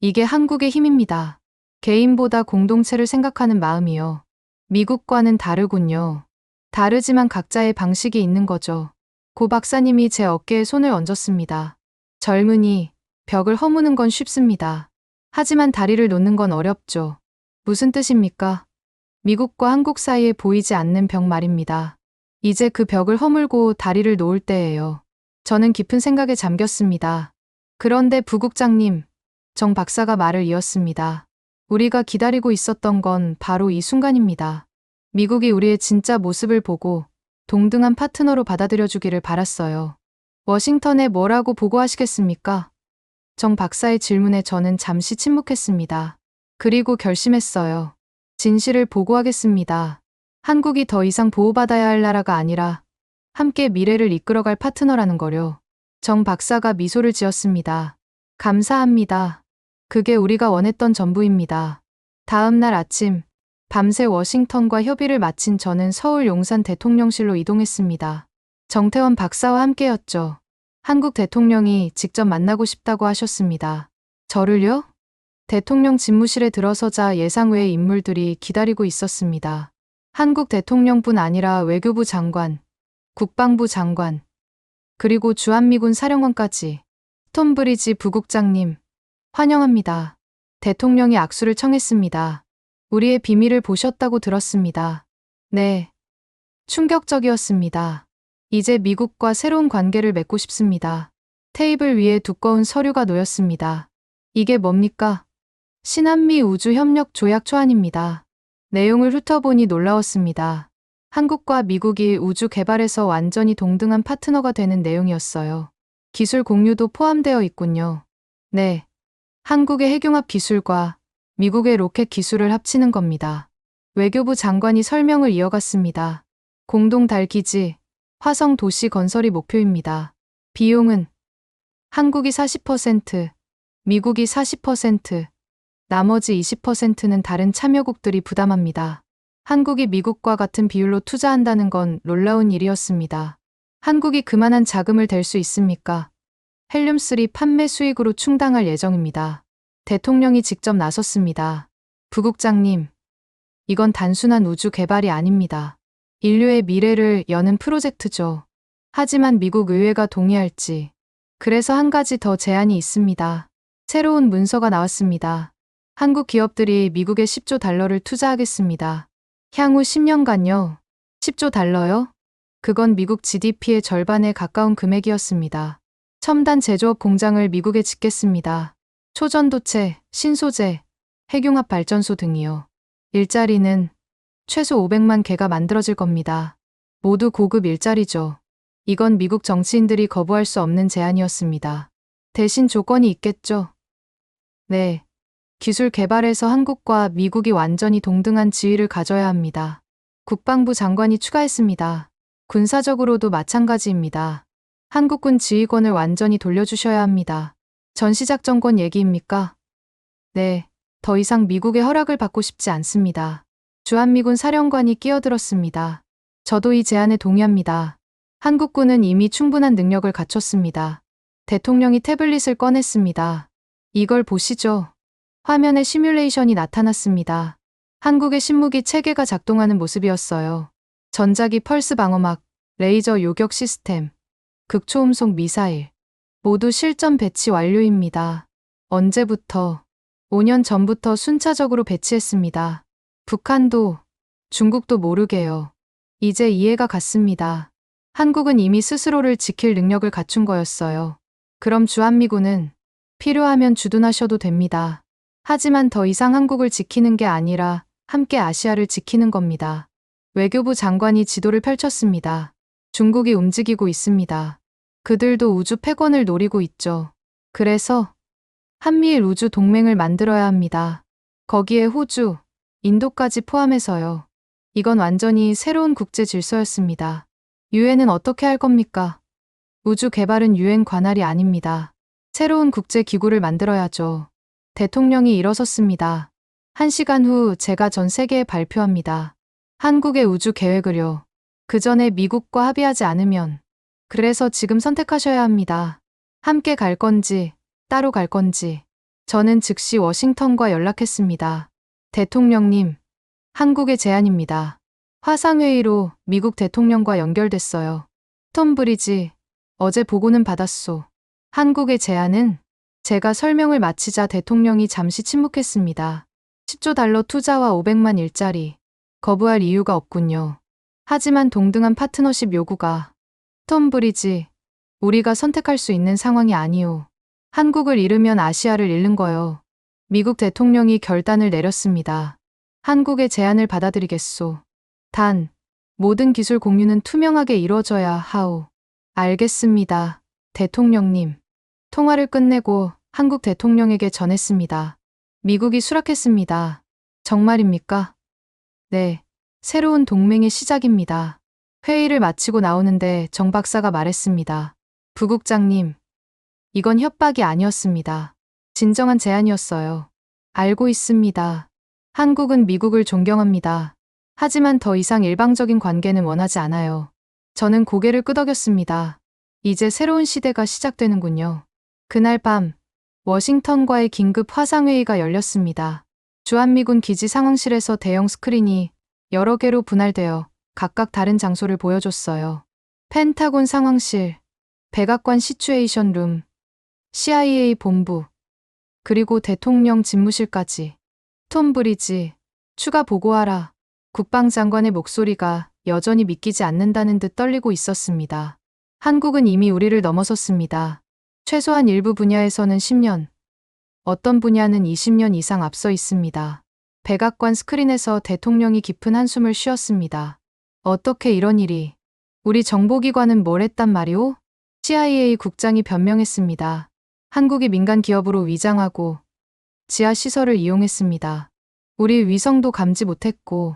이게 한국의 힘입니다. 개인보다 공동체를 생각하는 마음이요. 미국과는 다르군요. 다르지만 각자의 방식이 있는 거죠. 고 박사님이 제 어깨에 손을 얹었습니다. 젊은이, 벽을 허무는 건 쉽습니다. 하지만 다리를 놓는 건 어렵죠. 무슨 뜻입니까? 미국과 한국 사이에 보이지 않는 벽 말입니다. 이제 그 벽을 허물고 다리를 놓을 때예요. 저는 깊은 생각에 잠겼습니다. 그런데 부국장님, 정 박사가 말을 이었습니다. 우리가 기다리고 있었던 건 바로 이 순간입니다. 미국이 우리의 진짜 모습을 보고 동등한 파트너로 받아들여주기를 바랐어요. 워싱턴에 뭐라고 보고하시겠습니까? 정 박사의 질문에 저는 잠시 침묵했습니다. 그리고 결심했어요. 진실을 보고하겠습니다. 한국이 더 이상 보호받아야 할 나라가 아니라 함께 미래를 이끌어갈 파트너라는 거요. 정 박사가 미소를 지었습니다. 감사합니다. 그게 우리가 원했던 전부입니다. 다음 날 아침, 밤새 워싱턴과 협의를 마친 저는 서울 용산 대통령실로 이동했습니다. 정태원 박사와 함께였죠. 한국 대통령이 직접 만나고 싶다고 하셨습니다. 저를요? 대통령 집무실에 들어서자 예상 외의 인물들이 기다리고 있었습니다. 한국 대통령뿐 아니라 외교부 장관, 국방부 장관, 그리고 주한미군 사령관까지. 스톤브리지 부국장님, 환영합니다. 대통령이 악수를 청했습니다. 우리의 비밀을 보셨다고 들었습니다. 네. 충격적이었습니다. 이제 미국과 새로운 관계를 맺고 싶습니다. 테이블 위에 두꺼운 서류가 놓였습니다. 이게 뭡니까? 신한미 우주협력 조약 초안입니다. 내용을 훑어보니 놀라웠습니다. 한국과 미국이 우주 개발에서 완전히 동등한 파트너가 되는 내용이었어요. 기술 공유도 포함되어 있군요. 네. 한국의 핵융합 기술과 미국의 로켓 기술을 합치는 겁니다. 외교부 장관이 설명을 이어갔습니다. 공동 달 기지, 화성 도시 건설이 목표입니다. 비용은 한국이 40%, 미국이 40%, 나머지 20%는 다른 참여국들이 부담합니다. 한국이 미국과 같은 비율로 투자한다는 건 놀라운 일이었습니다. 한국이 그만한 자금을 댈 수 있습니까? 헬륨3 판매 수익으로 충당할 예정입니다. 대통령이 직접 나섰습니다. 부국장님, 이건 단순한 우주 개발이 아닙니다. 인류의 미래를 여는 프로젝트죠. 하지만 미국 의회가 동의할지. 그래서 한 가지 더 제안이 있습니다. 새로운 문서가 나왔습니다. 한국 기업들이 미국에 10조 달러를 투자하겠습니다. 향후 10년간요. 10조 달러요? 그건 미국 GDP의 절반에 가까운 금액이었습니다. 첨단 제조업 공장을 미국에 짓겠습니다. 초전도체, 신소재, 핵융합 발전소 등이요. 일자리는 최소 500만 개가 만들어질 겁니다. 모두 고급 일자리죠. 이건 미국 정치인들이 거부할 수 없는 제안이었습니다. 대신 조건이 있겠죠? 네. 기술 개발에서 한국과 미국이 완전히 동등한 지위를 가져야 합니다. 국방부 장관이 추가했습니다. 군사적으로도 마찬가지입니다. 한국군 지휘권을 완전히 돌려주셔야 합니다. 전시작전권 얘기입니까? 네. 더 이상 미국의 허락을 받고 싶지 않습니다. 주한미군 사령관이 끼어들었습니다. 저도 이 제안에 동의합니다. 한국군은 이미 충분한 능력을 갖췄습니다. 대통령이 태블릿을 꺼냈습니다. 이걸 보시죠. 화면에 시뮬레이션이 나타났습니다. 한국의 신무기 체계가 작동하는 모습이었어요. 전자기 펄스 방어막, 레이저 요격 시스템, 극초음속 미사일. 모두 실전 배치 완료입니다. 언제부터? 5년 전부터 순차적으로 배치했습니다. 북한도, 중국도 모르게요. 이제 이해가 갔습니다. 한국은 이미 스스로를 지킬 능력을 갖춘 거였어요. 그럼 주한미군은 필요하면 주둔하셔도 됩니다. 하지만 더 이상 한국을 지키는 게 아니라 함께 아시아를 지키는 겁니다. 외교부 장관이 지도를 펼쳤습니다. 중국이 움직이고 있습니다. 그들도 우주 패권을 노리고 있죠. 그래서 한미일 우주 동맹을 만들어야 합니다. 거기에 호주, 인도까지 포함해서요. 이건 완전히 새로운 국제 질서였습니다. 유엔은 어떻게 할 겁니까? 우주 개발은 유엔 관할이 아닙니다. 새로운 국제 기구를 만들어야죠. 대통령이 일어섰습니다. 1시간 후 제가 전 세계에 발표합니다. 한국의 우주 계획을요. 그 전에 미국과 합의하지 않으면. 그래서 지금 선택하셔야 합니다. 함께 갈 건지, 따로 갈 건지. 저는 즉시 워싱턴과 연락했습니다. 대통령님, 한국의 제안입니다. 화상회의로 미국 대통령과 연결됐어요. 톰 브리지, 어제 보고는 받았소. 한국의 제안은? 제가 설명을 마치자 대통령이 잠시 침묵했습니다. 10조 달러 투자와 500만 일자리. 거부할 이유가 없군요. 하지만 동등한 파트너십 요구가. 톰 브리지, 우리가 선택할 수 있는 상황이 아니오. 한국을 잃으면 아시아를 잃는 거요. 미국 대통령이 결단을 내렸습니다. 한국의 제안을 받아들이겠소. 단, 모든 기술 공유는 투명하게 이루어져야 하오. 알겠습니다. 대통령님. 통화를 끝내고 한국 대통령에게 전했습니다. 미국이 수락했습니다. 정말입니까? 네. 새로운 동맹의 시작입니다. 회의를 마치고 나오는데 정 박사가 말했습니다. 부국장님, 이건 협박이 아니었습니다. 진정한 제안이었어요. 알고 있습니다. 한국은 미국을 존경합니다. 하지만 더 이상 일방적인 관계는 원하지 않아요. 저는 고개를 끄덕였습니다. 이제 새로운 시대가 시작되는군요. 그날 밤, 워싱턴과의 긴급 화상회의가 열렸습니다. 주한미군 기지 상황실에서 대형 스크린이 여러 개로 분할되어 각각 다른 장소를 보여줬어요. 펜타곤 상황실, 백악관 시츄에이션 룸, CIA 본부, 그리고 대통령 집무실까지. 톰 브리지, 추가 보고하라. 국방장관의 목소리가 여전히 믿기지 않는다는 듯 떨리고 있었습니다. 한국은 이미 우리를 넘어섰습니다. 최소한 일부 분야에서는 10년, 어떤 분야는 20년 이상 앞서 있습니다. 백악관 스크린에서 대통령이 깊은 한숨을 쉬었습니다. 어떻게 이런 일이? 우리 정보기관은 뭘 했단 말이오? CIA 국장이 변명했습니다. 한국이 민간 기업으로 위장하고 지하 시설을 이용했습니다. 우리 위성도 감지 못했고.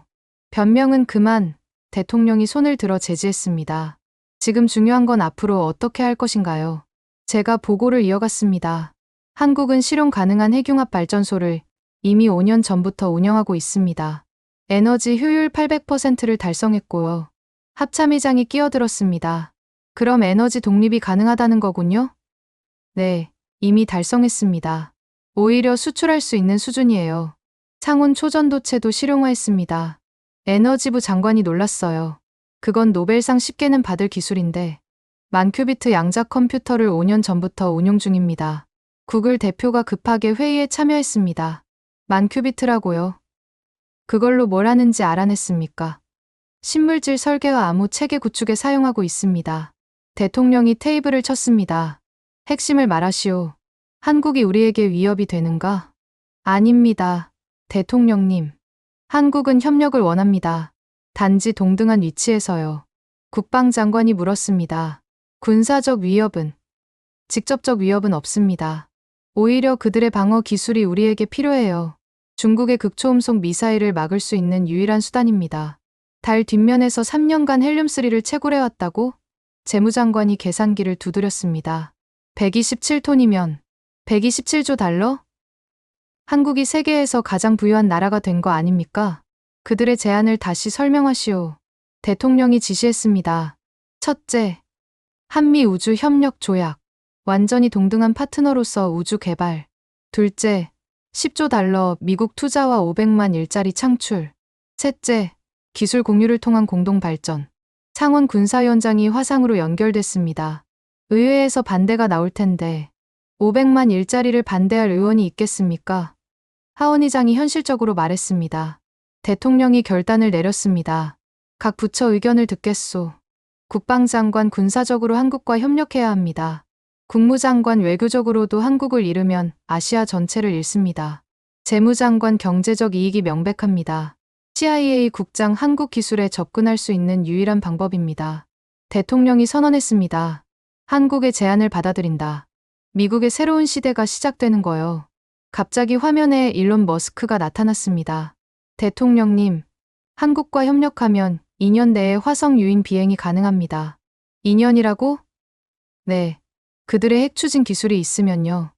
변명은 그만. 대통령이 손을 들어 제지했습니다. 지금 중요한 건 앞으로 어떻게 할 것인가요? 제가 보고를 이어갔습니다. 한국은 실용 가능한 핵융합 발전소를 이미 5년 전부터 운영하고 있습니다. 에너지 효율 800%를 달성했고요. 합참의장이 끼어들었습니다. 그럼 에너지 독립이 가능하다는 거군요? 네, 이미 달성했습니다. 오히려 수출할 수 있는 수준이에요. 창온 초전도체도 실용화했습니다. 에너지부 장관이 놀랐어요. 그건 노벨상 10개는 받을 기술인데 만큐비트 양자 컴퓨터를 5년 전부터 운용 중입니다. 구글 대표가 급하게 회의에 참여했습니다. 만큐비트라고요? 그걸로 뭘 하는지 알아냈습니까? 신물질 설계와 암호 체계 구축에 사용하고 있습니다. 대통령이 테이블을 쳤습니다. 핵심을 말하시오. 한국이 우리에게 위협이 되는가? 아닙니다. 대통령님. 한국은 협력을 원합니다. 단지 동등한 위치에서요. 국방장관이 물었습니다. 군사적 위협은, 직접적 위협은 없습니다. 오히려 그들의 방어 기술이 우리에게 필요해요. 중국의 극초음속 미사일을 막을 수 있는 유일한 수단입니다. 달 뒷면에서 3년간 헬륨3를 채굴해왔다고? 재무장관이 계산기를 두드렸습니다. 127톤이면 127조 달러? 한국이 세계에서 가장 부유한 나라가 된 거 아닙니까? 그들의 제안을 다시 설명하시오. 대통령이 지시했습니다. 첫째, 한미 우주 협력 조약. 완전히 동등한 파트너로서 우주 개발. 둘째, 10조 달러 미국 투자와 500만 일자리 창출. 셋째, 기술 공유를 통한 공동 발전. 창원 군사위원장이 화상으로 연결됐습니다. 의회에서 반대가 나올 텐데 500만 일자리를 반대할 의원이 있겠습니까? 하원 의장이 현실적으로 말했습니다. 대통령이 결단을 내렸습니다. 각 부처 의견을 듣겠소. 국방장관 군사적으로 한국과 협력해야 합니다. 국무장관 외교적으로도 한국을 잃으면 아시아 전체를 잃습니다. 재무장관 경제적 이익이 명백합니다. CIA 국장 한국 기술에 접근할 수 있는 유일한 방법입니다. 대통령이 선언했습니다. 한국의 제안을 받아들인다. 미국의 새로운 시대가 시작되는 거요. 갑자기 화면에 일론 머스크가 나타났습니다. 대통령님, 한국과 협력하면 2년 내에 화성 유인 비행이 가능합니다. 2년이라고? 네. 그들의 핵 추진 기술이 있으면요.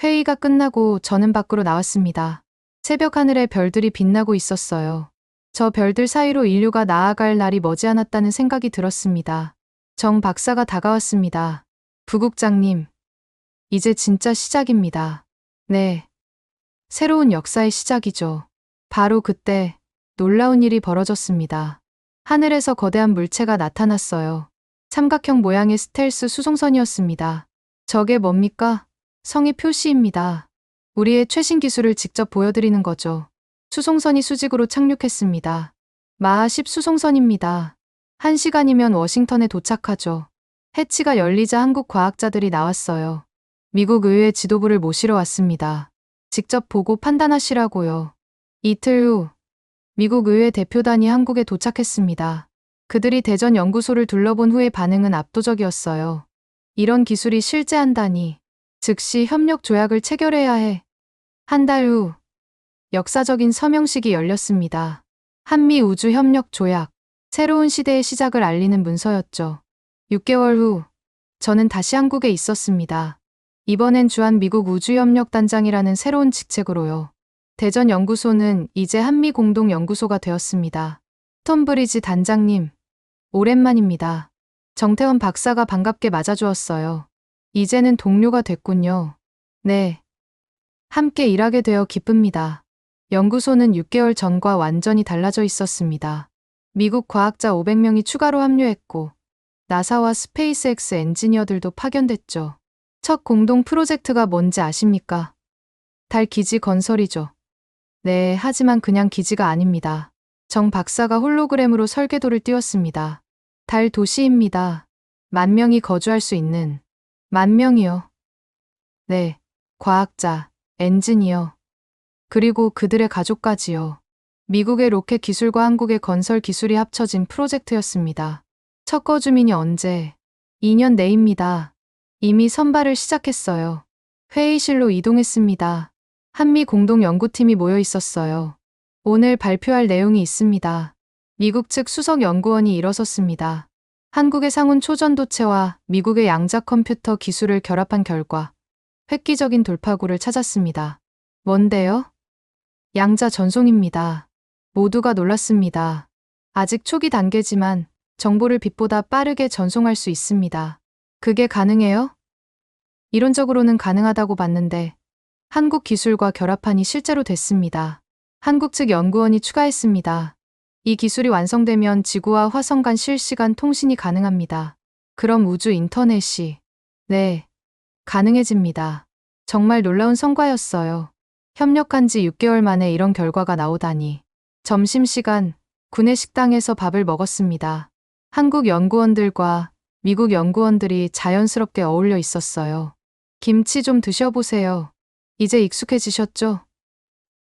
회의가 끝나고 저는 밖으로 나왔습니다. 새벽 하늘에 별들이 빛나고 있었어요. 저 별들 사이로 인류가 나아갈 날이 머지않았다는 생각이 들었습니다. 정 박사가 다가왔습니다. 부국장님, 이제 진짜 시작입니다. 네. 새로운 역사의 시작이죠. 바로 그때 놀라운 일이 벌어졌습니다. 하늘에서 거대한 물체가 나타났어요. 삼각형 모양의 스텔스 수송선이었습니다. 저게 뭡니까? 성의 표시입니다. 우리의 최신 기술을 직접 보여드리는 거죠. 수송선이 수직으로 착륙했습니다. 마하 10 수송선입니다. 1시간이면 워싱턴에 도착하죠. 해치가 열리자 한국 과학자들이 나왔어요. 미국 의회 지도부를 모시러 왔습니다. 직접 보고 판단하시라고요. 이틀 후 미국 의회 대표단이 한국에 도착했습니다. 그들이 대전 연구소를 둘러본 후의 반응은 압도적이었어요. 이런 기술이 실제한다니. 즉시 협력 조약을 체결해야 해. 한 달 후 역사적인 서명식이 열렸습니다. 한미 우주 협력 조약. 새로운 시대의 시작을 알리는 문서였죠. 6개월 후 저는 다시 한국에 있었습니다. 이번엔 주한 미국 우주협력단장이라는 새로운 직책으로요. 대전 연구소는 이제 한미 공동 연구소가 되었습니다. 톰브리지 단장님, 오랜만입니다. 정태원 박사가 반갑게 맞아주었어요. 이제는 동료가 됐군요. 네. 함께 일하게 되어 기쁩니다. 연구소는 6개월 전과 완전히 달라져 있었습니다. 미국 과학자 500명이 추가로 합류했고 나사와 스페이스X 엔지니어들도 파견됐죠. 첫 공동 프로젝트가 뭔지 아십니까? 달 기지 건설이죠. 네, 하지만 그냥 기지가 아닙니다. 정 박사가 홀로그램으로 설계도를 띄웠습니다. 달 도시입니다. 10,000명이 거주할 수 있는. 10,000명이요. 네, 과학자, 엔지니어, 그리고 그들의 가족까지요. 미국의 로켓 기술과 한국의 건설 기술이 합쳐진 프로젝트였습니다. 첫 거주민이 언제? 2년 내입니다. 이미 선발을 시작했어요. 회의실로 이동했습니다. 한미 공동 연구팀이 모여 있었어요. 오늘 발표할 내용이 있습니다. 미국 측 수석 연구원이 일어섰습니다. 한국의 상온 초전도체와 미국의 양자 컴퓨터 기술을 결합한 결과 획기적인 돌파구를 찾았습니다. 뭔데요? 양자 전송입니다. 모두가 놀랐습니다. 아직 초기 단계지만 정보를 빛보다 빠르게 전송할 수 있습니다. 그게 가능해요? 이론적으로는 가능하다고 봤는데 한국 기술과 결합하니 실제로 됐습니다. 한국 측 연구원이 추가했습니다. 이 기술이 완성되면 지구와 화성 간 실시간 통신이 가능합니다. 그럼 우주 인터넷이, 네, 가능해집니다. 정말 놀라운 성과였어요. 협력한 지 6개월 만에 이런 결과가 나오다니. 점심시간, 구내 식당에서 밥을 먹었습니다. 한국 연구원들과 미국 연구원들이 자연스럽게 어울려 있었어요. 김치 좀 드셔보세요. 이제 익숙해지셨죠?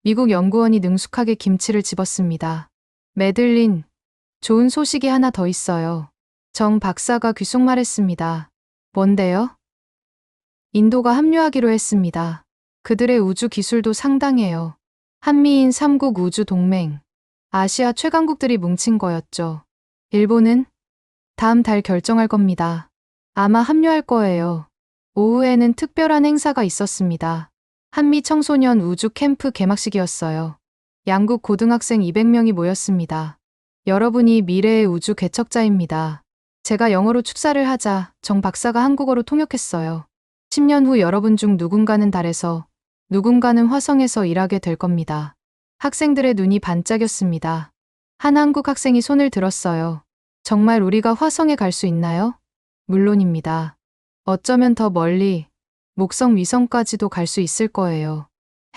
미국 연구원이 능숙하게 김치를 집었습니다. 매들린, 좋은 소식이 하나 더 있어요. 정 박사가 귓속말했습니다. 뭔데요? 인도가 합류하기로 했습니다. 그들의 우주 기술도 상당해요. 한미인 3국 우주 동맹, 아시아 최강국들이 뭉친 거였죠. 일본은 다음 달 결정할 겁니다. 아마 합류할 거예요. 오후에는 특별한 행사가 있었습니다. 한미 청소년 우주 캠프 개막식이었어요. 양국 고등학생 200명이 모였습니다. 여러분이 미래의 우주 개척자입니다. 제가 영어로 축사를 하자 정 박사가 한국어로 통역했어요. 10년 후 여러분 중 누군가는 달에서, 누군가는 화성에서 일하게 될 겁니다. 학생들의 눈이 반짝였습니다. 한 한국 학생이 손을 들었어요. 정말 우리가 화성에 갈 수 있나요? 물론입니다. 어쩌면 더 멀리, 목성 위성까지도 갈 수 있을 거예요.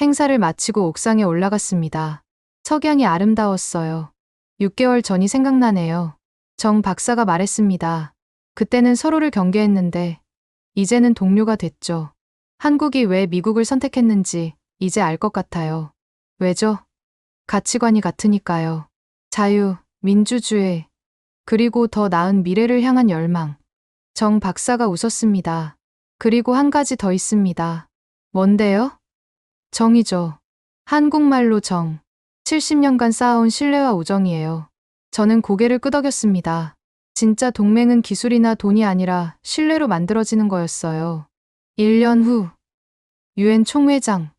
행사를 마치고 옥상에 올라갔습니다. 석양이 아름다웠어요. 6개월 전이 생각나네요. 정 박사가 말했습니다. 그때는 서로를 경계했는데, 이제는 동료가 됐죠. 한국이 왜 미국을 선택했는지 이제 알 것 같아요. 왜죠? 가치관이 같으니까요. 자유, 민주주의, 그리고 더 나은 미래를 향한 열망. 정 박사가 웃었습니다. 그리고 한 가지 더 있습니다. 뭔데요? 정이죠. 한국말로 정. 70년간 쌓아온 신뢰와 우정이에요. 저는 고개를 끄덕였습니다. 진짜 동맹은 기술이나 돈이 아니라 신뢰로 만들어지는 거였어요. 1년 후, 유엔 총회장,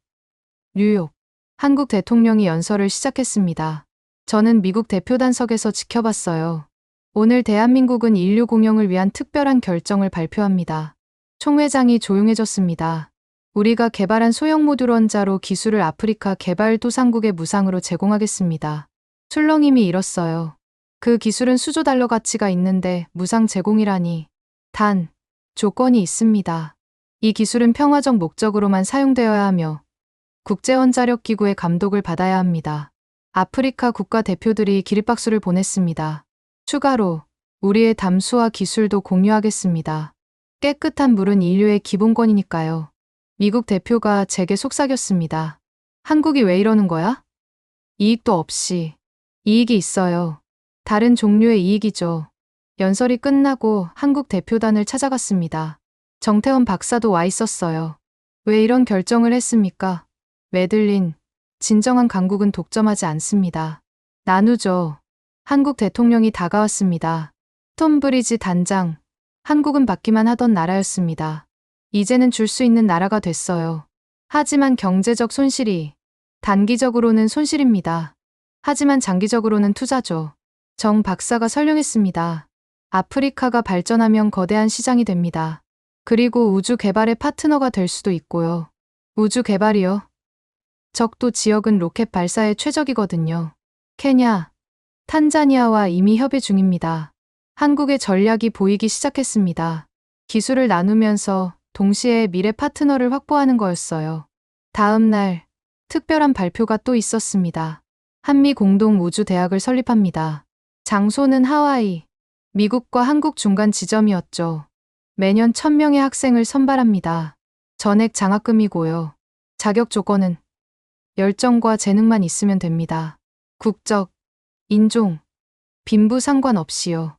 뉴욕. 한국 대통령이 연설을 시작했습니다. 저는 미국 대표단석에서 지켜봤어요. 오늘 대한민국은 인류 공영을 위한 특별한 결정을 발표합니다. 총회장이 조용해졌습니다. 우리가 개발한 소형 모듈 원자로 기술을 아프리카 개발도상국의 무상으로 제공하겠습니다. 출렁임이 일었어요. 그 기술은 수조 달러 가치가 있는데 무상 제공이라니. 단, 조건이 있습니다. 이 기술은 평화적 목적으로만 사용되어야 하며 국제원자력기구의 감독을 받아야 합니다. 아프리카 국가 대표들이 기립박수를 보냈습니다. 추가로 우리의 담수화 기술도 공유하겠습니다. 깨끗한 물은 인류의 기본권이니까요. 미국 대표가 제게 속삭였습니다. 한국이 왜 이러는 거야? 이익도 없이. 이익이 있어요. 다른 종류의 이익이죠. 연설이 끝나고 한국 대표단을 찾아갔습니다. 정태원 박사도 와 있었어요. 왜 이런 결정을 했습니까? 매들린, 진정한 강국은 독점하지 않습니다. 나누죠. 한국 대통령이 다가왔습니다. 스톤브리지 단장, 한국은 받기만 하던 나라였습니다. 이제는 줄 수 있는 나라가 됐어요. 하지만 경제적 손실이, 단기적으로는 손실입니다. 하지만 장기적으로는 투자죠. 정 박사가 설명했습니다. 아프리카가 발전하면 거대한 시장이 됩니다. 그리고 우주 개발의 파트너가 될 수도 있고요. 우주 개발이요? 적도 지역은 로켓 발사에 최적이거든요. 케냐, 탄자니아와 이미 협의 중입니다. 한국의 전략이 보이기 시작했습니다. 기술을 나누면서 동시에 미래 파트너를 확보하는 거였어요. 다음 날, 특별한 발표가 또 있었습니다. 한미 공동 우주 대학을 설립합니다. 장소는 하와이, 미국과 한국 중간 지점이었죠. 매년 1000명의 학생을 선발합니다. 전액 장학금이고요. 자격 조건은 열정과 재능만 있으면 됩니다. 국적, 인종, 빈부 상관없이요.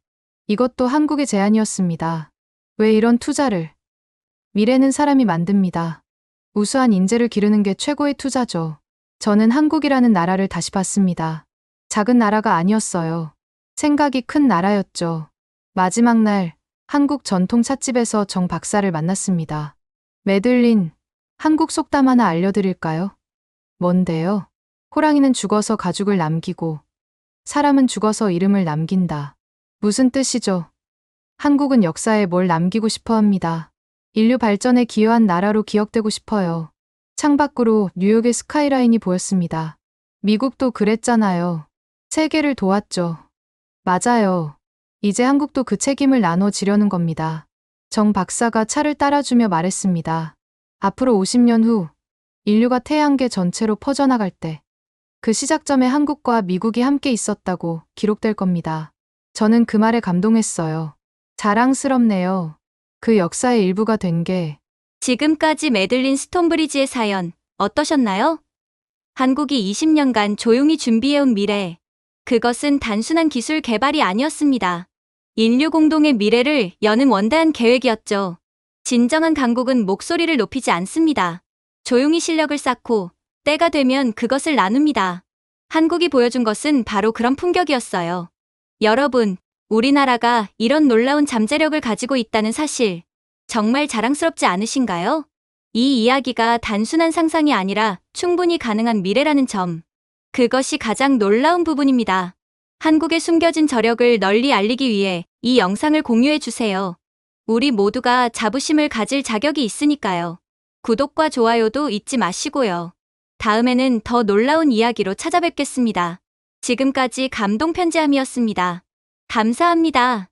이것도 한국의 제안이었습니다. 왜 이런 투자를? 미래는 사람이 만듭니다. 우수한 인재를 기르는 게 최고의 투자죠. 저는 한국이라는 나라를 다시 봤습니다. 작은 나라가 아니었어요. 생각이 큰 나라였죠. 마지막 날, 한국 전통 찻집에서 정 박사를 만났습니다. 매들린, 한국 속담 하나 알려드릴까요? 뭔데요? 호랑이는 죽어서 가죽을 남기고, 사람은 죽어서 이름을 남긴다. 무슨 뜻이죠? 한국은 역사에 뭘 남기고 싶어 합니다. 인류 발전에 기여한 나라로 기억되고 싶어요. 창밖으로 뉴욕의 스카이라인이 보였습니다. 미국도 그랬잖아요. 세계를 도왔죠. 맞아요. 이제 한국도 그 책임을 나눠지려는 겁니다. 정 박사가 차를 따라주며 말했습니다. 앞으로 50년 후 인류가 태양계 전체로 퍼져나갈 때 그 시작점에 한국과 미국이 함께 있었다고 기록될 겁니다. 저는 그 말에 감동했어요. 자랑스럽네요. 그 역사의 일부가 된 게 지금까지 메들린 스톤브리지의 사연 어떠셨나요? 한국이 20년간 조용히 준비해온 미래. 그것은 단순한 기술 개발이 아니었습니다. 인류 공동의 미래를 여는 원대한 계획이었죠. 진정한 강국은 목소리를 높이지 않습니다. 조용히 실력을 쌓고 때가 되면 그것을 나눕니다. 한국이 보여준 것은 바로 그런 품격이었어요. 여러분, 우리나라가 이런 놀라운 잠재력을 가지고 있다는 사실, 정말 자랑스럽지 않으신가요? 이 이야기가 단순한 상상이 아니라 충분히 가능한 미래라는 점. 그것이 가장 놀라운 부분입니다. 한국의 숨겨진 저력을 널리 알리기 위해 이 영상을 공유해 주세요. 우리 모두가 자부심을 가질 자격이 있으니까요. 구독과 좋아요도 잊지 마시고요. 다음에는 더 놀라운 이야기로 찾아뵙겠습니다. 지금까지 감동 편지함이었습니다. 감사합니다.